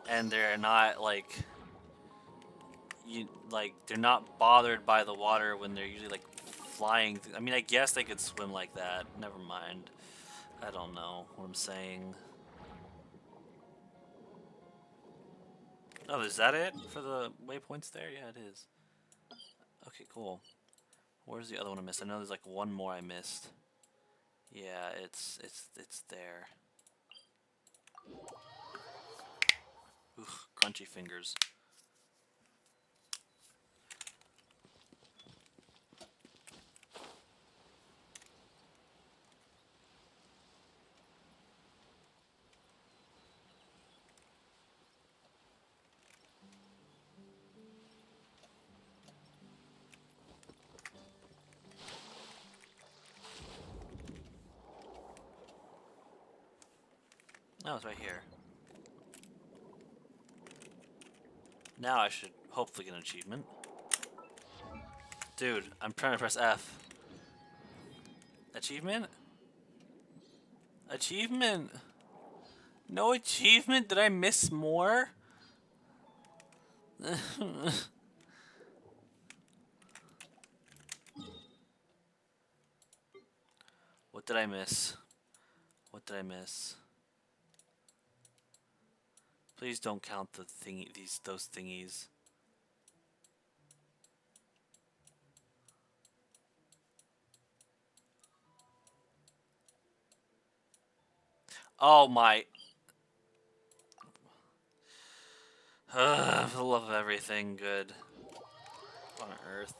and they're not like they're not bothered by the water when they're usually like flying. I mean, I guess they could swim like that. Never mind. I don't know what I'm saying. Oh, is that it for the waypoints there? Yeah, it is. Okay, cool. Where's the other one I missed? I know there's like one more I missed. Yeah, it's there. Ooh, crunchy fingers. Oh, it's right here. Now I should hopefully get an achievement. Dude, I'm trying to press F. Achievement? Achievement! No achievement? Did I miss more? What did I miss? What did I miss? Please don't count the thingy, those thingies. Oh my! For the love of everything good on earth.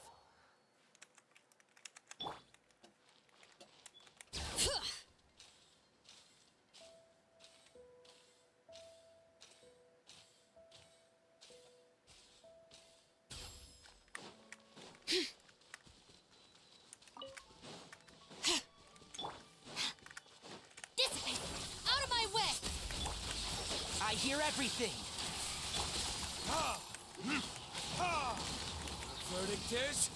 Dissipate! Out of my way! I hear everything. Verdict is...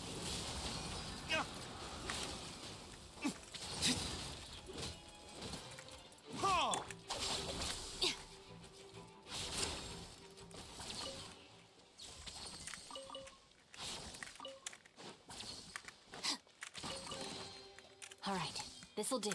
All right, this'll do.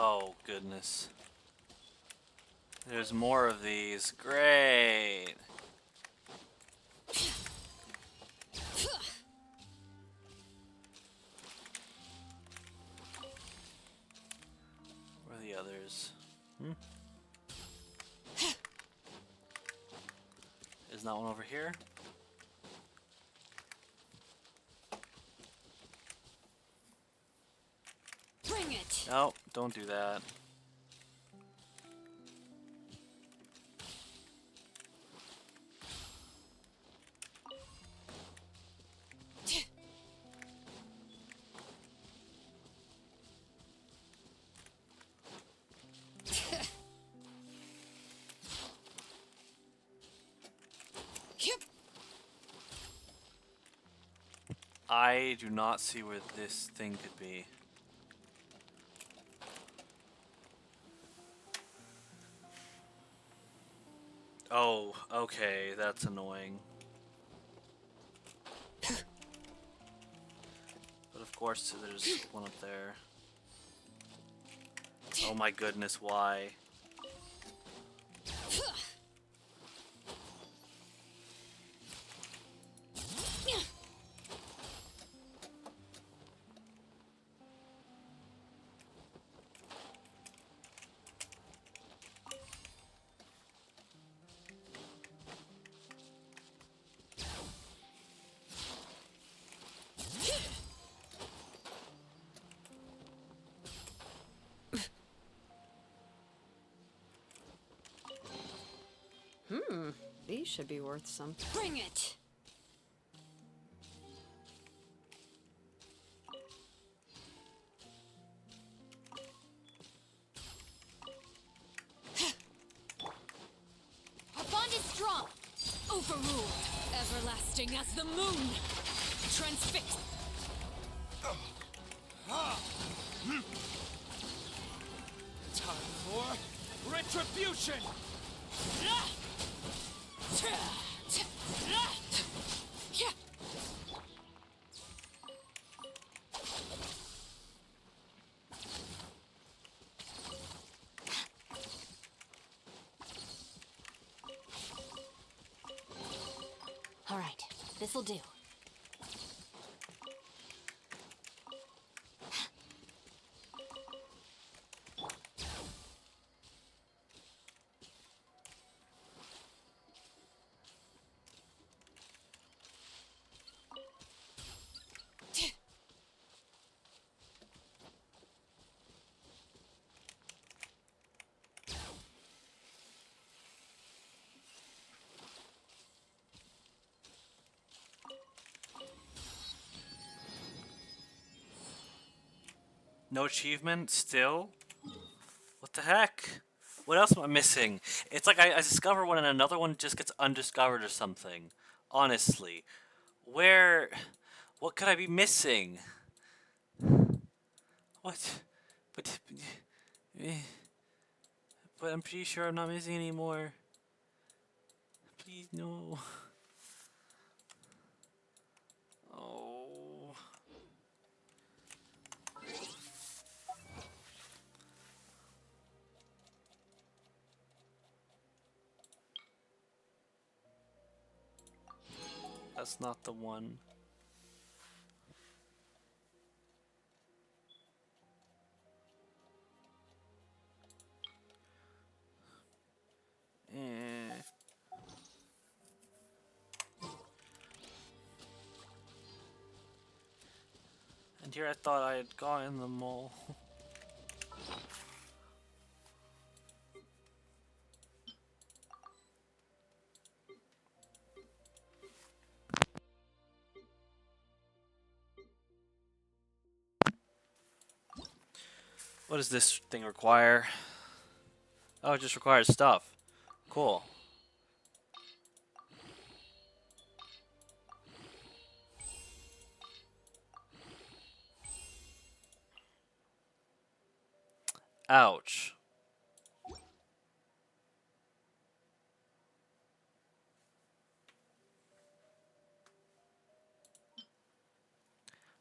Oh, goodness. There's more of these. Great. Where are the others? Isn't that one over here? Bring it! No, don't do that. I do not see where this thing could be. Oh, okay, that's annoying. But of course, there's one up there. Oh my goodness, why? These should be worth some. Bring it! Our bond is strong! Overruled, everlasting as the moon! Transfix! Time for retribution! All right, this'll do. No achievement still? What the heck? What else am I missing? It's like I discover one and another one just gets undiscovered or something. Honestly. Where... What could I be missing? What? But... But I'm pretty sure I'm not missing anymore. Please, no. Oh... That's not the one. Eh. And here I thought I had gotten them all. What does this thing require? Oh, it just requires stuff. Cool. Ouch.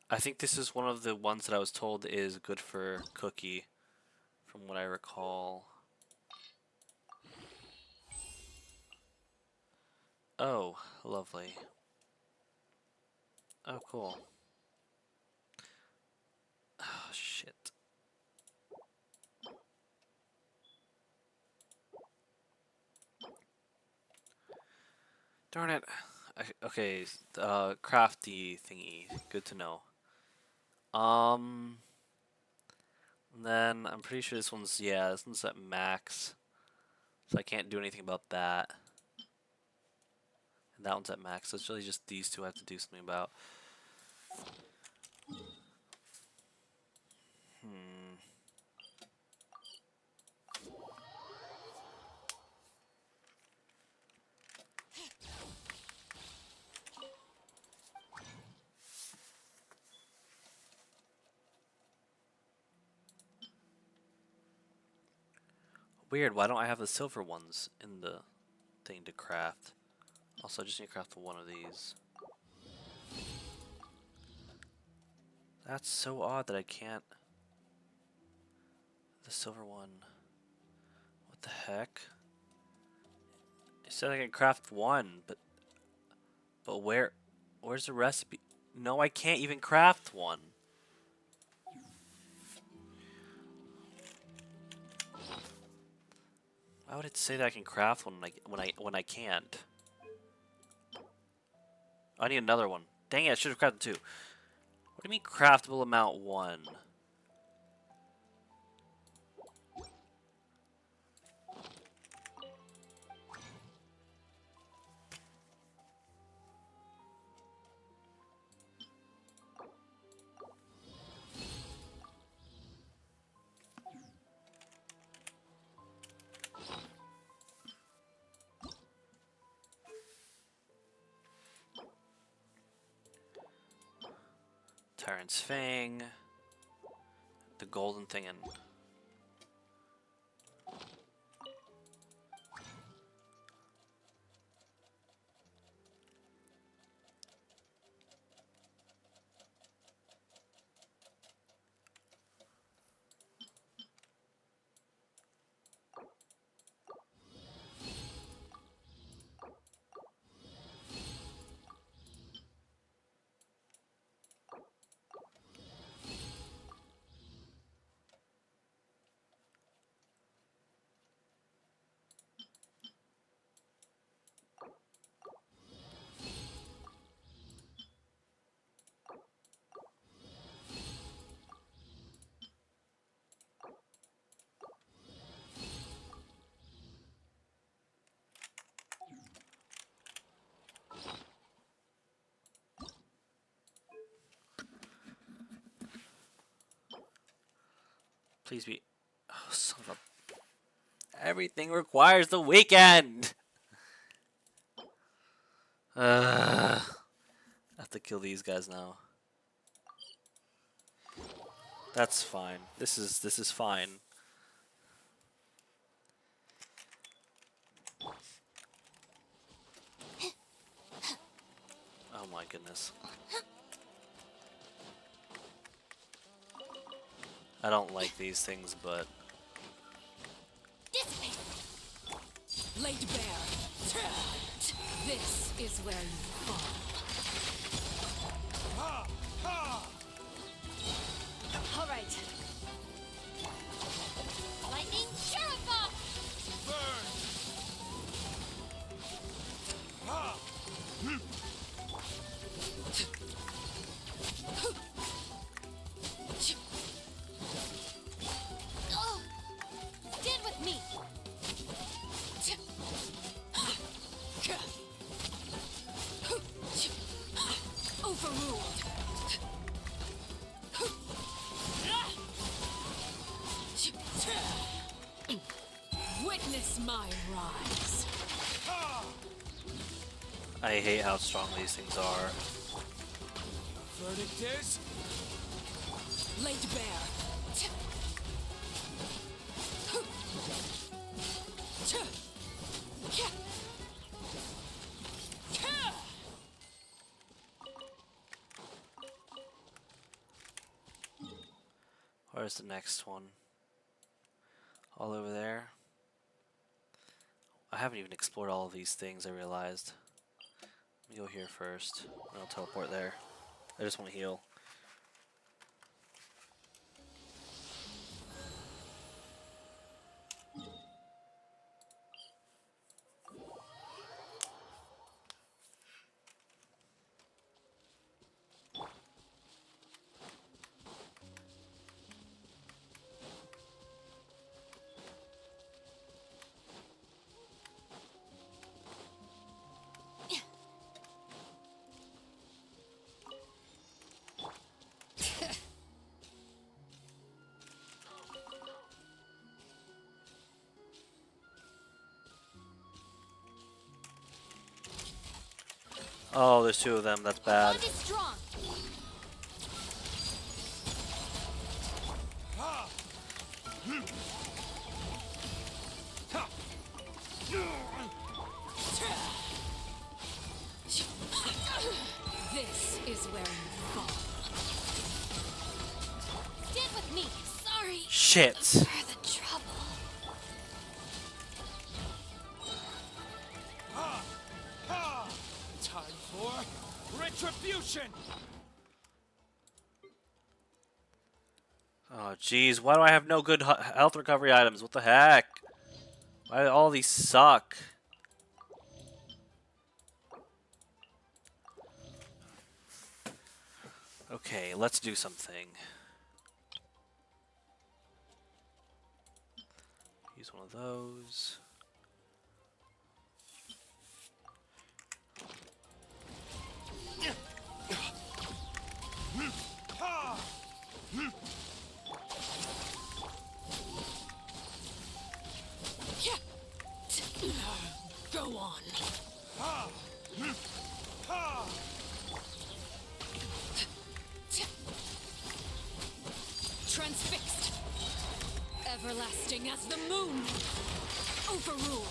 I think this is one of the ones that I was told is good for Cookie, from what I recall. Oh, lovely. Oh, cool. Oh, shit. Darn it. Okay, crafty thingy. Good to know. And then I'm pretty sure this one's, yeah, this one's at max. So I can't do anything about that. And that one's at max, so it's really just these two I have to do something about. Weird, why don't I have the silver ones in the thing to craft? Also, I just need to craft one of these. That's so odd that I can't... The silver one. What the heck? It said I can craft one, but where's the recipe? No, I can't even craft one. Why would it say that I can craft one when I can't? I need another one. Dang it, I should have crafted two. What do you mean craftable amount 1? Tyrant's Fang. The golden thing and please be. Oh, son of a. Everything requires the weekend! I have to kill these guys now. That's fine. This is fine. Oh my goodness. I don't like these things, but Laid bare. This is where you fall. All right. Lightning Sheriff! Stand with me. Overruled. Witness my rise. I hate how strong these things are. Verdict is Laid bare. Where's the next one? All over there. I haven't even explored all of these things, I realized. Let me go here first, and I'll teleport there. I just want to heal. Oh, there's two of them. That's bad. Bond is strong. This is where you fall. Stand with me. Sorry Shit. for the trouble. time for retribution. Oh, jeez. Why do I have no good health recovery items? What the heck? Why do all these suck? Okay, let's do something. Use one of those. Go on. Transfixed. Everlasting as the moon. Overruled.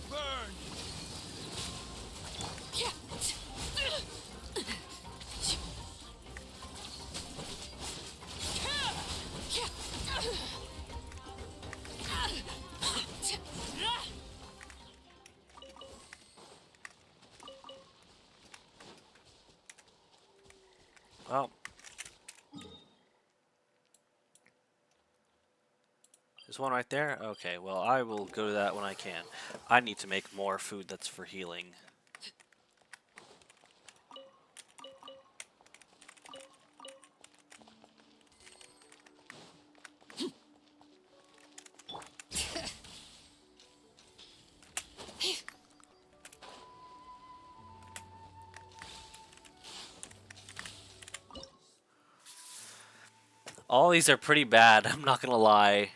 Burn! Well. There's one right there? Okay, well, I will go to that when I can. I need to make more food that's for healing. All these are pretty bad, I'm not gonna lie.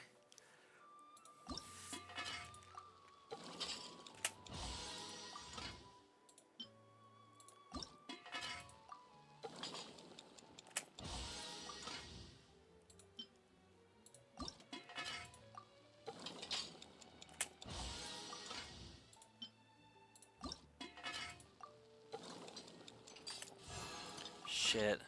Shit.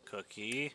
Cookie.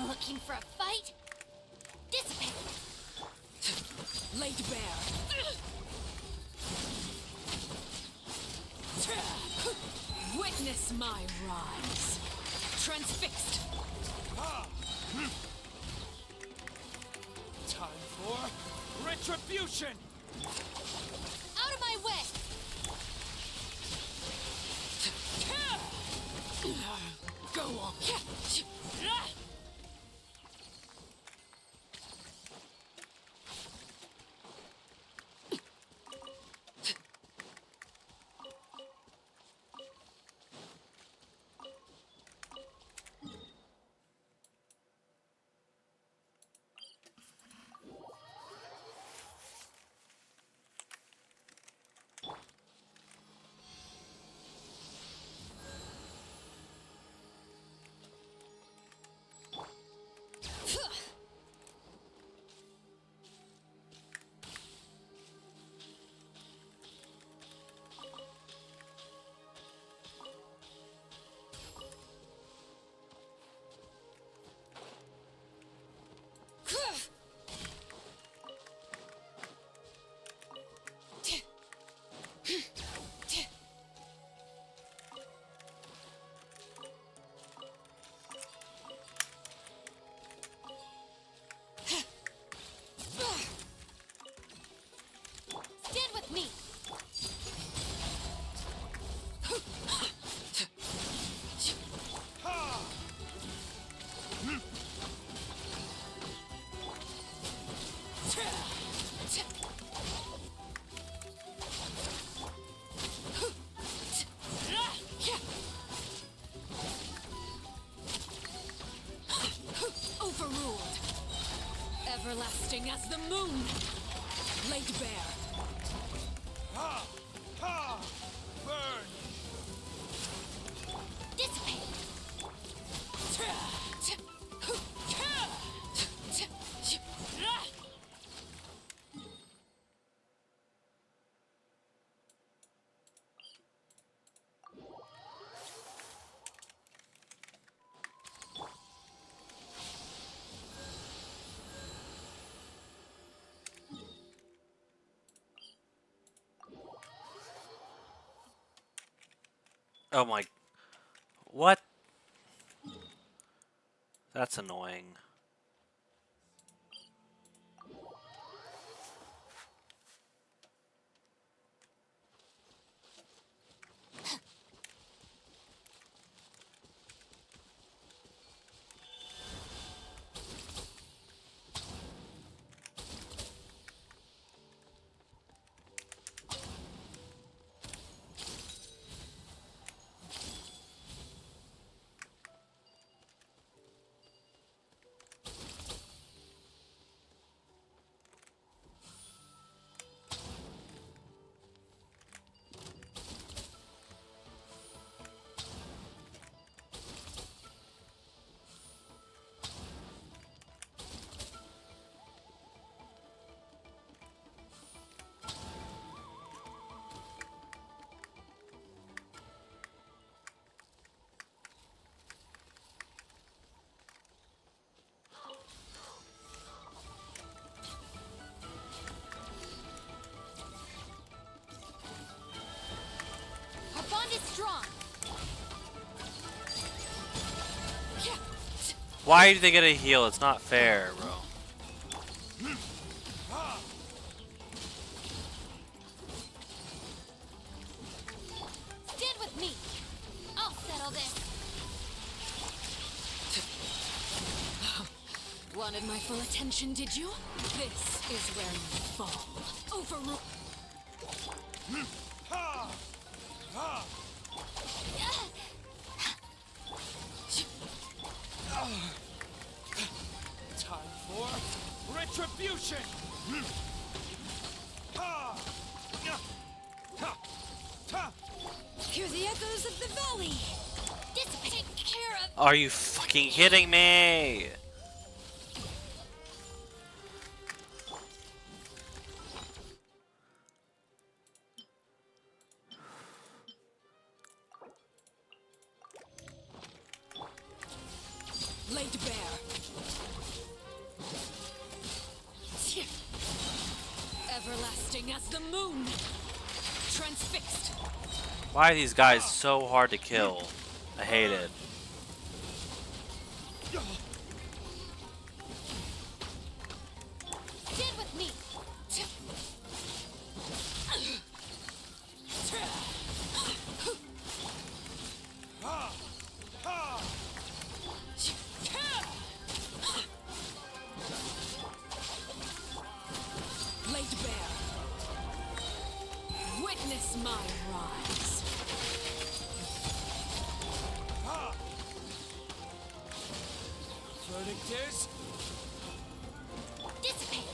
Looking for a fight? Dissipate! Laid bare. Witness my rise. Transfixed. Time for retribution! Out of my way! Go on. Everlasting as the moon. Laid bare. Ha! Ha! Burn! Dissipate. Oh my... What? That's annoying. Our bond is strong. Why do they get a heal? It's not fair, bro. Stand with me. I'll settle this. Wanted my full attention, did you? This is where you fall. Overrule. Ha! Ha! Time for retribution! Ha! Ha! Ha! Hear the echoes of the valley. Dissipate. Take care of. Are you fucking kidding me? Laid bare. Everlasting as the moon. Transfixed. Why are these guys so hard to kill? I hate it. Stand with me. Ha! Ha! Laid bare. Witness my rise. Ha! Verdict is Dissipate.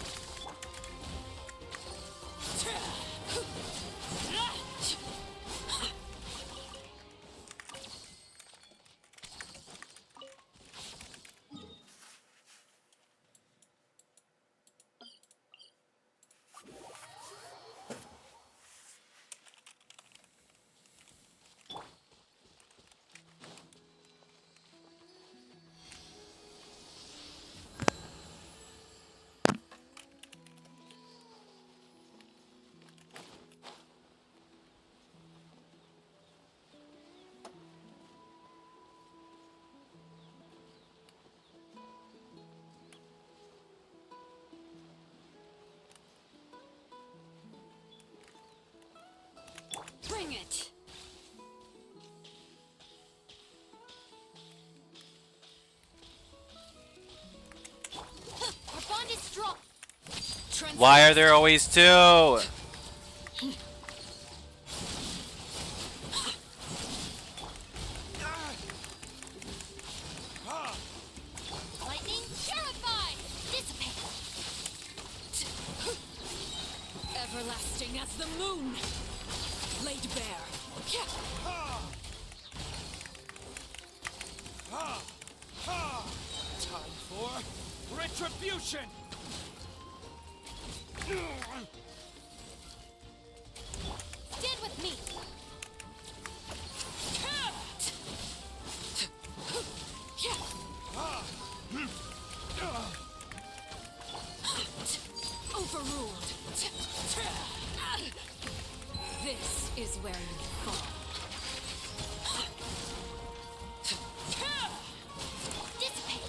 Bring it! Our bond is strong. Why are there always two? Lightning purified. Dissipate. Everlasting as the moon! Laid bare. Time for retribution! Stand with me. Overruled. This is where you fall. Dissipate.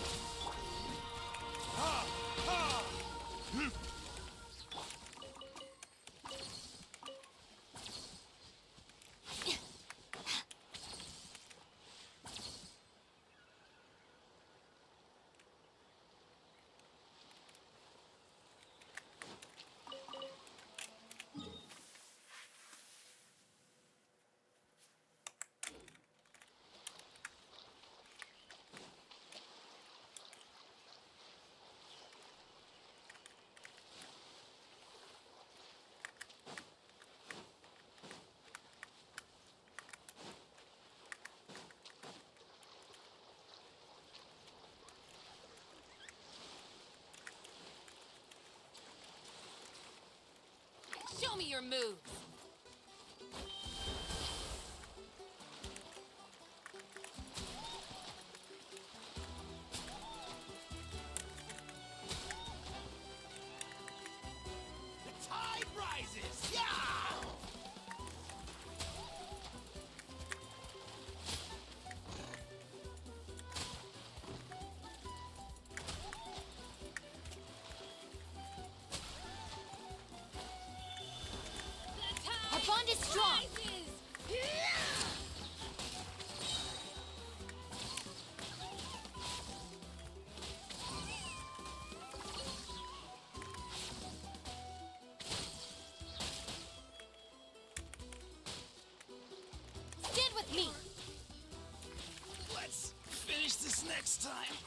Show me your moves! The tide rises! Yeah! Our bond is strong. Stand with me. Let's finish this next time.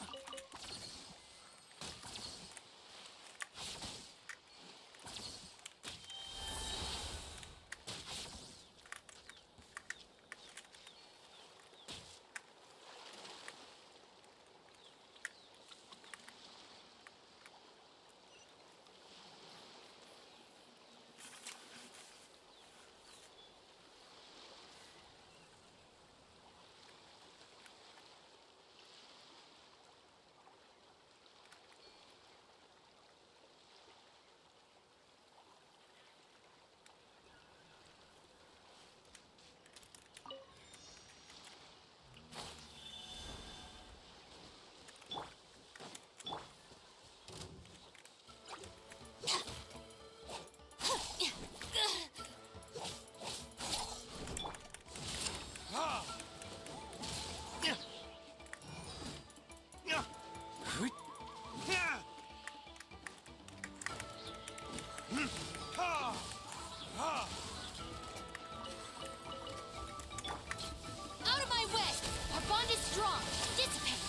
Out of my way. Our bond is strong. Dissipate.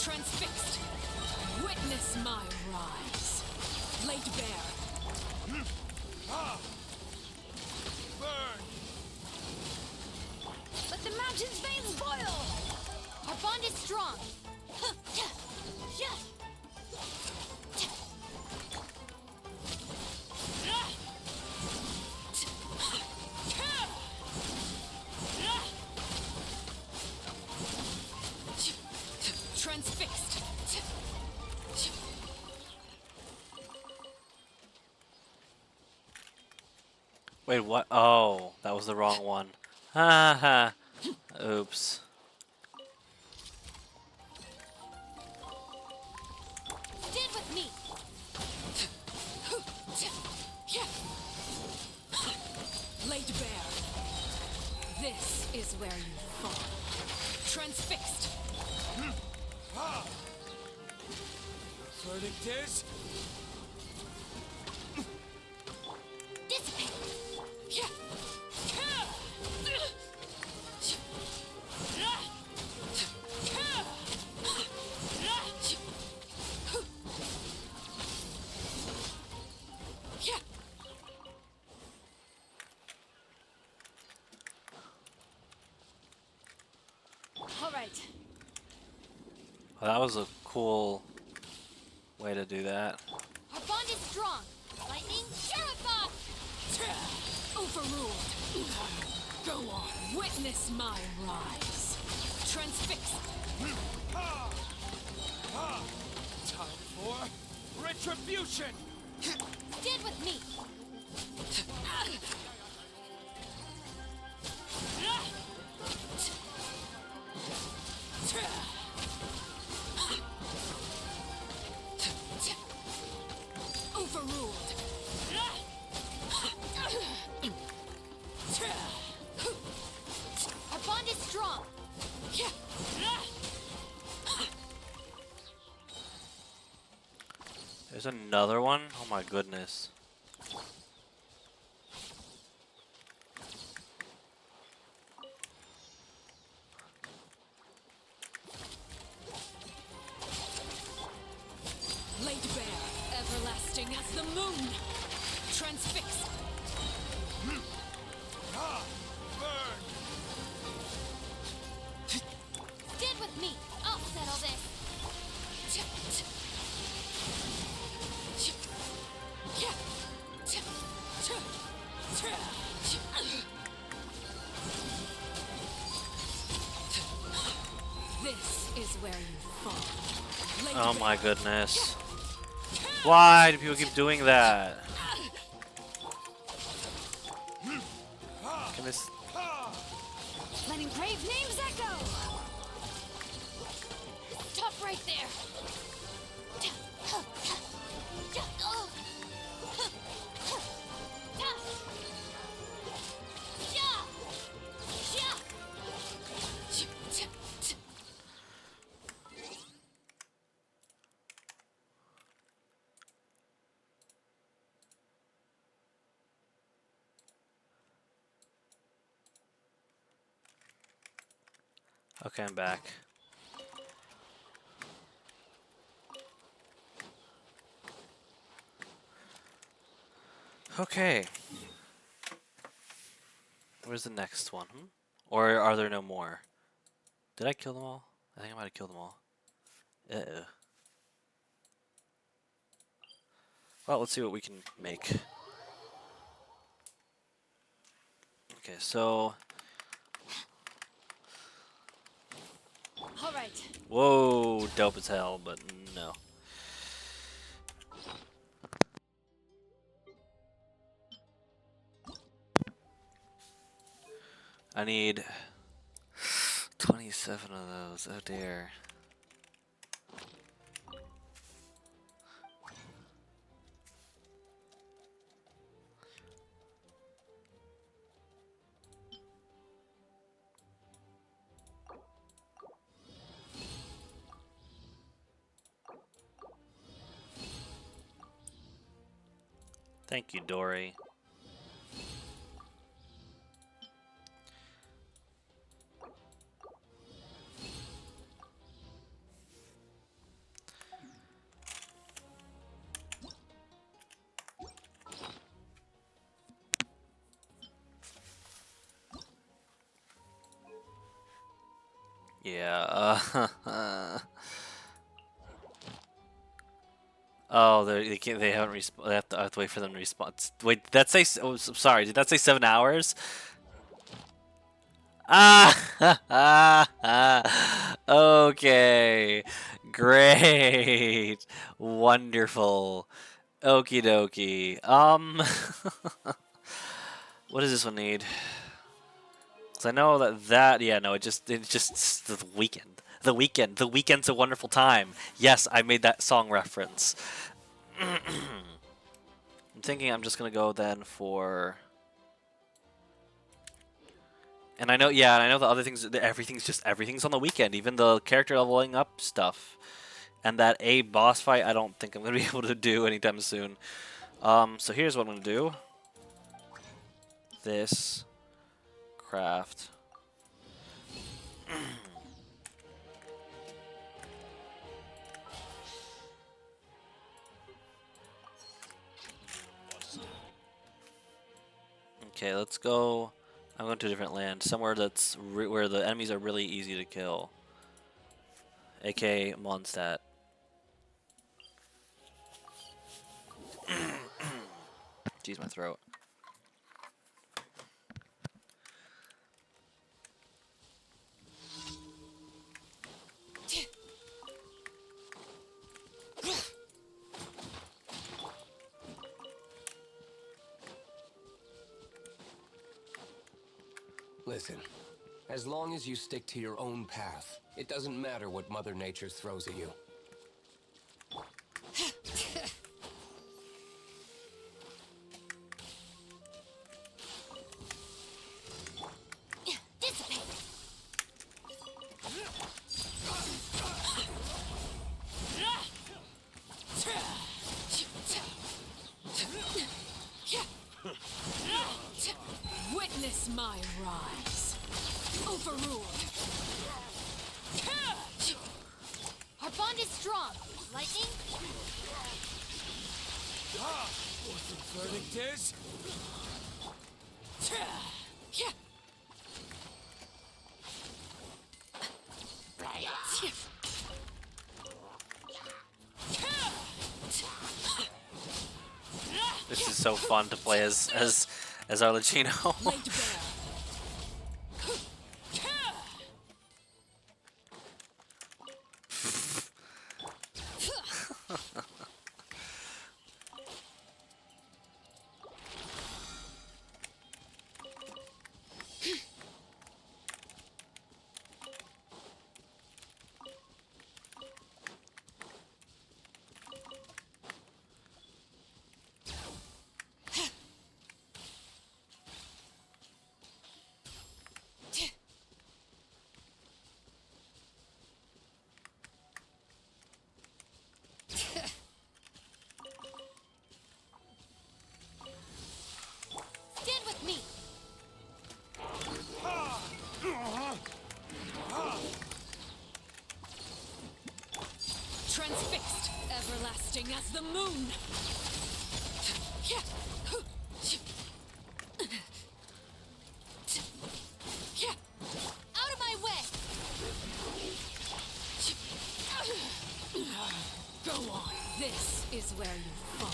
Transfixed. Witness my rise. Laid bare. Burn! Let the mountain's veins boil. Our bond is strong. Transfixed. Wait, what? Oh, that was the wrong one. Ha ha. Oops. Stand with me. Laid bare. This is where you fall. Transfixed. Verdict is... Dissipate. right. Well, that was a cool way to do that. Our bond is strong. Lightning, terrified! Overruled. Go on. Witness my rise. Transfix. Time for retribution! Stand with me. Overruled. Our bond is strong. There's another one? Oh my goodness. Laid bare, everlasting as the moon. Transfix. Stand with me. I'll settle this. This is where you fall. Laid Oh bare. my goodness. Why do people keep doing that? Can this... Letting brave names echo. Stop right there. Okay, I'm back. Okay. Where's the next one? Or are there no more? Did I kill them all? I think I might have killed them all. Uh-oh. Well, let's see what we can make. Okay, so... All right. Whoa, dope as hell, but no. I need 27 of those. Oh dear. Thank you, Dory. Yeah, oh, they can't. They haven't resp. I have to wait for them to respond. Wait, did that say? Oh, sorry. Did that say 7 hours? Ah, okay, great, wonderful, okie dokie. What does this one need? Because I know that yeah, no, it's just the weekend. The weekend. The weekend's a wonderful time. Yes, I made that song reference. I'm thinking I'm just gonna go then for. And I know, yeah, and I know the other things. Everything's on the weekend. Even the character leveling up stuff, and that A boss fight. I don't think I'm gonna be able to do anytime soon. So here's what I'm gonna do. This craft. Okay, let's go. I'm going to a different land, somewhere that's where the enemies are really easy to kill. aka Mondstadt. Jeez, my throat. Listen, as long as you stick to your own path, it doesn't matter what Mother Nature throws at you. Witness my rise. Overruled. Our bond is strong. Lightning? What the verdict is? This is so fun to play as Arlecchino. Stand with me. Transfixed, everlasting as the moon. Out of my way. Go on. This is where you fall.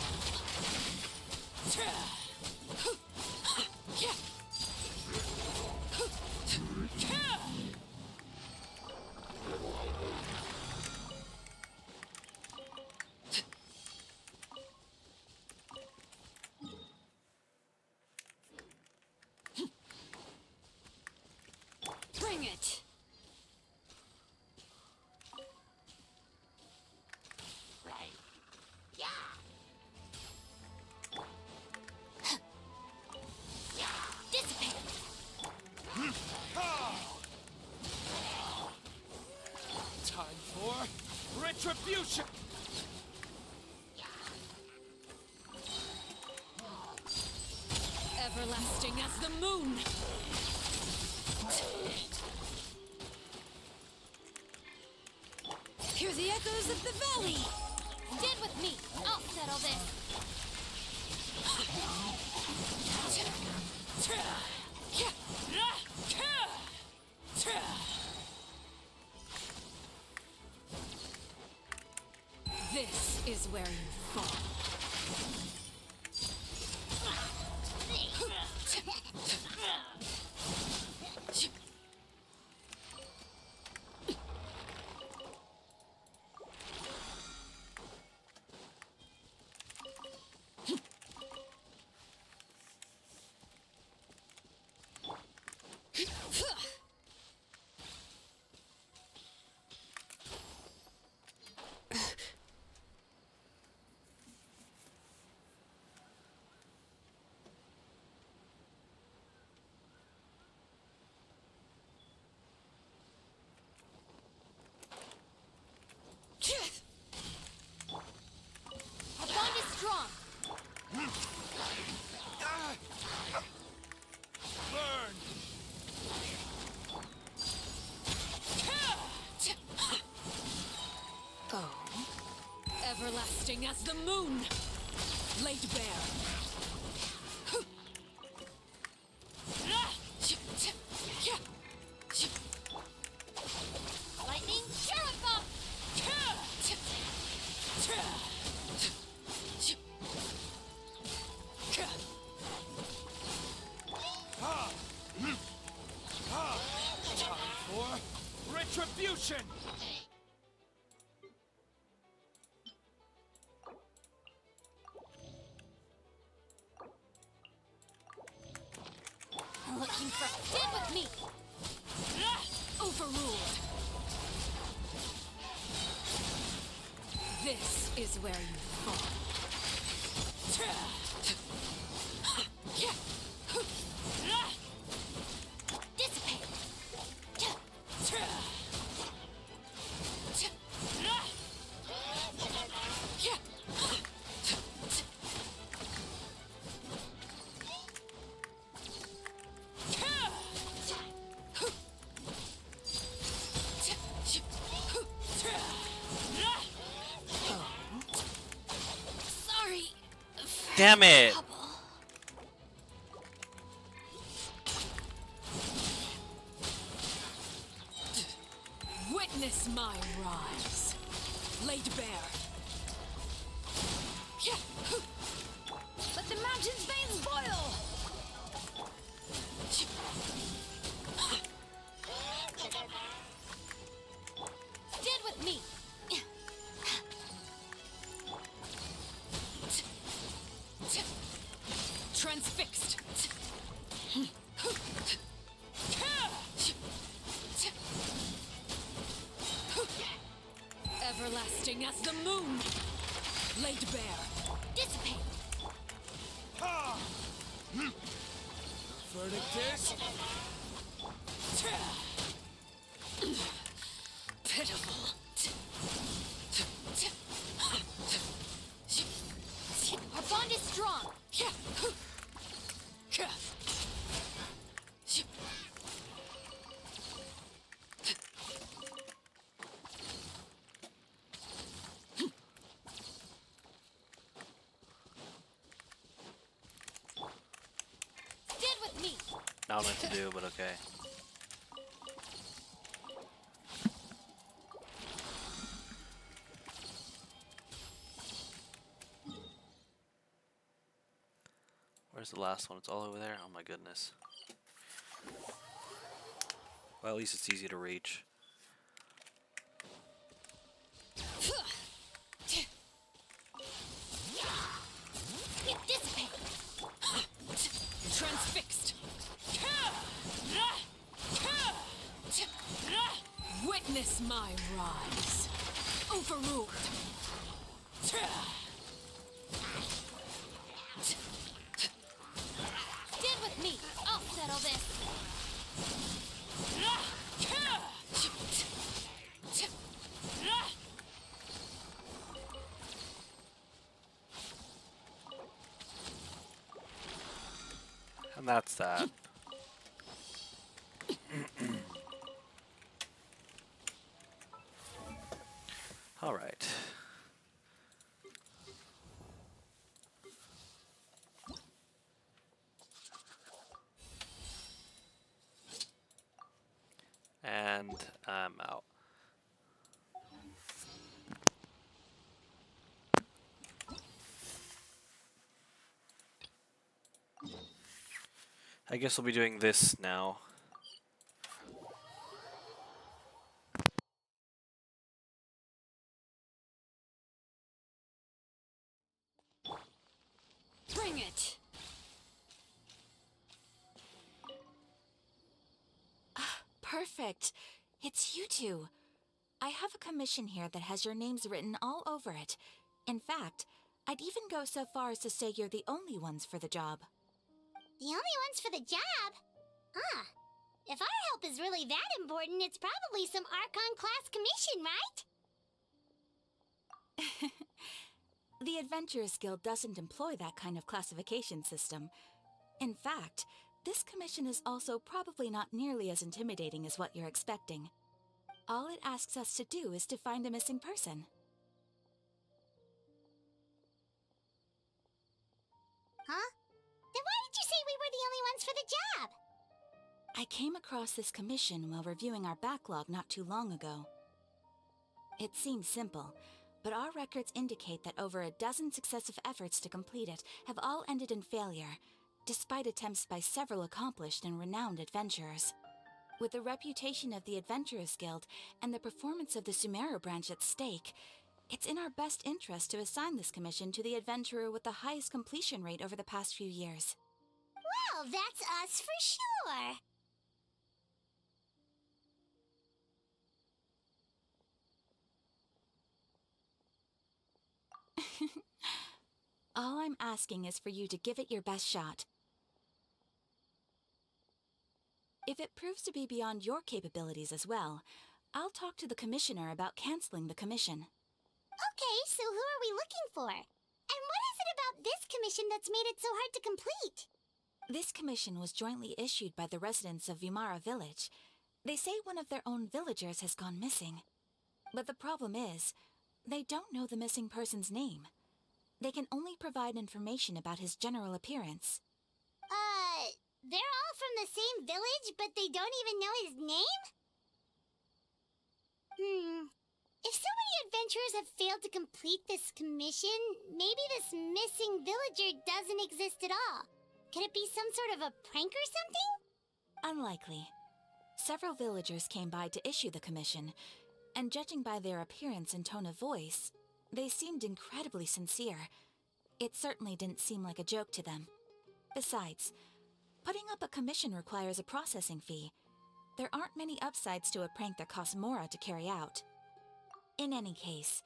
Bring it! Dissipate. Time for retribution! Everlasting as the moon. Hear the echoes of the valley. Stand with me. I'll settle this. This is where you fall. Our bond is strong. Burn! Oh. Everlasting as the moon. Laid bare. Lightning, Sheriff! Genshin! Looking for stand with me. Overruled. This is where you fall. Dissipate. Sorry. Damn it! Witness my rise. Laid bare. Let the mountain's veins boil! Stand with me. Transfixed. Everlasting as the moon. Laid bare. Dissipate. Verdict is... Pitiful. Our bond is strong. Stand with me. Not meant to do, but okay. Where's the last one? It's all over there? Oh my goodness. Well, at least it's easy to reach. Dissipate. Transfixed. Witness my rise. Overruled. Stand with me. I'll settle this. And that's that. All right. And I'm out. I guess we'll be doing this now. Bring it! Perfect. It's you two. I have a commission here that has your names written all over it. In fact, I'd even go so far as to say you're the only ones for the job. The only ones for the job? Huh. If our help is really that important, it's probably some Archon class commission, right? The Adventurers Guild doesn't employ that kind of classification system. In fact, this commission is also probably not nearly as intimidating as what you're expecting. All it asks us to do is to find a missing person. Huh? Then why did you say we were the only ones for the job? I came across this commission while reviewing our backlog not too long ago. It seems simple, but our records indicate that over a dozen successive efforts to complete it have all ended in failure, despite attempts by several accomplished and renowned adventurers. With the reputation of the Adventurers Guild and the performance of the Sumeru branch at stake, it's in our best interest to assign this commission to the adventurer with the highest completion rate over the past few years. Well, that's us for sure. All I'm asking is for you to give it your best shot. If it proves to be beyond your capabilities as well, I'll talk to the commissioner about canceling the commission. Okay, so who are we looking for? And what is it about this commission that's made it so hard to complete? This commission was jointly issued by the residents of Vimara Village. They say one of their own villagers has gone missing. But the problem is, they don't know the missing person's name. They can only provide information about his general appearance. They're all from the same village, but they don't even know his name? If so many adventurers have failed to complete this commission, maybe this missing villager doesn't exist at all. Could it be some sort of a prank or something? Unlikely. Several villagers came by to issue the commission, and judging by their appearance and tone of voice, they seemed incredibly sincere. It certainly didn't seem like a joke to them. Besides, putting up a commission requires a processing fee. There aren't many upsides to a prank that costs Mora to carry out. In any case,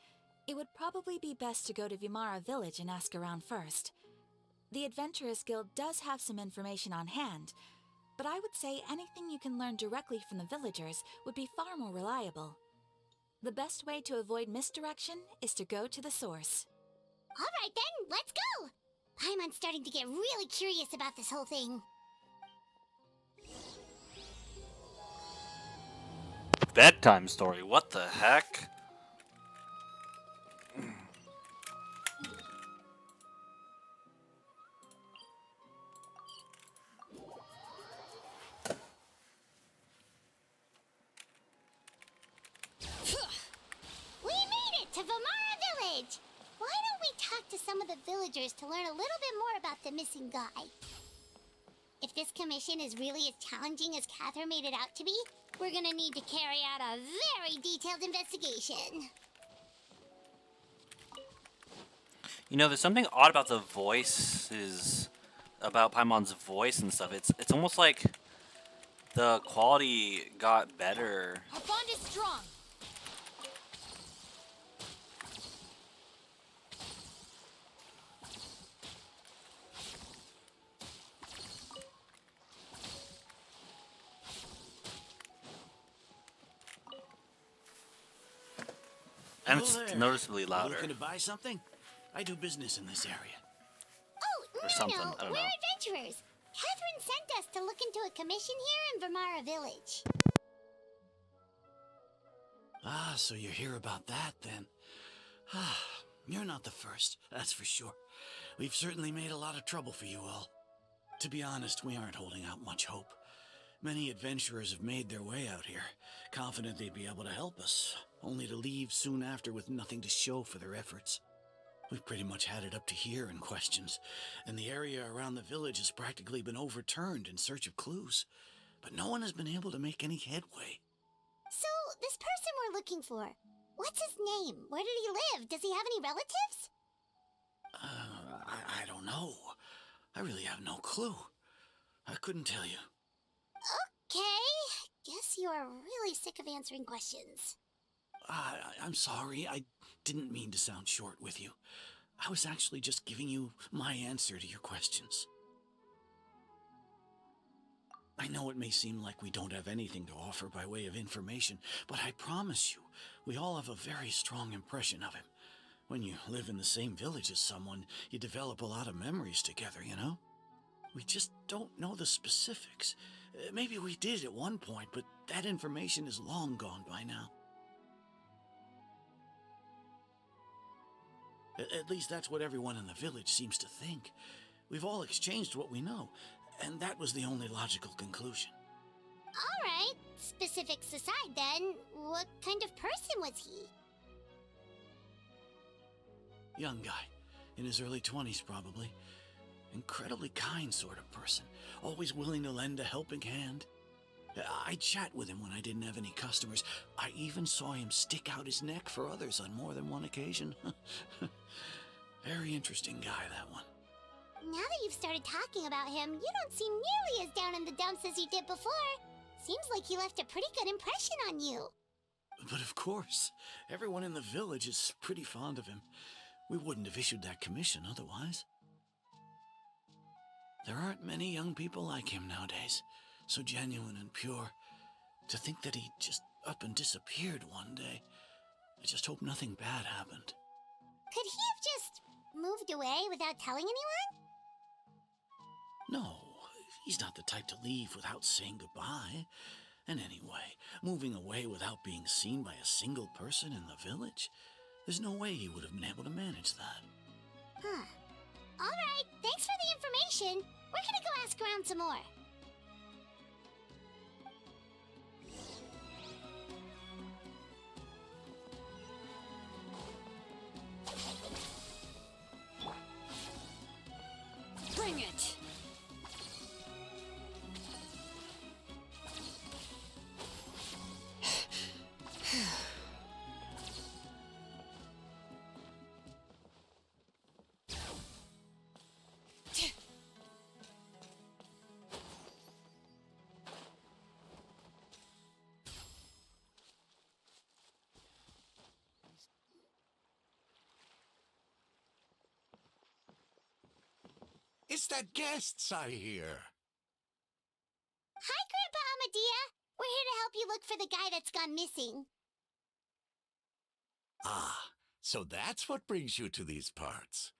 it would probably be best to go to Vimara Village and ask around first. The Adventurers Guild does have some information on hand, but I would say anything you can learn directly from the villagers would be far more reliable. The best way to avoid misdirection is to go to the source. Alright then, let's go! Paimon's starting to get really curious about this whole thing. Bedtime story, what the heck? We made it to Vimara Village! Why don't we talk to some of the villagers to learn a little bit more about the missing guy? If this commission is really as challenging as Catherine made it out to be, we're gonna need to carry out a very detailed investigation. You know, there's something odd about the voices, about Paimon's voice and stuff. It's almost like the quality got better. Our bond is strong. And it's noticeably louder. Looking to buy something? I do business in this area. Oh, Or something, no, I don't we're know. adventurers. Catherine sent us to look into a commission here in Vimara Village. Ah, so you hear about that then? Ah, you're not the first, that's for sure. We've certainly made a lot of trouble for you all. To be honest, we aren't holding out much hope. Many adventurers have made their way out here, confident they'd be able to help us, only to leave soon after with nothing to show for their efforts. We've pretty much had it up to here in questions, and the area around the village has practically been overturned in search of clues, but no one has been able to make any headway. So, this person we're looking for, what's his name? Where did he live? Does he have any relatives? I don't know. I really have no clue. I couldn't tell you. Okay, guess you are really sick of answering questions. I'm sorry, I didn't mean to sound short with you. I was actually just giving you my answer to your questions. I know it may seem like we don't have anything to offer by way of information, but I promise you, we all have a very strong impression of him. When you live in the same village as someone, you develop a lot of memories together, you know? We just don't know the specifics. Maybe we did at one point, but that information is long gone by now. At least that's what everyone in the village seems to think. We've all exchanged what we know, and that was the only logical conclusion. Alright, specifics aside then, what kind of person was he? Young guy, in his early 20s probably. Incredibly kind sort of person, always willing to lend a helping hand. I chat with him when I didn't have any customers. I even saw him stick out his neck for others on more than one occasion. Very interesting guy, that one. Now that you've started talking about him, you don't seem nearly as down in the dumps as you did before. Seems like he left a pretty good impression on you. But of course, everyone in the village is pretty fond of him. We wouldn't have issued that commission otherwise. There aren't many young people like him nowadays, so genuine and pure. To think that he just up and disappeared one day. I just hope nothing bad happened. Could he have just moved away without telling anyone? No, he's not the type to leave without saying goodbye. And anyway, moving away without being seen by a single person in the village, there's no way he would have been able to manage that. Huh. Alright, thanks for the information. We're gonna go ask around some more. Bring it! It's the guests I hear. Hi, Grandpa Amadea. We're here to help you look for the guy that's gone missing. Ah, so that's what brings you to these parts.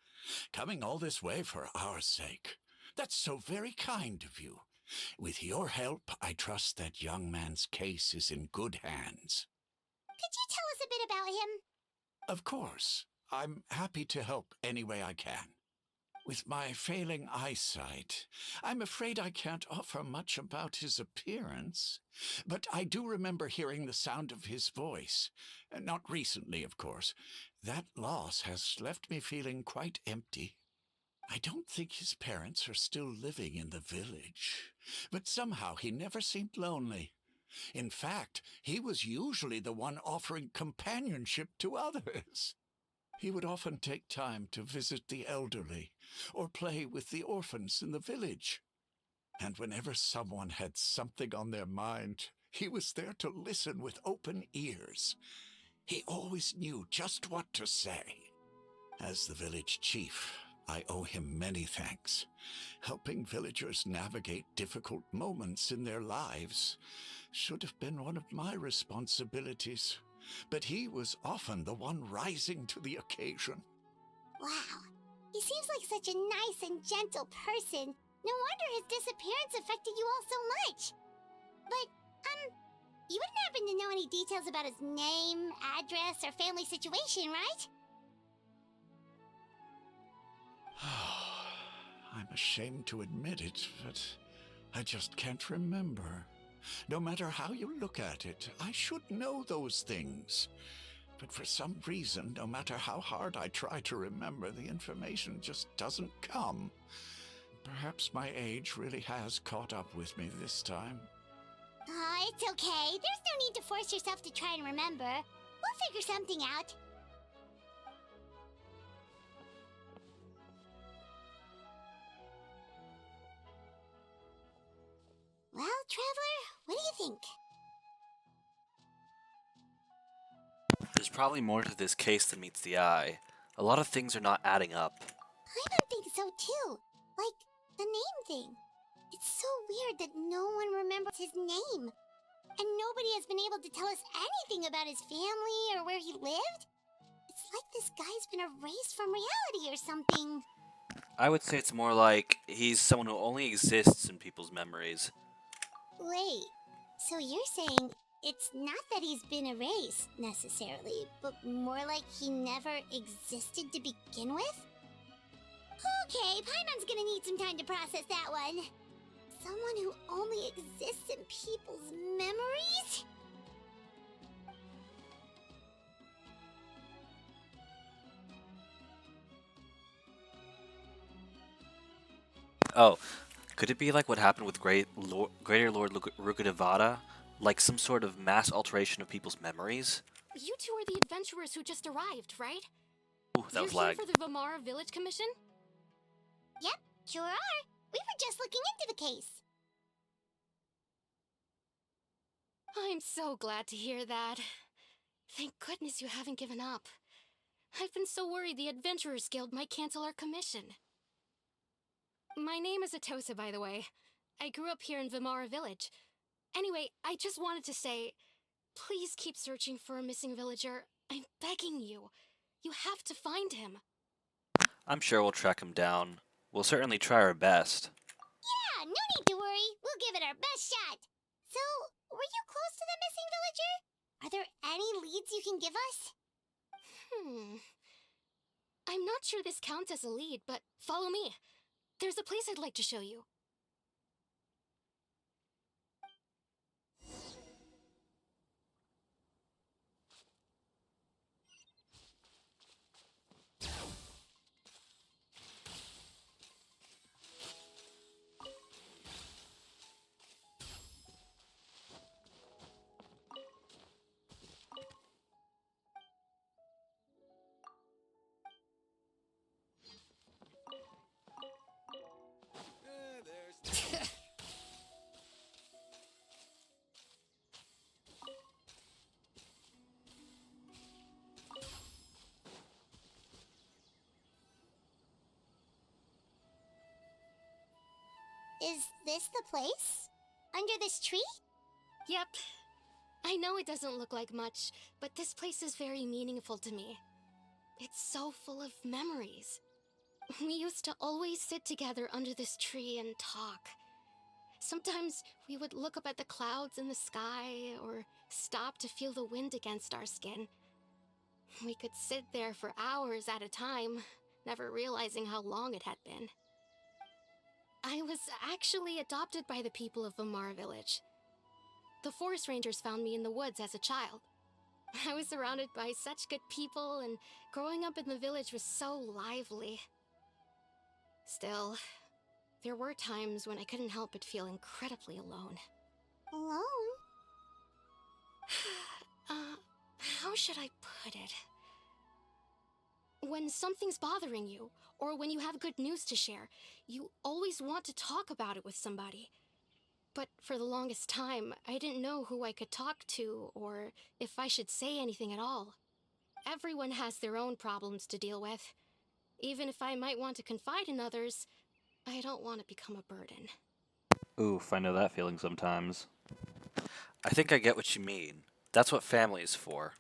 Coming all this way for our sake. That's so very kind of you. With your help, I trust that young man's case is in good hands. Could you tell us a bit about him? Of course. I'm happy to help any way I can. With my failing eyesight, I'm afraid I can't offer much about his appearance, but I do remember hearing the sound of his voice. Not recently, of course. That loss has left me feeling quite empty. I don't think his parents are still living in the village, but somehow he never seemed lonely. In fact, he was usually the one offering companionship to others. He would often take time to visit the elderly or play with the orphans in the village. And whenever someone had something on their mind, he was there to listen with open ears. He always knew just what to say. As the village chief, I owe him many thanks. Helping villagers navigate difficult moments in their lives should have been one of my responsibilities. But he was often the one rising to the occasion. Wow. He seems like such a nice and gentle person. No wonder his disappearance affected you all so much. But, you wouldn't happen to know any details about his name, address, or family situation, right? I'm ashamed to admit it, but I just can't remember. No matter how you look at it, I should know those things. But for some reason, no matter how hard I try to remember, the information just doesn't come. Perhaps my age really has caught up with me this time. It's okay. There's no need to force yourself to try and remember. We'll figure something out. Well, Traveler, what do you think? There's probably more to this case than meets the eye. A lot of things are not adding up. I don't think so, too. Like, the name thing. It's so weird that no one remembers his name. And nobody has been able to tell us anything about his family or where he lived. It's like this guy's been erased from reality or something. I would say it's more like he's someone who only exists in people's memories. Wait, so you're saying it's not that he's been erased, necessarily, but more like he never existed to begin with? Okay, Paimon's gonna need some time to process that one. Someone who only exists in people's memories? Oh, Could it be like what happened with Greater Lord Rukadevada? Like some sort of mass alteration of people's memories? You two are the adventurers who just arrived, right? Ooh, that You're was here lag. for the Vamara Village Commission? Yep, sure are. We were just looking into the case. I'm so glad to hear that. Thank goodness you haven't given up. I've been so worried the Adventurers Guild might cancel our commission. My name is Atosa, by the way. I grew up here in Vamara Village. Anyway, I just wanted to say, please keep searching for a missing villager. I'm begging you. You have to find him. I'm sure we'll track him down. We'll certainly try our best. Yeah, no need to worry. We'll give it our best shot. So, were you close to the missing villager? Are there any leads you can give us? I'm not sure this counts as a lead, but follow me. There's a place I'd like to show you. Is this the place? Under this tree? Yep. I know it doesn't look like much, but this place is very meaningful to me. It's so full of memories. We used to always sit together under this tree and talk. Sometimes we would look up at the clouds in the sky or stop to feel the wind against our skin. We could sit there for hours at a time, never realizing how long it had been. I was actually adopted by the people of Vamara Village. The forest rangers found me in the woods as a child. I was surrounded by such good people, and growing up in the village was so lively. Still, there were times when I couldn't help but feel incredibly alone. Alone? How should I put it? When something's bothering you, or when you have good news to share, you always want to talk about it with somebody. But for the longest time, I didn't know who I could talk to, or if I should say anything at all. Everyone has their own problems to deal with. Even if I might want to confide in others, I don't want to become a burden. Oof, I know that feeling sometimes. I think I get what you mean. That's what family is for.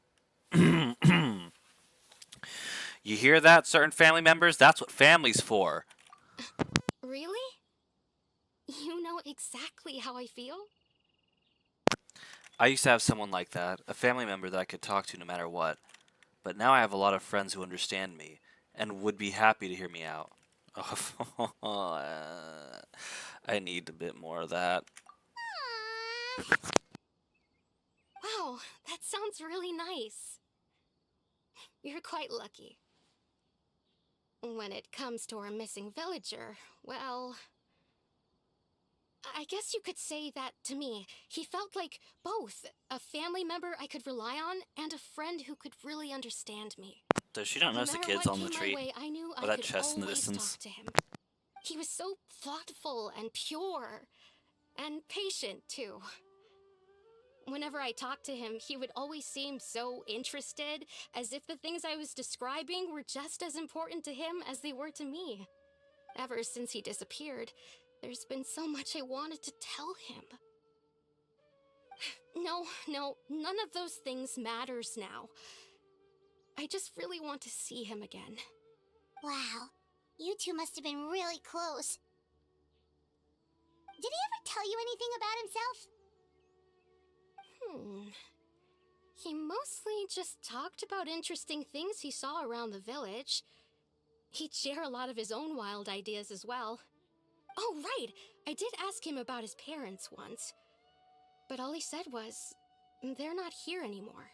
You hear that, certain family members? That's what family's for. Really? You know exactly how I feel? I used to have someone like that, a family member that I could talk to no matter what. But now I have a lot of friends who understand me, and would be happy to hear me out. I need a bit more of that. Wow, that sounds really nice. You're quite lucky. When it comes to our missing villager, well, I guess you could say that to me. He felt like both a family member I could rely on and a friend who could really understand me. Does she not No notice the matter kids what on the came tree? my way, I knew Or I that could chest in the always distance? talk to him. He was so thoughtful and pure, and patient too. Whenever I talked to him, he would always seem so interested, as if the things I was describing were just as important to him as they were to me. Ever since he disappeared, there's been so much I wanted to tell him. No, none of those things matters now. I just really want to see him again. Wow, you two must have been really close. Did he ever tell you anything about himself? He mostly just talked about interesting things he saw around the village. He'd share a lot of his own wild ideas as well. Oh, right! I did ask him about his parents once. But all he said was, they're not here anymore.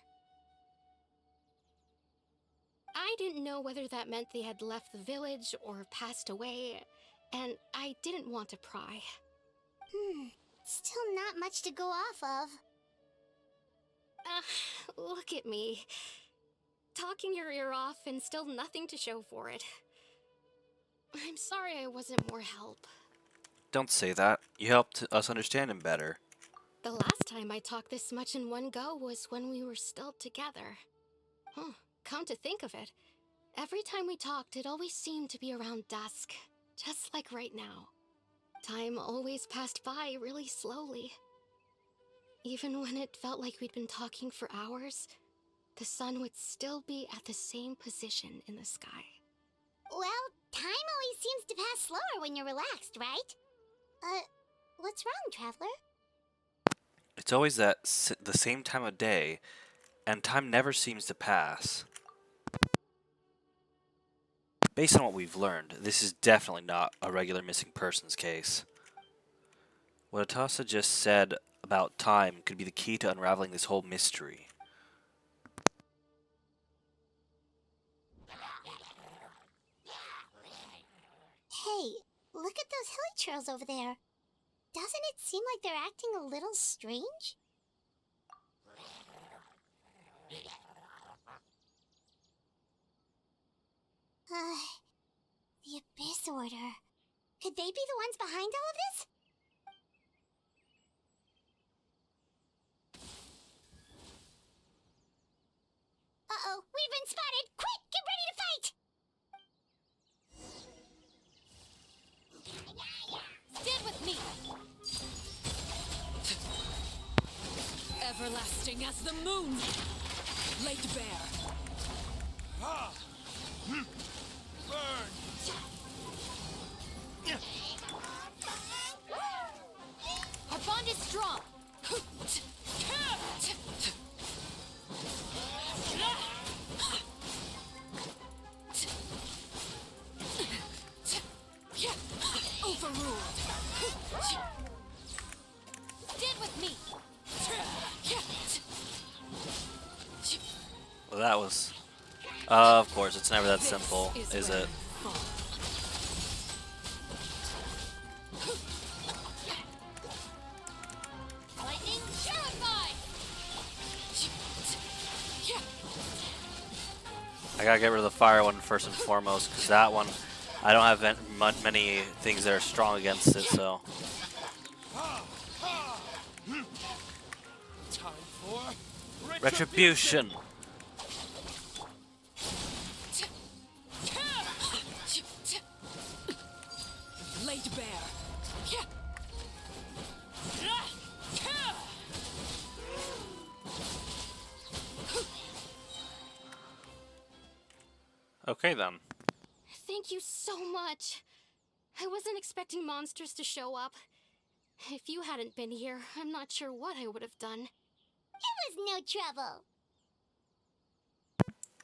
I didn't know whether that meant they had left the village or passed away. and I didn't want to pry. Still not much to go off of. Look at me. Talking your ear off and still nothing to show for it. I'm sorry I wasn't more help. Don't say that. You helped us understand him better. The last time I talked this much in one go was when we were still together. Huh, come to think of it, every time we talked, it always seemed to be around dusk, just like right now. Time always passed by really slowly. Even when it felt like we'd been talking for hours, the sun would still be at the same position in the sky. Well, time always seems to pass slower when you're relaxed, right? What's wrong, Traveler? It's always the same time of day, and time never seems to pass. Based on what we've learned, this is definitely not a regular missing persons case. What Atasa just said about time could be the key to unraveling this whole mystery. Hey, look at those hilly trails over there. Doesn't it seem like they're acting a little strange? The Abyss Order. Could they be the ones behind all of this? Uh-oh, we've been spotted! Quick, get ready to fight! Stand with me! Everlasting as the moon! Laid bare. Burn! Our bond is strong! Overruled! Stand with me! Well, that was... of course, it's never that simple, is it? Lightning purified! I gotta get rid of the fire one first and foremost, because that one, I don't have many things that are strong against it, so... Time for Retribution! Laid bare. Okay then. Thank you so much. I wasn't expecting monsters to show up. If you hadn't been here, I'm not sure what I would have done. It was no trouble.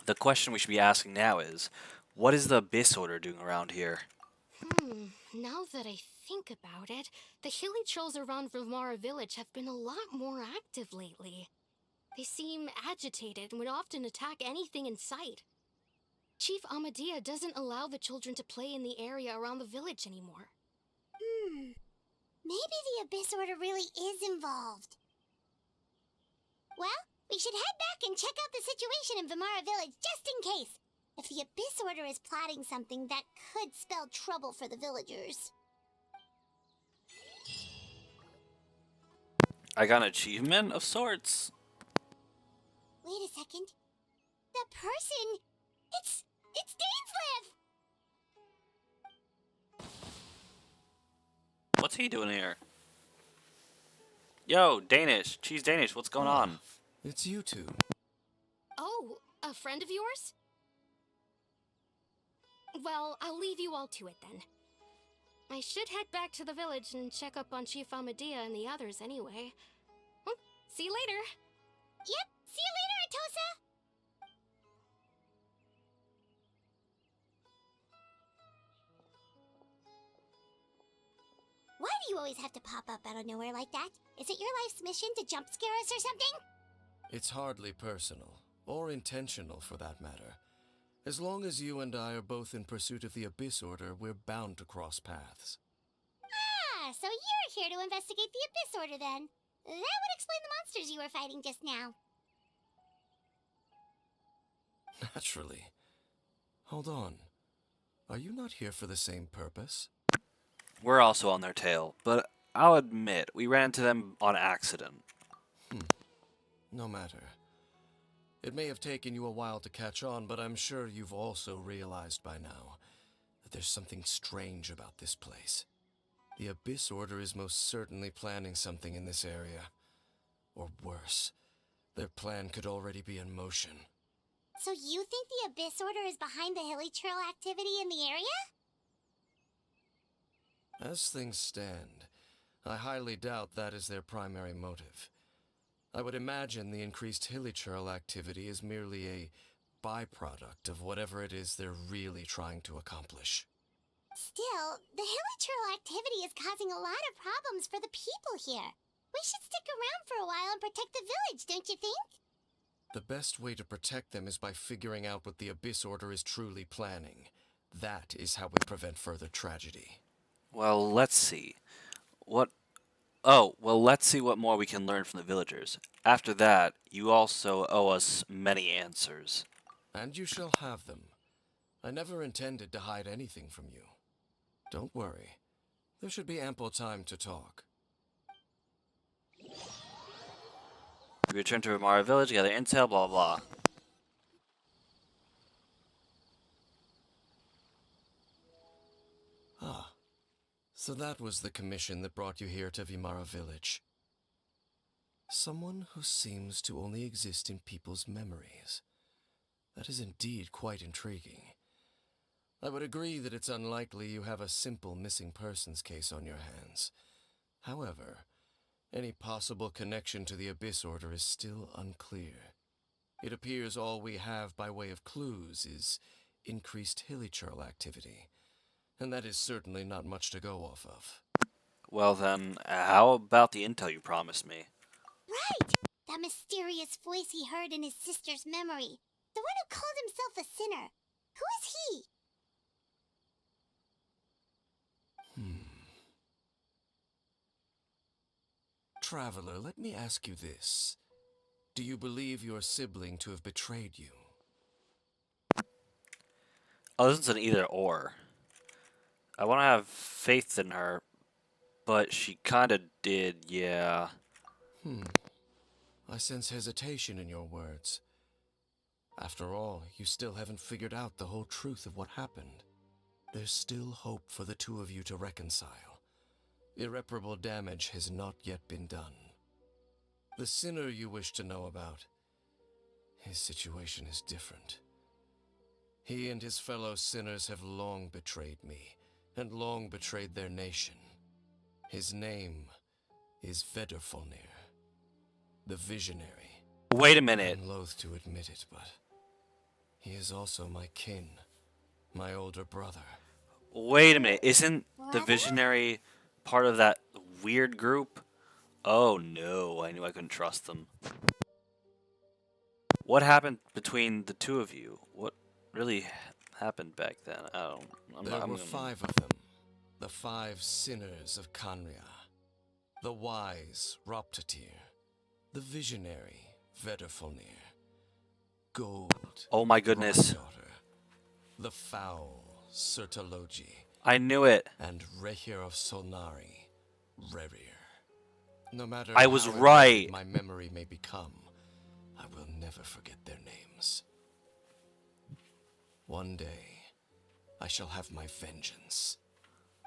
The question we should be asking now is, what is the Abyss Order doing around here? Now that I think about it, the hilly trolls around Vilmara village have been a lot more active lately. They seem agitated and would often attack anything in sight. Chief Amadea doesn't allow the children to play in the area around the village anymore. Maybe the Abyss Order really is involved. Well, we should head back and check out the situation in Vilmara village just in case. If the Abyss Order is plotting something that could spell trouble for the villagers. I got an achievement of sorts. Wait a second. The person... It's Dainslev! What's he doing here? Yo, Danish. Cheese Danish, what's going on? It's you two. Oh, a friend of yours? Well, I'll leave you all to it then. I should head back to the village and check up on Chief Amadea and the others anyway. Well, see you later. Yep, see you later, Atosa! Why do you always have to pop up out of nowhere like that? Is it your life's mission to jump scare us or something? It's hardly personal, or intentional for that matter. As long as you and I are both in pursuit of the Abyss Order, we're bound to cross paths. Ah, so you're here to investigate the Abyss Order then. That would explain the monsters you were fighting just now. Naturally. Hold on. Are you not here for the same purpose? We're also on their tail, but I'll admit, we ran into them on accident. No matter. It may have taken you a while to catch on, but I'm sure you've also realized by now that there's something strange about this place. The Abyss Order is most certainly planning something in this area. Or worse, their plan could already be in motion. So you think the Abyss Order is behind the hilly trail activity in the area? As things stand, I highly doubt that is their primary motive. I would imagine the increased hilichurl activity is merely a byproduct of whatever it is they're really trying to accomplish. Still, the hilichurl activity is causing a lot of problems for the people here. We should stick around for a while and protect the village, don't you think? The best way to protect them is by figuring out what the Abyss Order is truly planning. That is how we prevent further tragedy. Well, let's see. Let's see what more we can learn from the villagers. After that, you also owe us many answers. And you shall have them. I never intended to hide anything from you. Don't worry. There should be ample time to talk. We return to Ramara Village, gather intel, blah blah. Ah, so that was the commission that brought you here to Vimara Village. Someone who seems to only exist in people's memories. That is indeed quite intriguing. I would agree that it's unlikely you have a simple missing persons case on your hands. However, any possible connection to the Abyss Order is still unclear. It appears all we have by way of clues is increased hilichurl activity, and that is certainly not much to go off of. Well then, how about the intel you promised me? Right! That mysterious voice he heard in his sister's memory. The one who called himself a sinner. Who is he? Traveler, let me ask you this. Do you believe your sibling to have betrayed you? Oh, this is an either or. I want to have faith in her, but she kinda did, yeah. I sense hesitation in your words. After all, you still haven't figured out the whole truth of what happened. There's still hope for the two of you to reconcile. Irreparable damage has not yet been done. The sinner you wish to know about, his situation is different. He and his fellow sinners have long betrayed me, and long betrayed their nation. His name is Vedderfolnir, the Visionary. Wait a minute. I'm loath to admit it, but he is also my kin, my older brother. Wait a minute, isn't the Visionary part of that weird group? Oh no, I knew I couldn't trust them. What happened between the two of you? What really happened back then? There were 5 of them. The 5 sinners of Kanria. The wise Roptatir. The visionary Vedderfolnir. Gold. Oh my goodness. Daughter. The foul Sertalogi. I knew it. And Rehir of Solnari. Rerir. No matter I was how right. my memory may become, I will never forget their names. One day, I shall have my vengeance.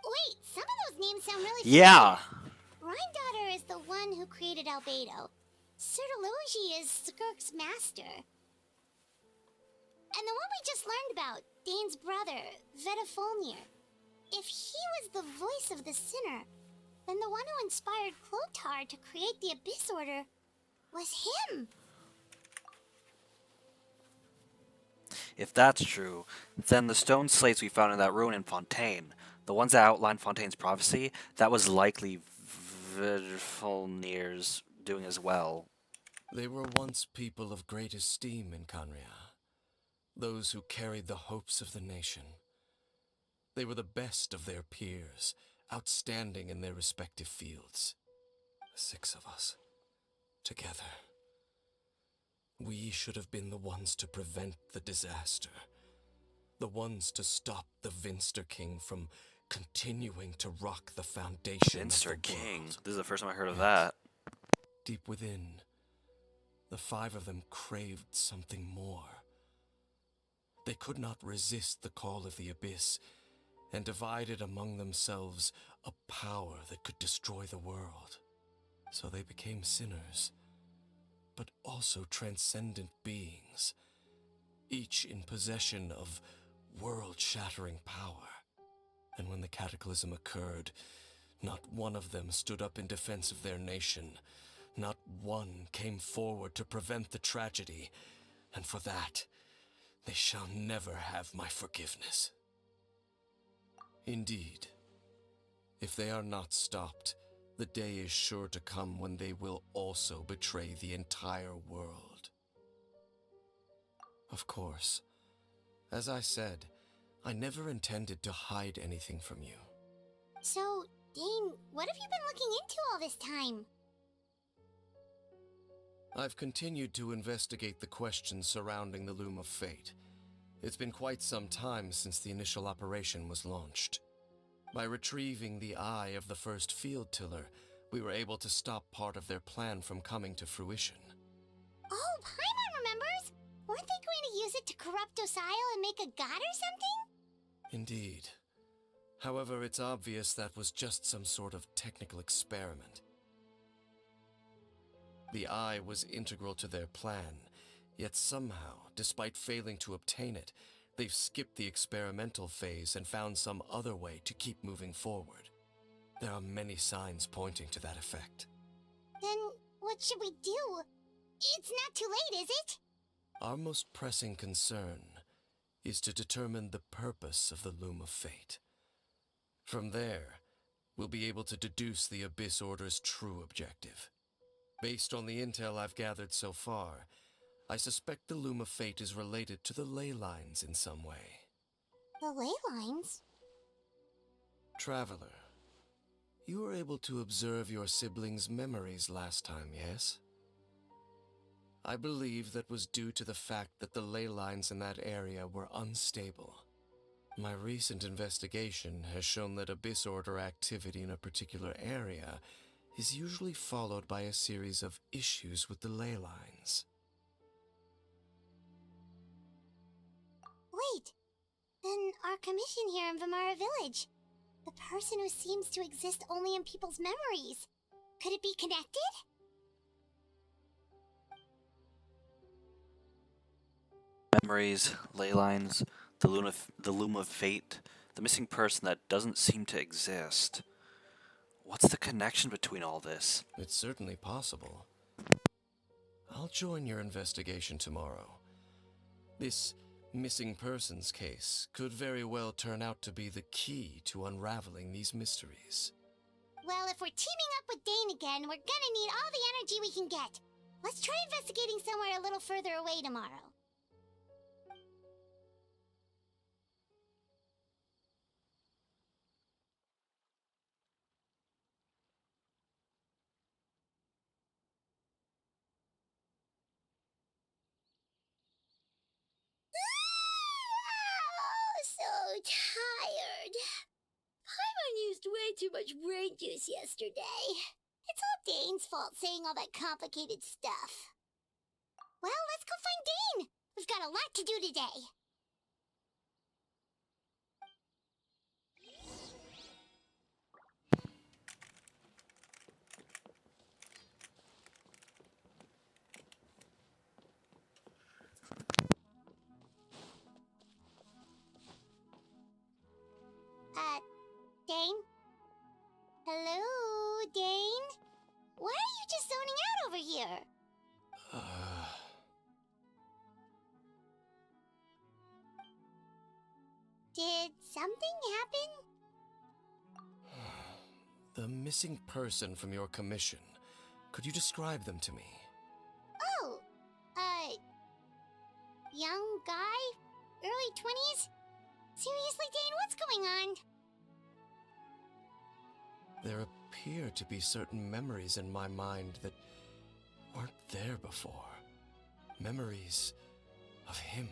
Wait, some of those names sound really Yeah. familiar. Rhine is the one who created Albedo. Sertalogi is Skirk's master. And the one we just learned about, Dane's brother, Vedderfolnir. If he was the voice of the sinner, then the one who inspired Clotar to create the Abyss Order was him. If that's true, then the stone slates we found in that ruin in Fontaine, the ones that outlined Fontaine's prophecy, that was likely Vedderfolnir's doing as well. They were once people of great esteem in Kanria. those who carried the hopes of the nation. They were the best of their peers, outstanding in their respective fields. 6 of us, together. We should have been the ones to prevent the disaster. The ones to stop the Vinster King from continuing to rock the foundation Vinster of the King? world. This is the first time I heard of that. Deep within, the 5 of them craved something more. They could not resist the call of the Abyss, and divided among themselves a power that could destroy the world. So they became sinners, but also transcendent beings, each in possession of world-shattering power. And when the cataclysm occurred, not one of them stood up in defense of their nation. Not one came forward to prevent the tragedy, and for that, they shall never have my forgiveness. Indeed, if they are not stopped, the day is sure to come when they will also betray the entire world. Of course, as I said, I never intended to hide anything from you. So, Dane, what have you been looking into all this time? I've continued to investigate the questions surrounding the Loom of Fate. It's been quite some time since the initial operation was launched. By retrieving the eye of the first field tiller, we were able to stop part of their plan from coming to fruition. Oh, Paimon remembers! Weren't they going to use it to corrupt Dosile and make a god or something? Indeed. However, it's obvious that was just some sort of technical experiment. The eye was integral to their plan, yet somehow, despite failing to obtain it, they've skipped the experimental phase and found some other way to keep moving forward. There are many signs pointing to that effect. Then, what should we do? It's not too late, is it? Our most pressing concern is to determine the purpose of the Loom of Fate. From there, we'll be able to deduce the Abyss Order's true objective. Based on the intel I've gathered so far, I suspect the Loom of Fate is related to the ley lines in some way. The ley lines? Traveler, you were able to observe your siblings' memories last time, yes? I believe that was due to the fact that the ley lines in that area were unstable. My recent investigation has shown that Abyss Order activity in a particular area is usually followed by a series of issues with the ley lines. Wait, then our commission here in Vimara Village. The person who seems to exist only in people's memories. Could it be connected? Memories, ley lines, the loom of fate, the missing person that doesn't seem to exist. What's the connection between all this? It's certainly possible. I'll join your investigation tomorrow. This missing persons case could very well turn out to be the key to unraveling these mysteries. Well, if we're teaming up with Dane again, we're gonna need all the energy we can get. Let's try investigating somewhere a little further away tomorrow. So tired. Paimon used way too much brain juice yesterday. It's all Dane's fault saying all that complicated stuff. Well, let's go find Dane. We've got a lot to do today. Dane? Hello, Dane? Why are you just zoning out over here? Did something happen? The missing person from your commission. Could you describe them to me? Oh, young guy? Early 20s? Seriously, Dane, what's going on? There appear to be certain memories in my mind that weren't there before. Memories of him.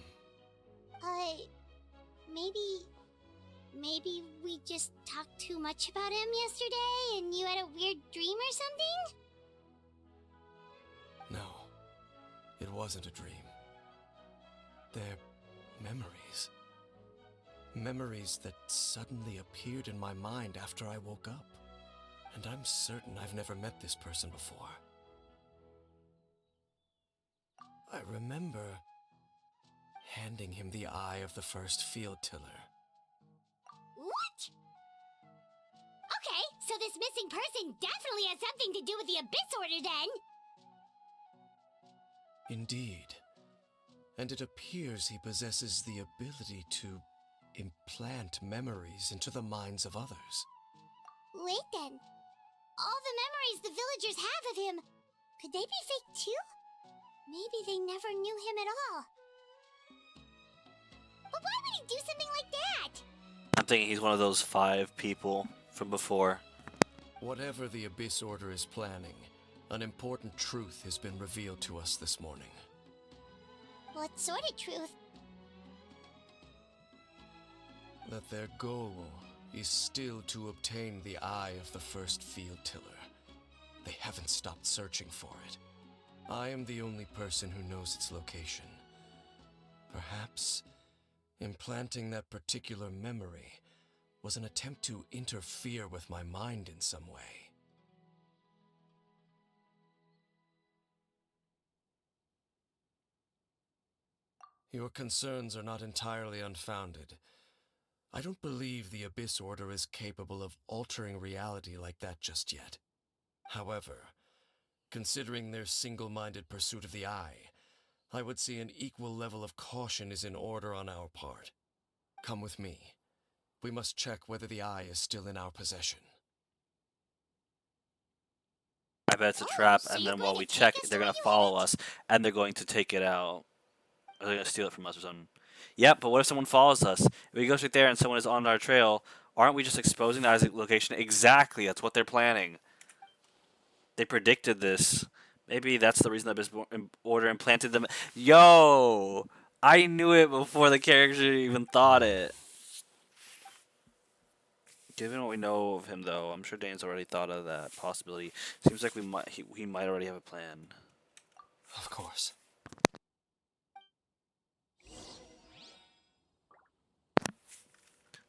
Maybe we just talked too much about him yesterday and you had a weird dream or something? No, it wasn't a dream. They're memories. Memories that suddenly appeared in my mind after I woke up. And I'm certain I've never met this person before. I remember handing him the eye of the first field tiller. What? Okay, so this missing person definitely has something to do with the Abyss Order then! Indeed. And it appears he possesses the ability to implant memories into the minds of others. Wait then. All the memories the villagers have of him, could they be fake too? Maybe they never knew him at all. But why would he do something like that? I'm thinking he's one of those 5 people from before. Whatever the Abyss Order is planning, an important truth has been revealed to us this morning. What sort of truth? That their goal is still to obtain the eye of the first field tiller. They haven't stopped searching for it. I am the only person who knows its location. Perhaps implanting that particular memory was an attempt to interfere with my mind in some way. Your concerns are not entirely unfounded. I don't believe the Abyss Order is capable of altering reality like that just yet. However, considering their single-minded pursuit of the eye, I would say an equal level of caution is in order on our part. Come with me. We must check whether the eye is still in our possession. I bet it's a trap, and then while we check, they're going to follow us, and they're going to take it out. Or they're going to steal it from us or something. Yep, but what if someone follows us? If we go straight there and someone is on our trail, aren't we just exposing the eye's location? Exactly, that's what they're planning. They predicted this. Maybe that's the reason that Abyss Order implanted them. Yo! I knew it before the character even thought it. Given what we know of him, though, I'm sure Dane's already thought of that possibility. Seems like he might already have a plan. Of course.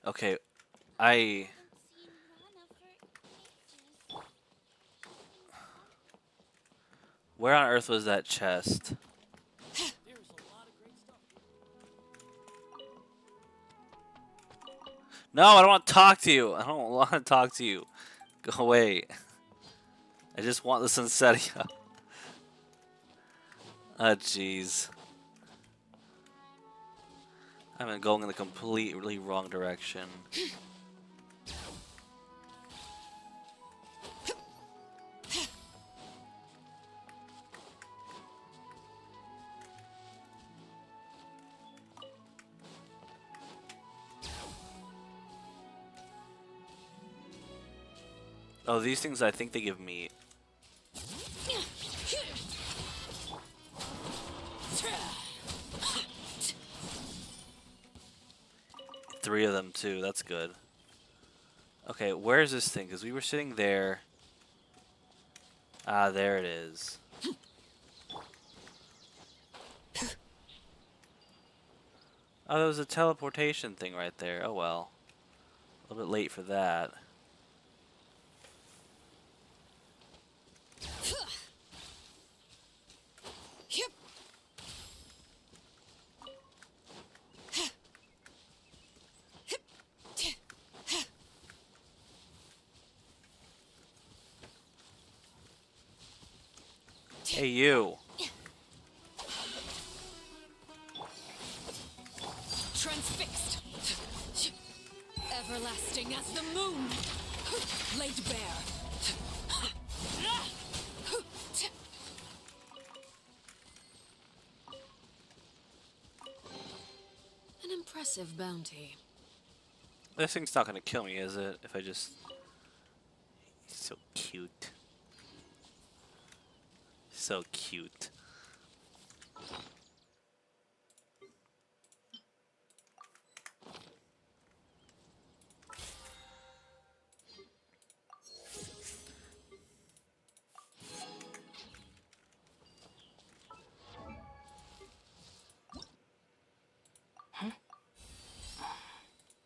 Okay, where on earth was that chest? No, I don't want to talk to you. I don't want to talk to you. Go away. I just want the Sunsetia. Ah, jeez. I've been going in the completely wrong direction. Oh, these things I think they give meat. 3 of them too, that's good. Okay, where's this thing? Because we were sitting there. Ah, there it is. Oh, there was a teleportation thing right there. Oh well. A little bit late for that. Hey, you. Transfixed. Everlasting as the moon. Laid bare. An impressive bounty. This thing's not gonna kill me, is it? If I just... He's so cute. So cute.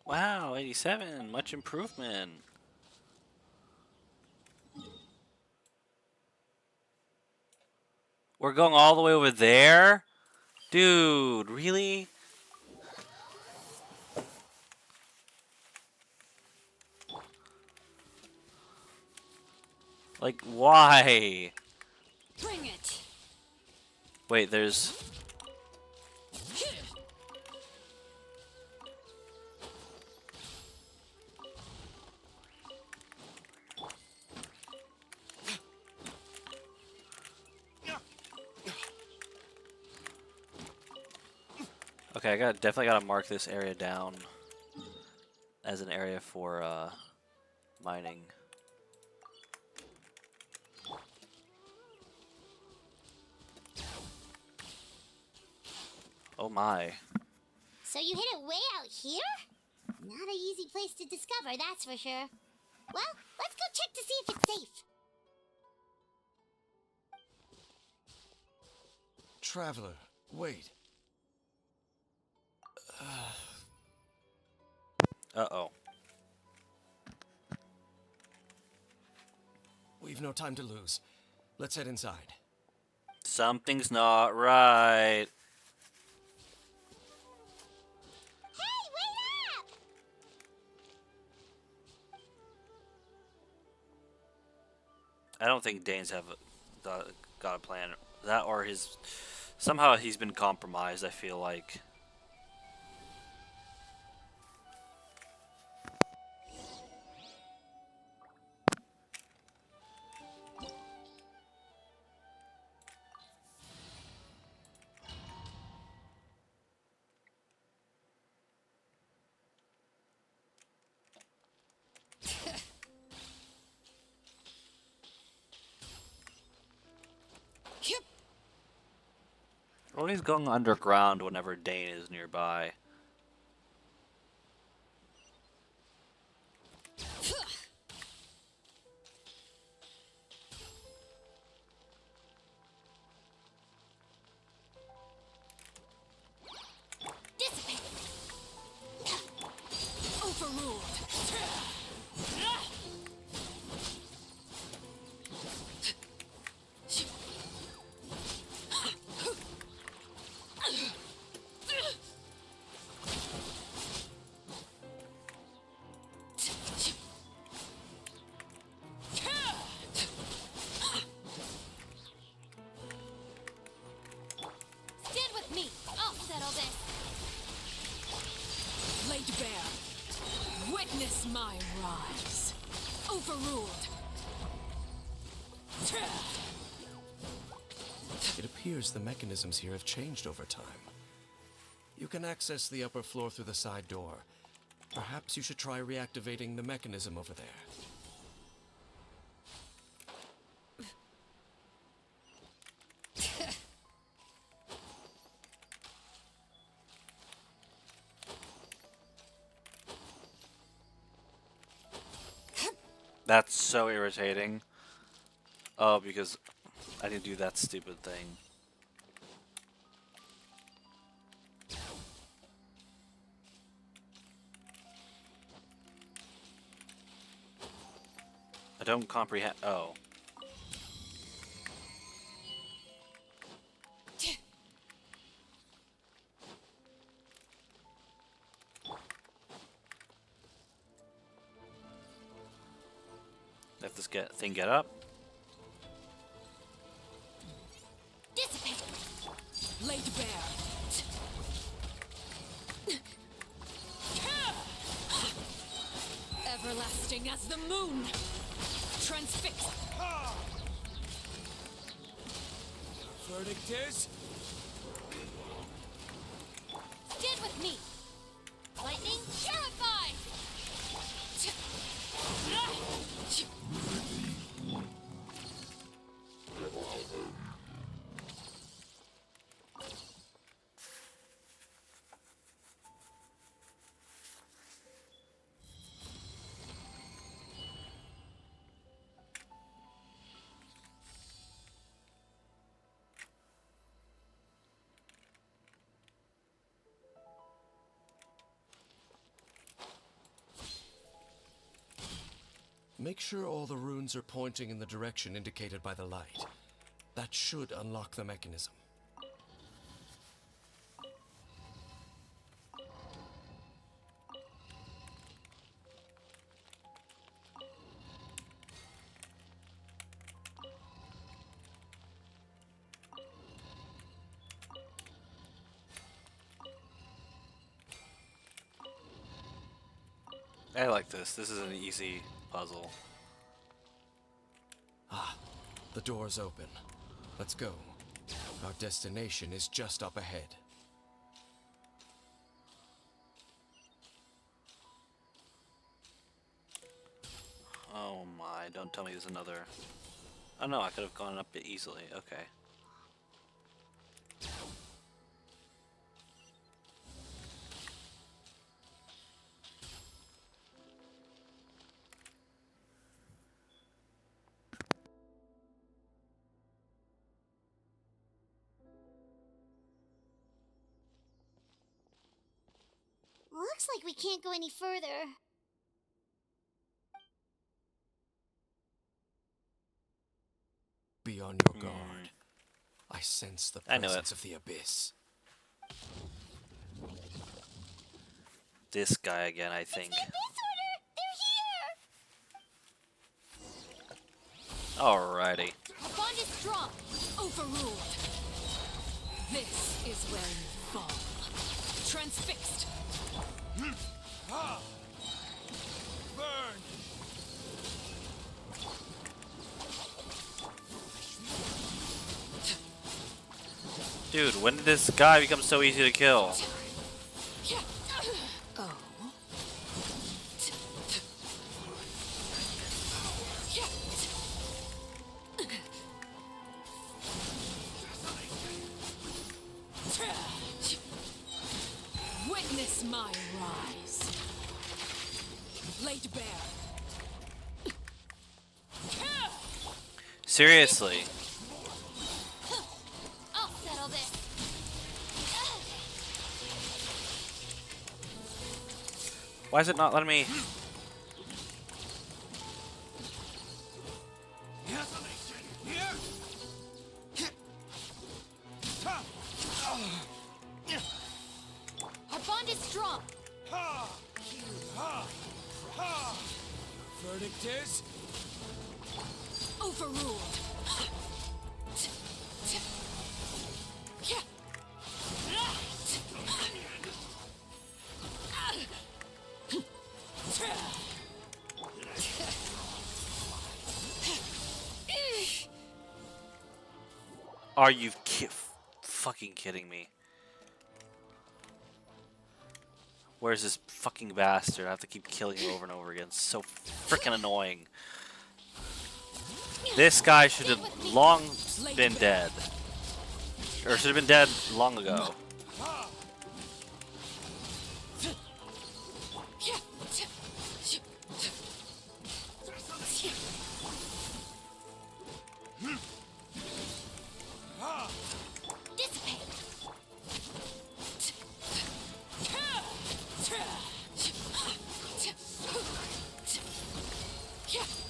Wow, 87, much improvement. We're going all the way over there? Dude, really? Like, why? Bring it. Wait, there's... Okay, I definitely gotta mark this area down as an area for mining. Oh my. So you hid it way out here? Not an easy place to discover, that's for sure. Well, let's go check to see if it's safe. Traveler, wait. Uh-oh. We've no time to lose. Let's head inside. Something's not right. Hey, wait up! I don't think Danes have got a plan. That or his... Somehow he's been compromised, I feel like. Or he's going underground whenever Dane is nearby. Dissipate! Overruled. Stand with me. I'll settle this. Laid bare. Witness my rise. Overruled. It appears the mechanisms here have changed over time. You can access the upper floor through the side door. Perhaps you should try reactivating the mechanism over there. That's so irritating. Oh, because I didn't do that stupid thing. I don't comprehend. Oh. Let this thing get up. Dissipate! Laid bare. Everlasting as the moon. Transfixed. Verdict is... Stand with me. Lightning, purify! Make sure all the runes are pointing in the direction indicated by the light. That should unlock the mechanism. I like this. This is an easy puzzle. Ah, the door's open. Let's go. Our destination is just up ahead. Oh my, don't tell me there's another... Oh no, I could have gone up it easily. Okay. Looks like we can't go any further. Be on your guard. I sense the I know presence it. of the abyss. This guy again, I think. It's the Abyss Order! They're here! Alrighty. Our bond is strong. Overruled. This is where you fall. Transfixed. Burn! Dude, when did this guy become so easy to kill? Oh. Witness my rise. Laid bare. Seriously. I'll settle this. Why is it not letting me... Our bond is strong. Verdict is... Overruled. Are you fucking kidding me? Where's this fucking bastard? I have to keep killing him over and over again. It's so freaking annoying. This guy should have long been dead. Or should have been dead long ago.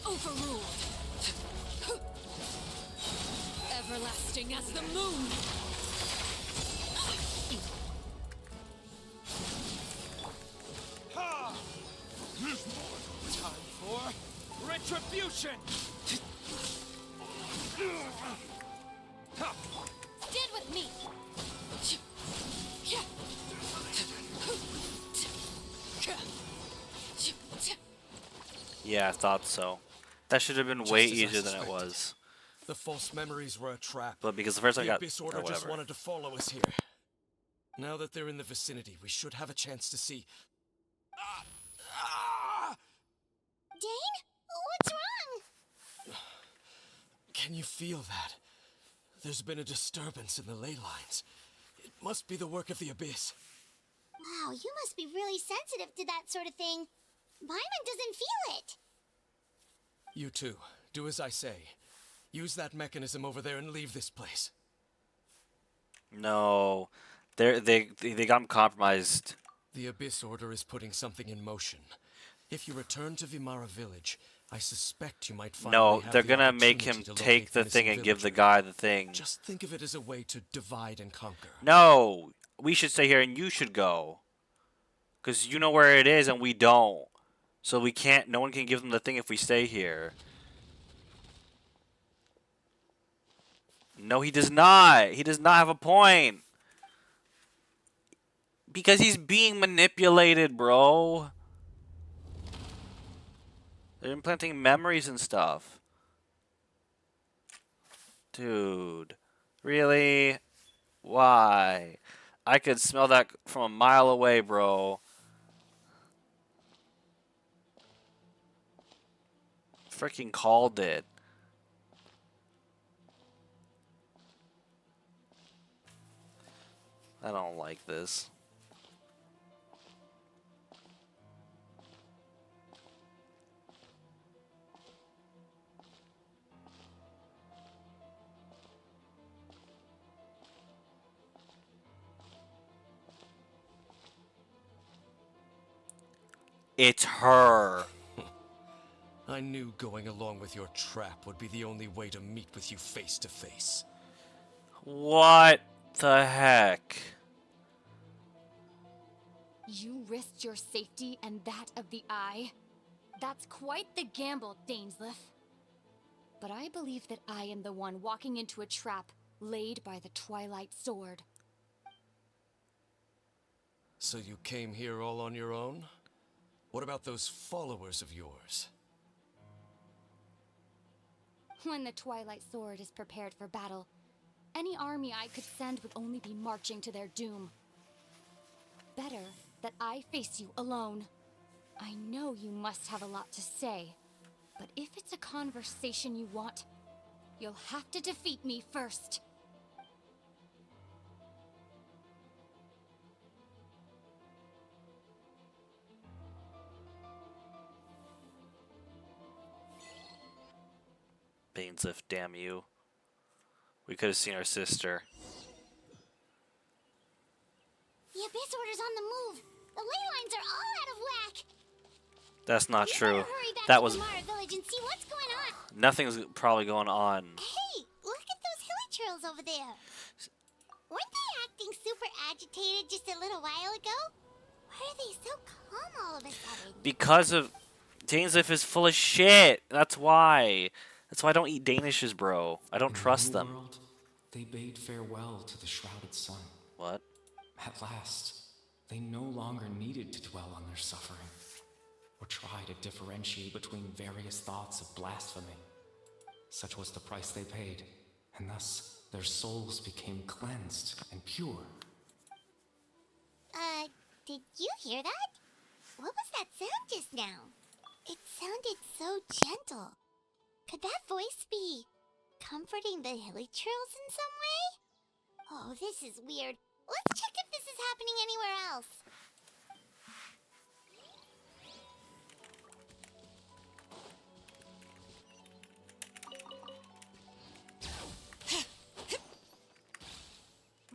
Overruled. Everlasting as the moon. Time for retribution! Stand with me. Yeah, I thought so. That should have been way Just as I easier than it suspected. was. The false memories were a trap. But because the first I The got... Abyss or Order just whatever. wanted to follow us here. Now that they're in the vicinity, we should have a chance to see. Dane? What's wrong? Can you feel that? There's been a disturbance in the ley lines. It must be the work of the Abyss. Wow, you must be really sensitive to that sort of thing. Paimon doesn't feel it. You too. Do as I say. Use that mechanism over there and leave this place. No. They got compromised. The Abyss Order is putting something in motion. If you return to Vimara Village, I suspect you might finally No, have they're the gonna make opportunity him to take locate the missing thing and give the villager. guy the thing. Just think of it as a way to divide and conquer. No, we should stay here and you should go. Because you know where it is and we don't. So we can't, no one can give them the thing if we stay here. No, he does not. He does not have a point. Because he's being manipulated, bro. They're implanting memories and stuff. Dude. Really? Why? I could smell that from a mile away, bro. Freaking called it. I don't like this. It's her. I knew going along with your trap would be the only way to meet with you face to face. What the heck? You risked your safety and that of the Eye? That's quite the gamble, Dainsleif. But I believe that I am the one walking into a trap laid by the Twilight Sword. So you came here all on your own? What about those followers of yours? When the Twilight Sword is prepared for battle, any army I could send would only be marching to their doom. Better that I face you alone. I know you must have a lot to say, but if it's a conversation you want, you'll have to defeat me first. Baineslift, damn you. We could have seen our sister. The Abyss Order's on the move. The ley lines are all out of whack. That's not You true. better hurry back That to was Vimara Village and see what's going on. nothing's probably going on. Hey, look at those hilly trails over there. Weren't they acting super agitated just a little while ago? Why are they so calm all of a sudden? Because of Dainsliff is full of shit. That's why. That's why I don't eat Danishes, bro. I don't trust In the them. New world, they bade farewell to the shrouded sun. What? At last, they no longer needed to dwell on their suffering, or try to differentiate between various thoughts of blasphemy. Such was the price they paid, and thus their souls became cleansed and pure. Did you hear that? What was that sound just now? It sounded so gentle. Could that voice be comforting the hilly trails in some way? Oh, this is weird. Let's check if this is happening anywhere else.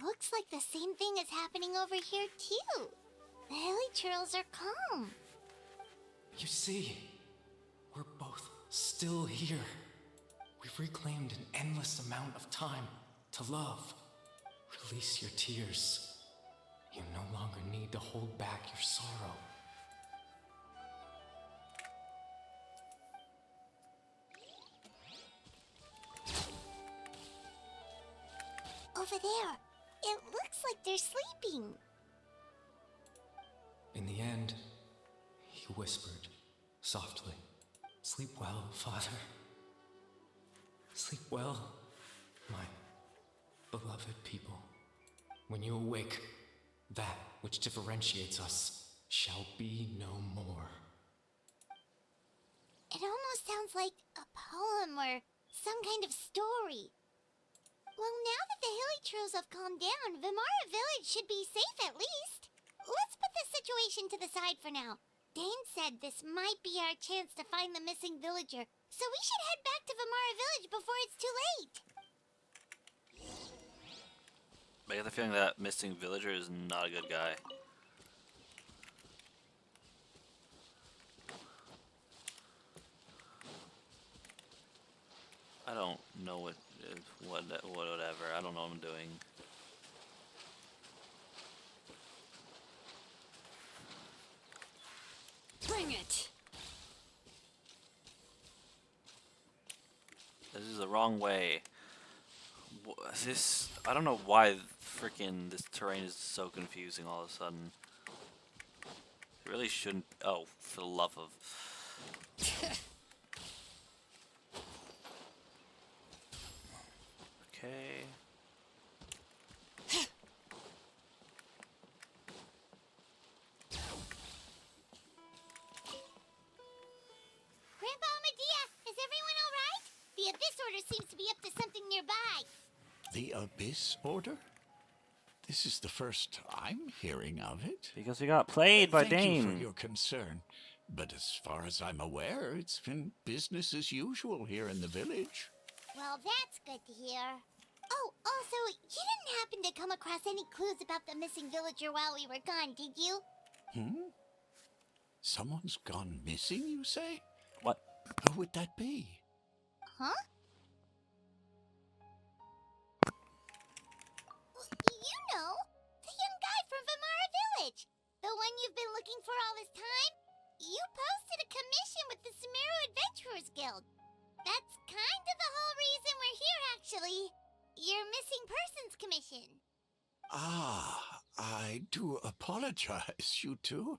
Looks like the same thing is happening over here too. The hilly trails are calm. You see, we're both still here. We've reclaimed an endless amount of time to love. Release your tears. You no longer need to hold back your sorrow. Over there. It looks like they're sleeping. In the end, he whispered softly, "Sleep well, Father. Sleep well, my beloved people. When you awake, that which differentiates us shall be no more. It almost sounds like a poem or some kind of story. Well, now that the Hilly have calmed down, Vimara Village should be safe at least. Let's put this situation to the side for now. Dane said this might be our chance to find the missing villager, so we should head back to Vimara Village before it's too late. I get the feeling that missing villager is not a good guy. I don't know whatever. I don't know what I'm doing. Bring it. This is the wrong way. I don't know why freaking this terrain is so confusing all of a sudden. It really shouldn't. Oh, for the love of. Okay. Grandpa Medea, is everyone alright? The Abyss Order seems to be up to something nearby. The Abyss Order? This is the first I'm hearing of it. Because we got played by Thank you for Dane. your concern. But as far as I'm aware, it's been business as usual here in the village. Well, that's good to hear. Oh, also, you didn't happen to come across any clues about the missing villager while we were gone, did you? Someone's gone missing, you say? What? Who would that be? Huh? You know, the young guy from Vimara Village. The one you've been looking for all this time. You posted a commission with the Sumeru Adventurers Guild. That's kind of the whole reason we're here, actually. Your missing persons commission. Ah, I do apologize, you two.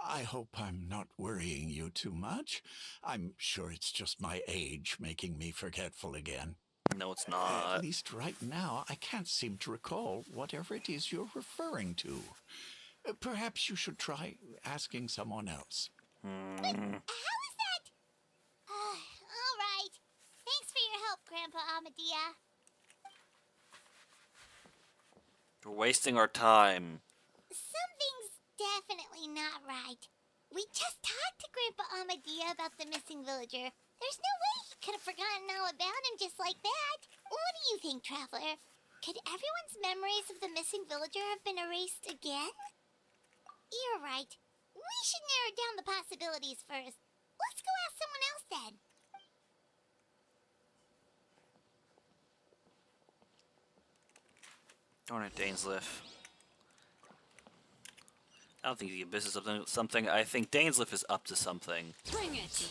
I hope I'm not worrying you too much. I'm sure it's just my age making me forgetful again. No, it's not. At least right now, I can't seem to recall whatever it is you're referring to. Perhaps you should try asking someone else. How is that? All right. Thanks for your help, Grandpa Amadea. We're wasting our time. Something's definitely not right. We just talked to Grandpa Amadea about the missing villager. There's no way he could have forgotten all about him just like that. What do you think, Traveler? Could everyone's memories of the missing villager have been erased again? You're right. We should narrow down the possibilities first. Let's go ask someone else then. Darn it, Dainsliff. I don't think the Abyss is up to something. I think Dainsliff is up to something. Bring it.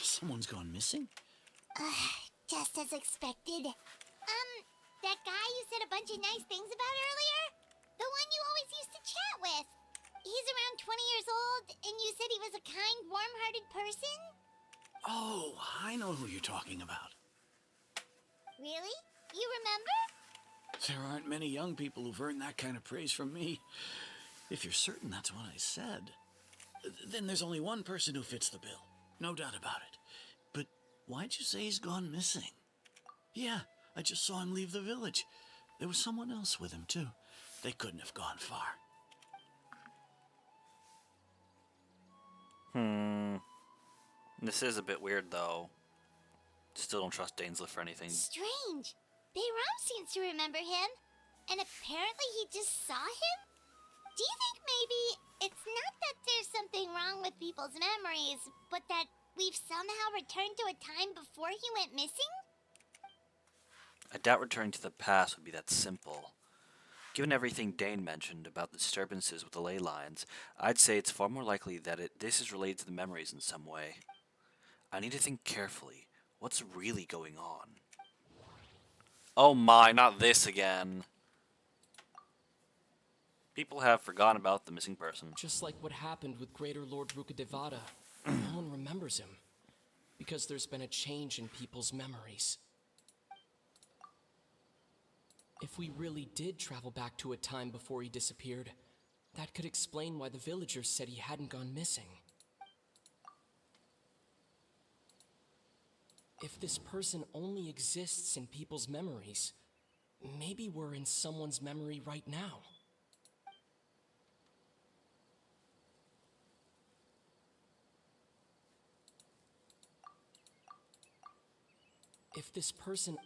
Someone's gone missing? Just as expected. That guy you said a bunch of nice things about earlier? The one you always used to chat with. He's around 20 years old, and you said he was a kind, warm-hearted person? Oh, I know who you're talking about. Really? You remember? There aren't many young people who've earned that kind of praise from me. If you're certain that's what I said, then there's only one person who fits the bill. No doubt about it. But why'd you say he's gone missing? Yeah, I just saw him leave the village. There was someone else with him, too. They couldn't have gone far. This is a bit weird, though. Still don't trust Dainsliff for anything. Strange. Bayram seems to remember him, and apparently he just saw him? Do you think maybe it's not that there's something wrong with people's memories, but that we've somehow returned to a time before he went missing? I doubt returning to the past would be that simple. Given everything Dane mentioned about the disturbances with the ley lines, I'd say it's far more likely that this is related to the memories in some way. I need to think carefully. What's really going on? Oh my, not this again. People have forgotten about the missing person. Just like what happened with Greater Lord Rukadevada. No one remembers him. because there's been a change in people's memories. If we really did travel back to a time before he disappeared, that could explain why the villagers said he hadn't gone missing. If this person only exists in people's memories, maybe we're in someone's memory right now. If this person...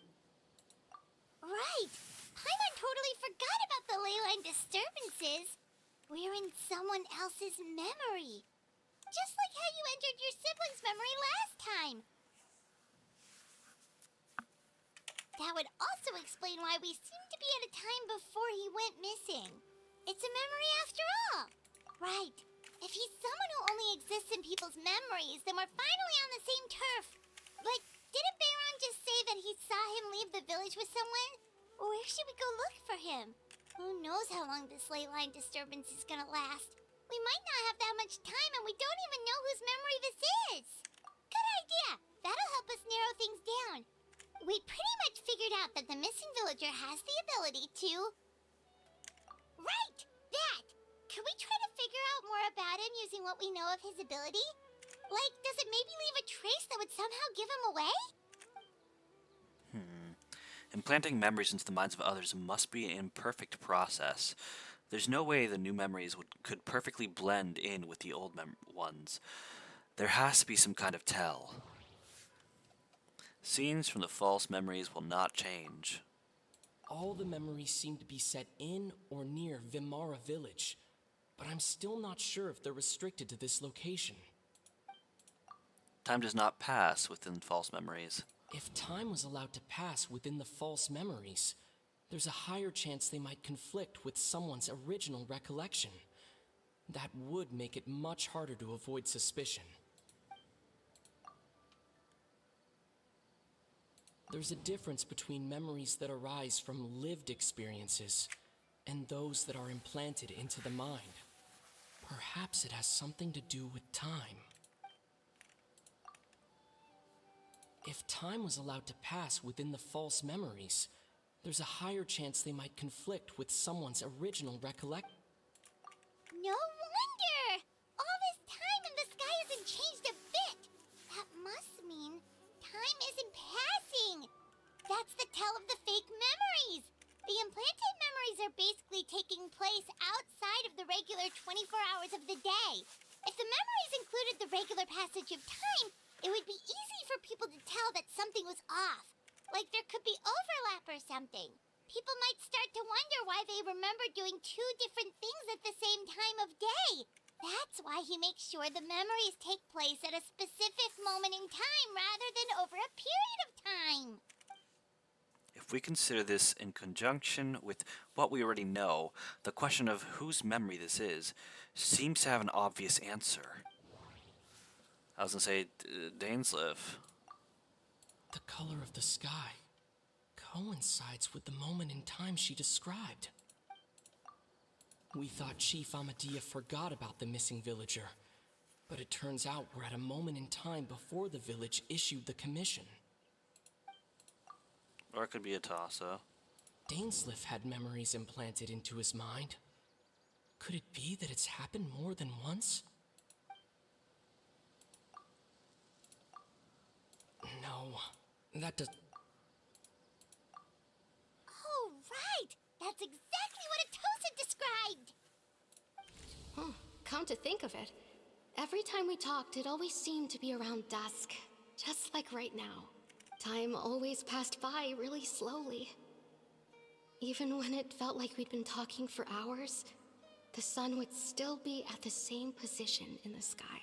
Right! Paimon totally forgot about the ley line disturbances. We're in someone else's memory. Just like how you entered your sibling's memory last time. That would also explain why we seem to be at a time before he went missing. It's a memory after all. Right. If he's someone who only exists in people's memories, then we're finally on the same turf. Like, didn't Bayron just say that he saw him leave the village with someone? Where should we go look for him? Who knows how long this ley line disturbance is gonna last? We might not have that much time, and we don't even know whose memory this is. Good idea. That'll help us narrow things down. We pretty much figured out that the missing villager has the ability to... Right! That! Can we try to figure out more about him using what we know of his ability? Like, does it maybe leave a trace that would somehow give him away? Implanting memories into the minds of others must be an imperfect process. There's no way the new memories could perfectly blend in with the old ones. There has to be some kind of tell. Scenes from the false memories will not change. All the memories seem to be set in or near Vimara village, but I'm still not sure if they're restricted to this location. Time does not pass within false memories. If time was allowed to pass within the false memories, there's a higher chance they might conflict with someone's original recollection. That would make it much harder to avoid suspicion. There's a difference between memories that arise from lived experiences and those that are implanted into the mind. Perhaps it has something to do with time. If time was allowed to pass within the false memories, there's a higher chance they might conflict with someone's original recollection. No wonder! All this time and the sky hasn't changed a bit! That must mean time isn't passing! That's the tell of the fake memories! The implanted memories are basically taking place outside of the regular 24 hours of the day. If the memories included the regular passage of time, it would be easy for people to tell that something was off. Like there could be overlap or something. People might start to wonder why they remember doing two different things at the same time of day. That's why he makes sure the memories take place at a specific moment in time rather than over a period of time. If we consider this in conjunction with what we already know, the question of whose memory this is seems to have an obvious answer. I was gonna say Dainsleif. The color of the sky coincides with the moment in time she described. We thought Chief Amadia forgot about the missing villager, but it turns out we're at a moment in time before the village issued the commission. Or it could be a toss-up. Dainsleif had memories implanted into his mind. Could it be that it's happened more than once? No, that does... Oh, right! That's exactly what Atosa described! Come to think of it, every time we talked, it always seemed to be around dusk. Just like right now. Time always passed by really slowly. Even when it felt like we'd been talking for hours, the sun would still be at the same position in the sky.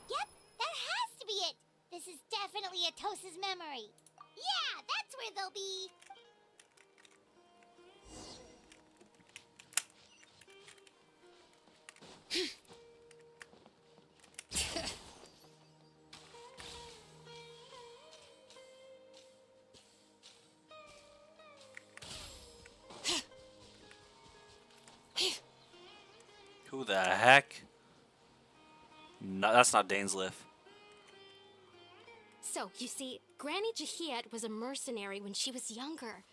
Yep, that has to be it! This is definitely Atosa's memory. Yeah, that's where they'll be. Who the heck? No, that's not Dainsleif. So, you see, Granny Jahiet was a mercenary when she was younger.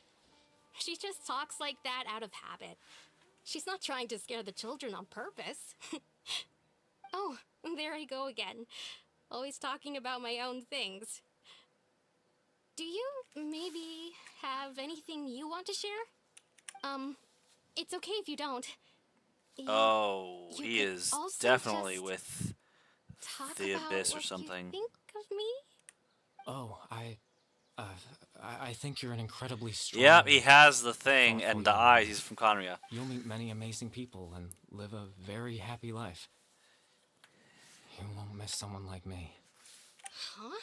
She just talks like that out of habit. She's not trying to scare the children on purpose. Oh, there I go again. Always talking about my own things. Do you maybe have anything you want to share? It's okay if you don't. Oh, You he could is also definitely just with talk the about Abyss or what something. you think of me? Oh, I think you're an incredibly strong. Yep, he has the thing thoughtful and the young eyes. man. He's from Conria. You'll meet many amazing people and live a very happy life. You won't miss someone like me. Huh?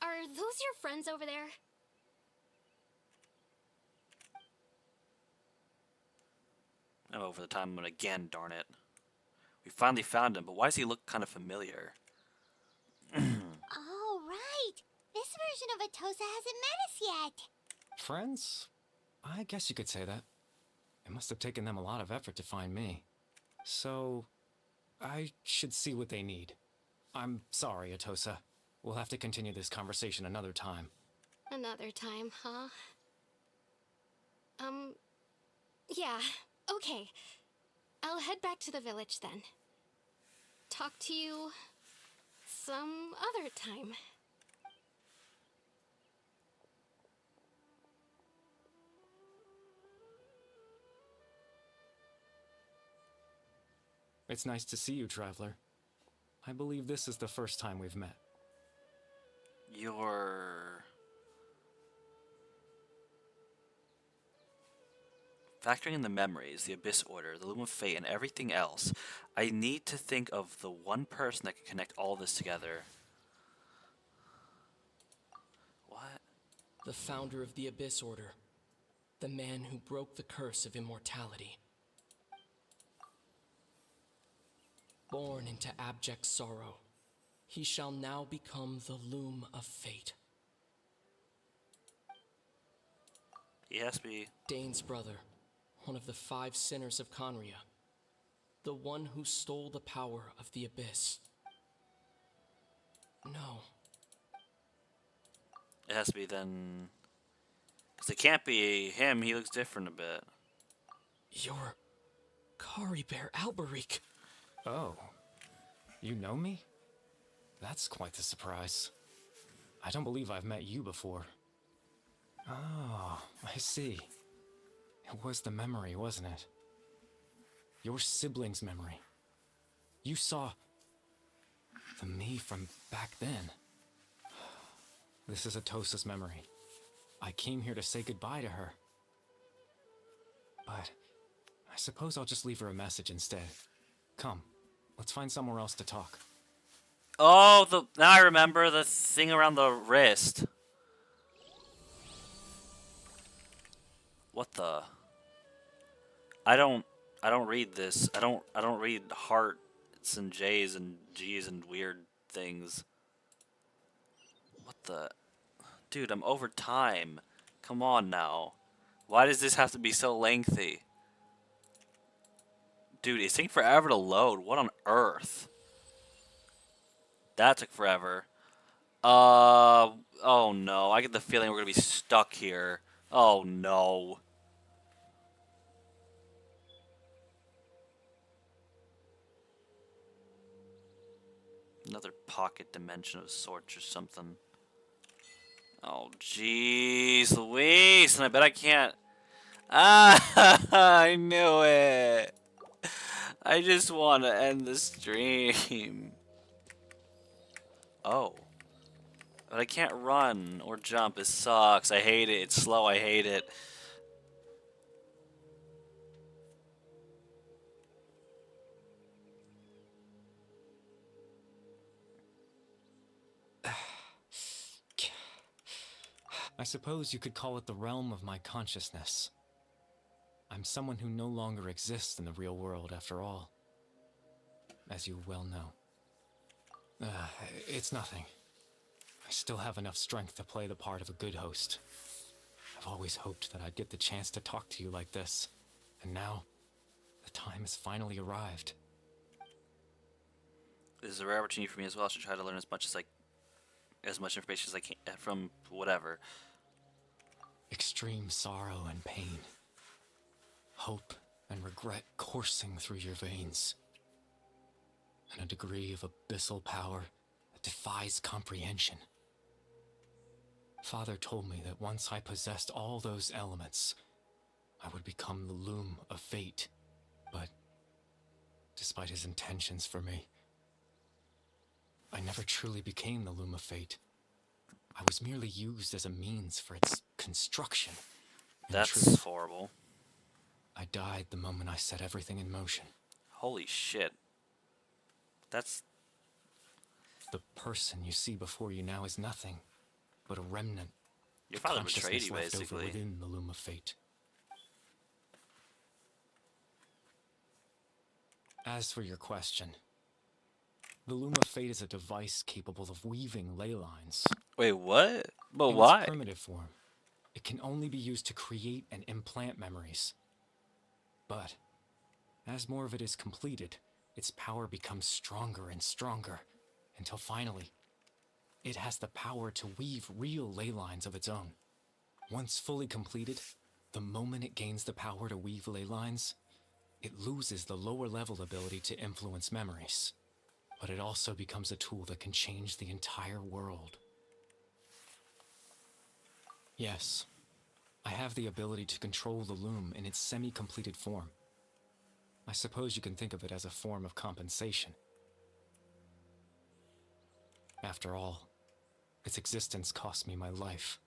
Are those your friends over there? I'm over the time limit again, darn it. We finally found him, but why does he look kind of familiar? Oh, right. This version of Atosa hasn't met us yet. Friends? I guess you could say that. It must have taken them a lot of effort to find me. So, I should see what they need. I'm sorry, Atosa. We'll have to continue this conversation another time. Another time, huh? Yeah, okay. I'll head back to the village then. Talk to you some other time. It's nice to see you, Traveler. I believe this is the first time we've met. You're... Factoring in the memories, the Abyss Order, the Loom of Fate, and everything else, I need to think of the one person that can connect all this together. What? The founder of the Abyss Order. The man who broke the curse of immortality. Born into abject sorrow, he shall now become the Loom of Fate. He has to be... Dane's brother, one of the 5 sinners of Conria. The one who stole the power of the Abyss. No. It has to be then... Because it can't be him, he looks different a bit. You're... Kari Bear Alberic. Oh. You know me? That's quite the surprise. I don't believe I've met you before. Oh, I see. It was the memory, wasn't it? Your sibling's memory. You saw... the me from back then. This is Atosa's memory. I came here to say goodbye to her. But I suppose I'll just leave her a message instead. Come, let's find somewhere else to talk. Oh, now I remember the thing around the wrist. What the? I don't read this. I don't read hearts and J's and G's and weird things. What the? Dude, I'm over time. Come on now. Why does this have to be so lengthy? Dude, it's taking forever to load. What on earth? That took forever. Oh no. I get the feeling we're gonna be stuck here. Oh no. Another pocket dimension of sorts or something. Oh jeez, Louise, and I bet I can't. Ah, I knew it. I just want to end the stream. Oh. But I can't run or jump. It sucks. I hate it. It's slow. I hate it. I suppose you could call it the realm of my consciousness. I'm someone who no longer exists in the real world, after all. As you well know. It's nothing. I still have enough strength to play the part of a good host. I've always hoped that I'd get the chance to talk to you like this. And now, the time has finally arrived. This is a rare opportunity for me as well. I should try to learn as much as I as much information as I can from whatever. Extreme sorrow and pain. Hope and regret coursing through your veins. And a degree of abyssal power that defies comprehension. Father told me that once I possessed all those elements, I would become the loom of fate. But despite his intentions for me, I never truly became the loom of fate. I was merely used as a means for its construction. That's horrible. I died the moment I set everything in motion. Holy shit. That's... The person you see before you now is nothing but a remnant. Your father betrayed Consciousness you, left over basically. within the loom of fate. As for your question, the loom of fate is a device capable of weaving ley lines. Wait, what? But In why? its primitive form, it can only be used to create and implant memories. But as more of it is completed, its power becomes stronger and stronger, until finally, it has the power to weave real ley lines of its own. Once fully completed, the moment it gains the power to weave ley lines, it loses the lower level ability to influence memories. But it also becomes a tool that can change the entire world. Yes, I have the ability to control the loom in its semi-completed form. I suppose you can think of it as a form of compensation. After all, its existence cost me my life.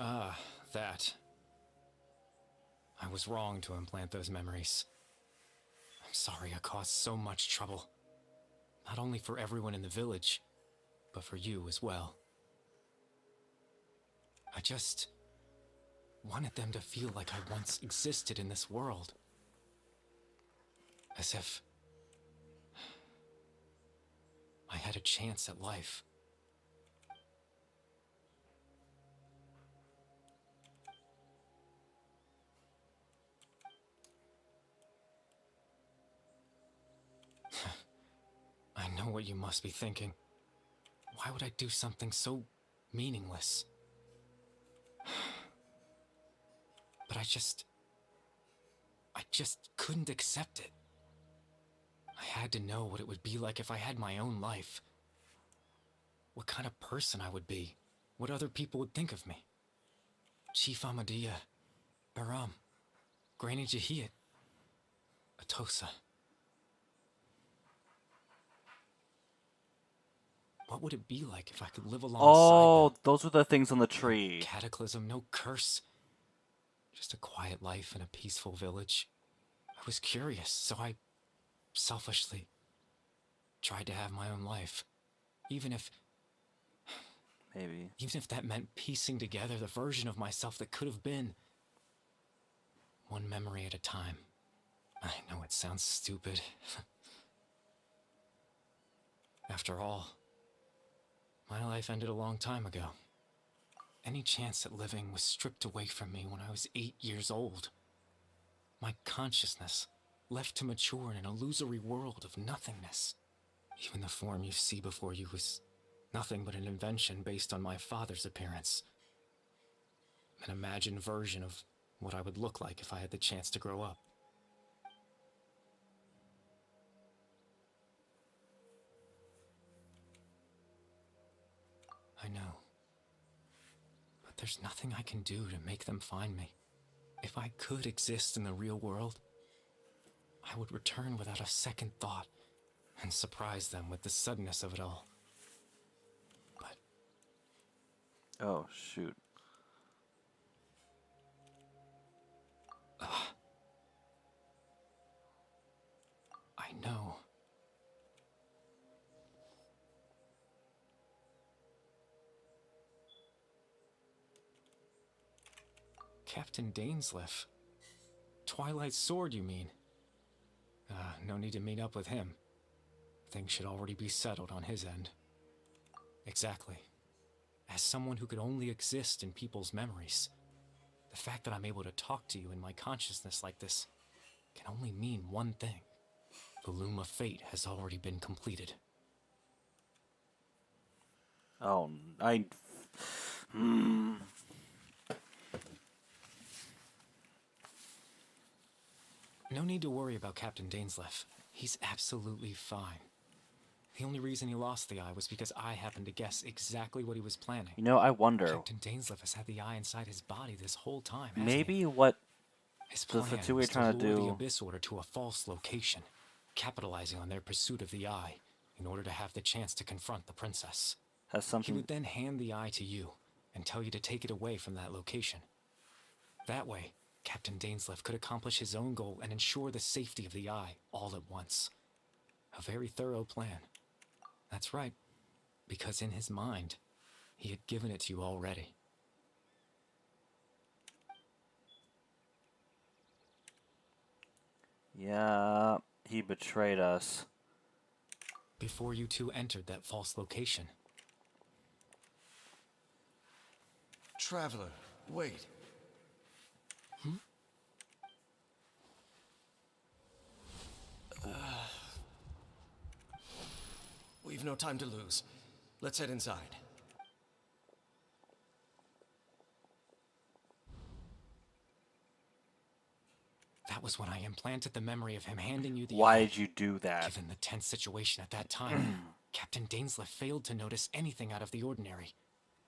Ah, that. I was wrong to implant those memories. I'm sorry I caused so much trouble. Not only for everyone in the village, but for you as well. I just wanted them to feel like I once existed in this world. As if I had a chance at life. I know what you must be thinking. Why would I do something so meaningless? But I just couldn't accept it. I had to know what it would be like if I had my own life. What kind of person I would be. What other people would think of me. Chief Amadia, Baram, Granny Jahiyat, Atosa. What would it be like if I could live alongside them? Those were the things on the tree. No cataclysm, no curse. Just a quiet life in a peaceful village. I was curious, so I selfishly tried to have my own life. Even if that meant piecing together the version of myself that could have been. One memory at a time. I know it sounds stupid. After all, my life ended a long time ago. Any chance at living was stripped away from me when I was 8 years old. My consciousness left to mature in an illusory world of nothingness. Even the form you see before you was nothing but an invention based on my father's appearance. An imagined version of what I would look like if I had the chance to grow up. I know. But there's nothing I can do to make them find me. If I could exist in the real world, I would return without a second thought and surprise them with the suddenness of it all. But... Oh, shoot. I know. Captain Dainsleif. Twilight's sword, you mean? No need to meet up with him. Things should already be settled on his end. Exactly. As someone who could only exist in people's memories, the fact that I'm able to talk to you in my consciousness like this can only mean one thing. The Loom of Fate has already been completed. Oh, I... No need to worry about Captain Dainsleif. He's absolutely fine. The only reason he lost the eye was because I happened to guess exactly what he was planning. You know, I wonder... Captain Dainsleif has had the eye inside his body this whole time, hasn't maybe he? what His the plan Fatui are was to trying to lure the do... Abyss Order to a false location, capitalizing on their pursuit of the eye in order to have the chance to confront the princess. Has something... He would then hand the eye to you and tell you to take it away from that location. That way, Captain Dainsleif could accomplish his own goal and ensure the safety of the eye all at once. A very thorough plan. That's right, because in his mind, he had given it to you already. Yeah, he betrayed us. Before you two entered that false location. Traveler, wait. We've no time to lose. Let's head inside. That was when I implanted the memory of him handing you the Why eye. did you do that? Given the tense situation at that time, Captain Dainsleif failed to notice anything out of the ordinary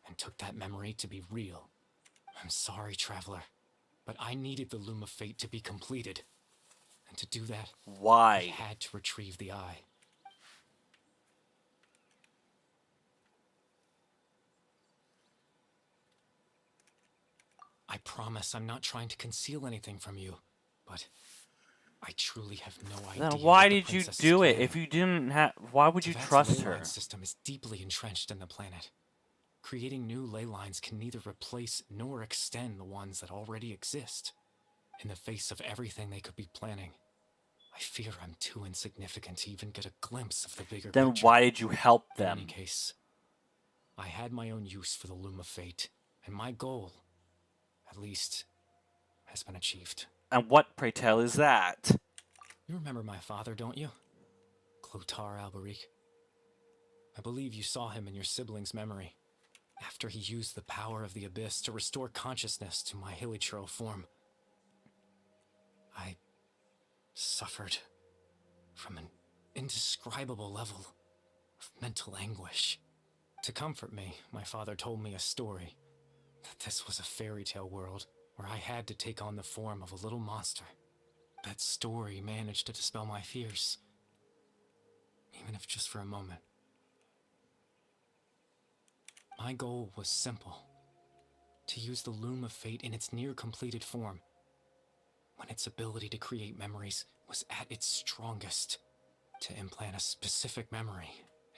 and took that memory to be real. I'm sorry, Traveler, but I needed the Loom of Fate to be completed. And to do that, why? I had to retrieve the eye. I promise I'm not trying to conceal anything from you, but I truly have no idea. Then why what the did you princess is do it? planning. If you didn't have... Why would you Teyvat's trust ley her? line system is deeply entrenched in the planet. Creating new ley lines can neither replace nor extend the ones that already exist. In the face of everything they could be planning, I fear I'm too insignificant to even get a glimpse of the bigger Then picture. why did you help In them? any case, I had my own use for the Loom of Fate, and my goal, at least, has been achieved. And what, pray tell, is that? You remember my father, don't you? Clotar Alberic. I believe you saw him in your sibling's memory, after he used the power of the Abyss to restore consciousness to my hilichurl form. I suffered from an indescribable level of mental anguish. To comfort me, my father told me a story, that this was a fairy tale world where I had to take on the form of a little monster. That story managed to dispel my fears, even if just for a moment. My goal was simple: to use the Loom of Fate in its near-completed form, when its ability to create memories was at its strongest, to implant a specific memory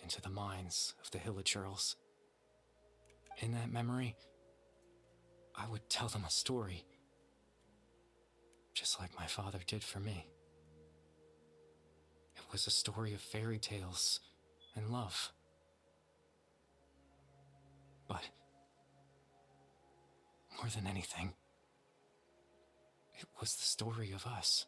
into the minds of the hilichurls. In that memory, I would tell them a story, just like my father did for me. It was a story of fairy tales and love. But more than anything, it was the story of us.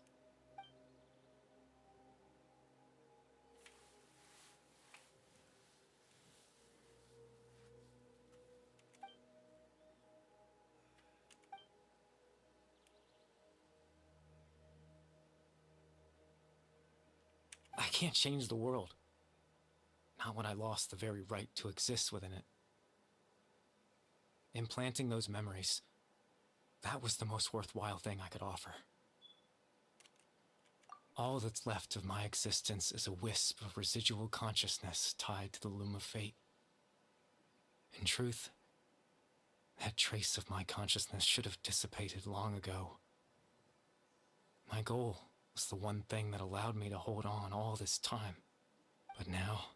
I can't change the world. Not when I lost the very right to exist within it. Implanting those memories, that was the most worthwhile thing I could offer. All that's left of my existence is a wisp of residual consciousness tied to the Loom of Fate. In truth, that trace of my consciousness should have dissipated long ago. My goal was the one thing that allowed me to hold on all this time. But now,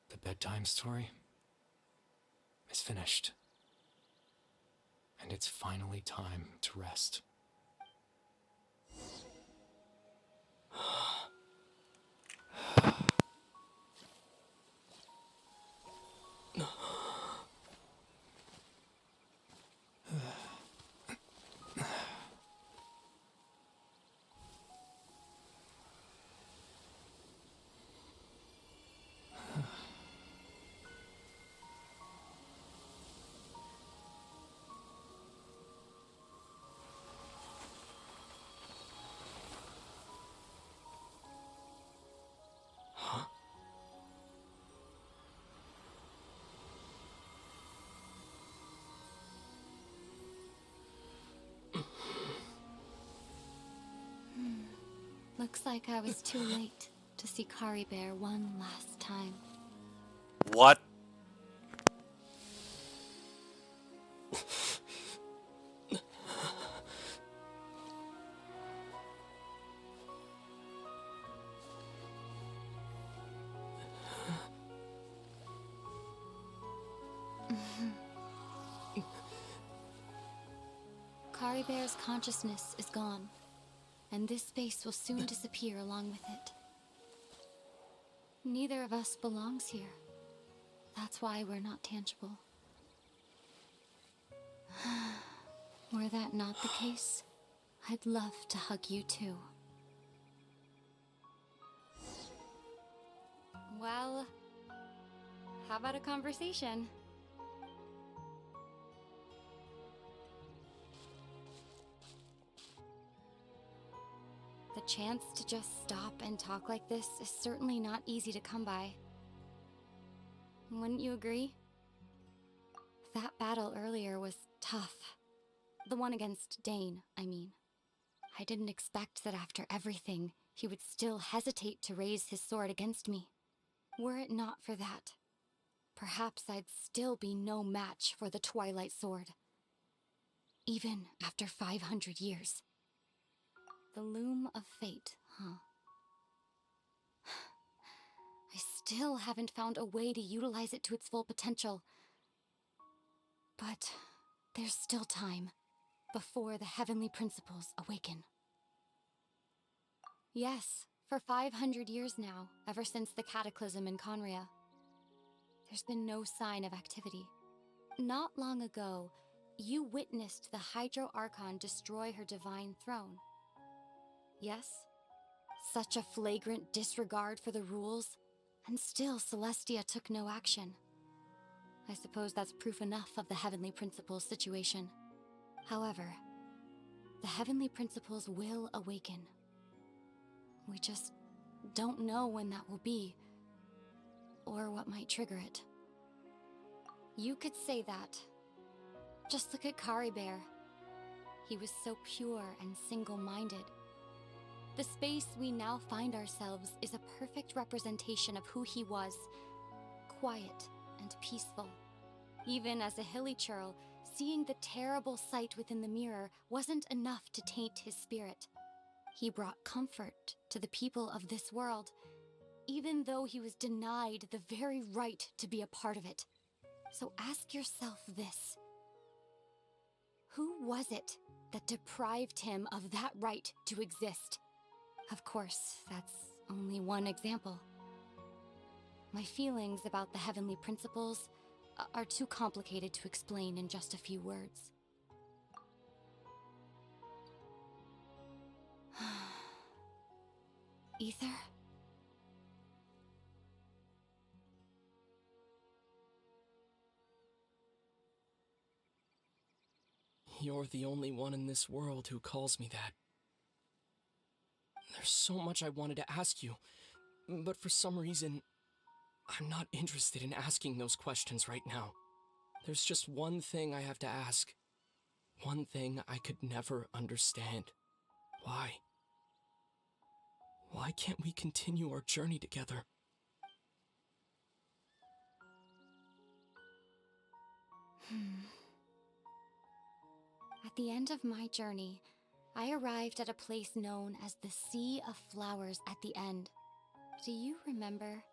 the bedtime story is finished. And it's finally time to rest. Looks like I was too late to see Kari Bear one last time. What? Kari Bear's consciousness is gone, and this space will soon disappear along with it. Neither of us belongs here. That's why we're not tangible. Were that not the case, I'd love to hug you too. Well, how about a conversation? The chance to just stop and talk like this is certainly not easy to come by. Wouldn't you agree? That battle earlier was tough. The one against Dane, I mean. I didn't expect that after everything, he would still hesitate to raise his sword against me. Were it not for that, perhaps I'd still be no match for the Twilight Sword. Even after 500 years. The loom of fate, huh? I still haven't found a way to utilize it to its full potential. But there's still time before the heavenly principles awaken. Yes, for 500 years now, ever since the cataclysm in Conria, there's been no sign of activity. Not long ago, you witnessed the Hydro Archon destroy her divine throne. Yes? Such a flagrant disregard for the rules, and still Celestia took no action. I suppose that's proof enough of the Heavenly Principles situation. However, the Heavenly Principles will awaken. We just don't know when that will be, or what might trigger it. You could say that. Just look at Kari Bear. He was so pure and single-minded. The space we now find ourselves is a perfect representation of who he was. Quiet and peaceful. Even as a hilly churl, seeing the terrible sight within the mirror wasn't enough to taint his spirit. He brought comfort to the people of this world, even though he was denied the very right to be a part of it. So ask yourself this. Who was it that deprived him of that right to exist? Of course, that's only one example. My feelings about the Heavenly Principles are too complicated to explain in just a few words. Ether? You're the only one in this world who calls me that. There's so much I wanted to ask you, but for some reason, I'm not interested in asking those questions right now. There's just one thing I have to ask. One thing I could never understand. Why? Why can't we continue our journey together? At the end of my journey, I arrived at a place known as the Sea of Flowers at the end. Do you remember?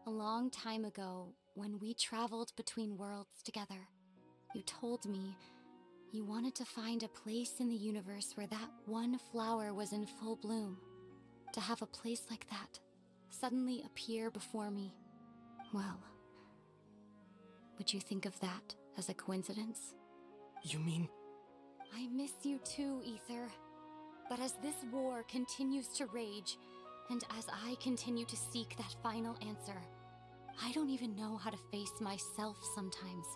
A long time ago, when we traveled between worlds together, you told me you wanted to find a place in the universe where that one flower was in full bloom. To have a place like that suddenly appear before me. Well, would you think of that as a coincidence? You mean... I miss you too, Ether. But as this war continues to rage, and as I continue to seek that final answer, I don't even know how to face myself sometimes,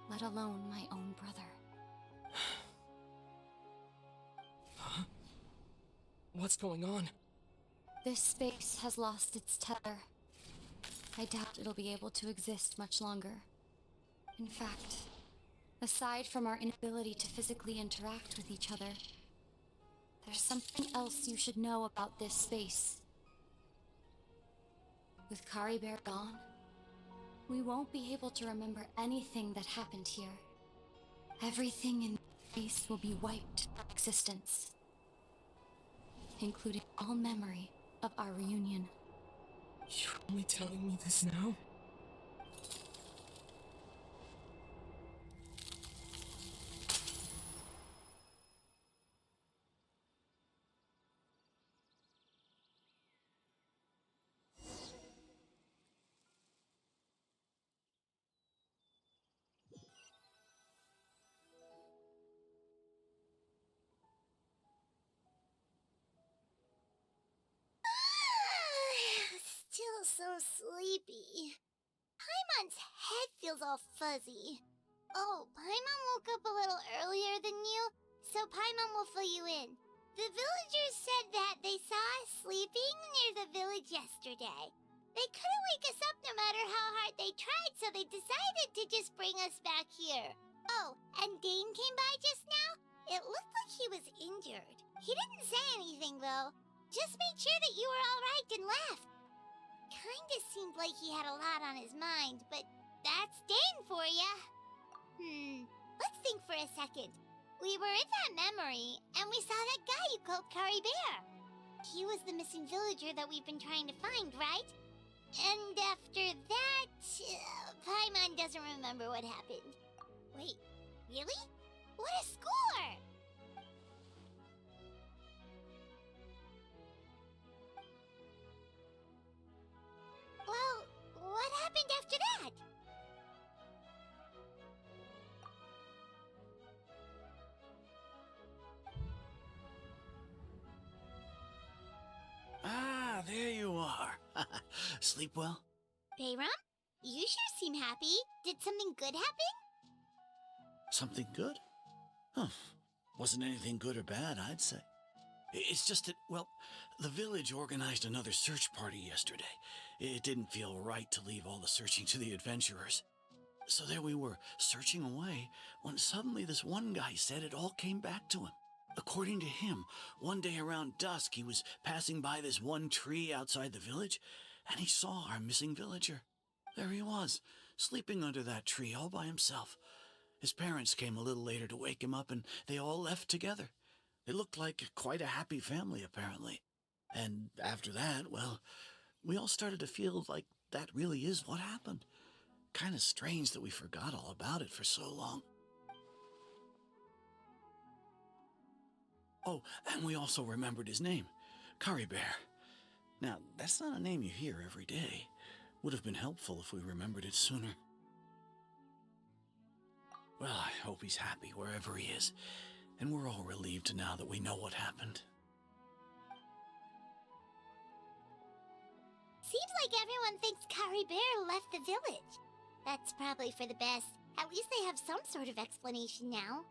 let alone my own brother. Huh? What's going on? This space has lost its tether. I doubt it'll be able to exist much longer. In fact, aside from our inability to physically interact with each other, There's something else you should know about this space. With Kari Bear gone, we won't be able to remember anything that happened here. Everything in space will be wiped from existence, including all memory of our reunion. You're only telling me this now? Still so sleepy. Paimon's head feels all fuzzy. Oh, Paimon woke up a little earlier than you, so Paimon will fill you in. The villagers said that they saw us sleeping near the village yesterday. They couldn't wake us up no matter how hard they tried, so they decided to just bring us back here. Oh, and Dane came by just now. It looked like he was injured. He didn't say anything, though. Just made sure that you were all right and left. Kinda seemed like he had a lot on his mind, but that's Dane for ya. Let's think for a second. We were in that memory, and we saw that guy you called Kari Bear. He was the missing villager that we've been trying to find, right? And after that, Paimon doesn't remember what happened. Wait, really? What a score! Well, what happened after that? Ah, there you are. Sleep well? Bayram, you sure seem happy. Did something good happen? Something good? Huh. Wasn't anything good or bad, I'd say. It's just that, well, the village organized another search party yesterday. It didn't feel right to leave all the searching to the adventurers. So there we were, searching away, when suddenly this one guy said it all came back to him. According to him, one day around dusk, he was passing by this one tree outside the village, and he saw our missing villager. There he was, sleeping under that tree all by himself. His parents came a little later to wake him up, and they all left together. They looked like quite a happy family, apparently. And after that, well, we all started to feel like that really is what happened. Kind of strange that we forgot all about it for so long. Oh, and we also remembered his name, Kari Bear. Now, that's not a name you hear every day. Would have been helpful if we remembered it sooner. Well, I hope he's happy wherever he is, and we're all relieved now that we know what happened. Seems like everyone thinks Kari Bear left the village. That's probably for the best. At least they have some sort of explanation now.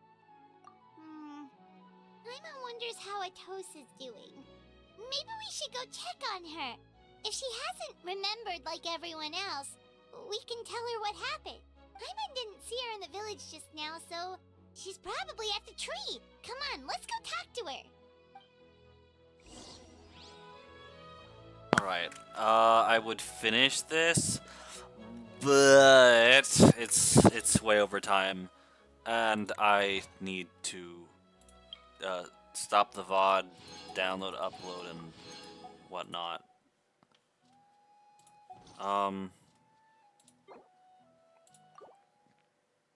Paimon wonders how Atos is doing. Maybe we should go check on her. If she hasn't remembered like everyone else, we can tell her what happened. Paimon didn't see her in the village just now, so she's probably at the tree. Come on, let's go talk to her. Alright, I would finish this, but it's way over time, and I need to stop the VOD, download, upload, and whatnot.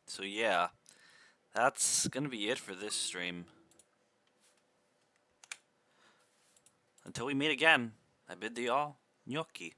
So yeah, that's gonna be it for this stream. Until we meet again, I bid thee all gnocchi.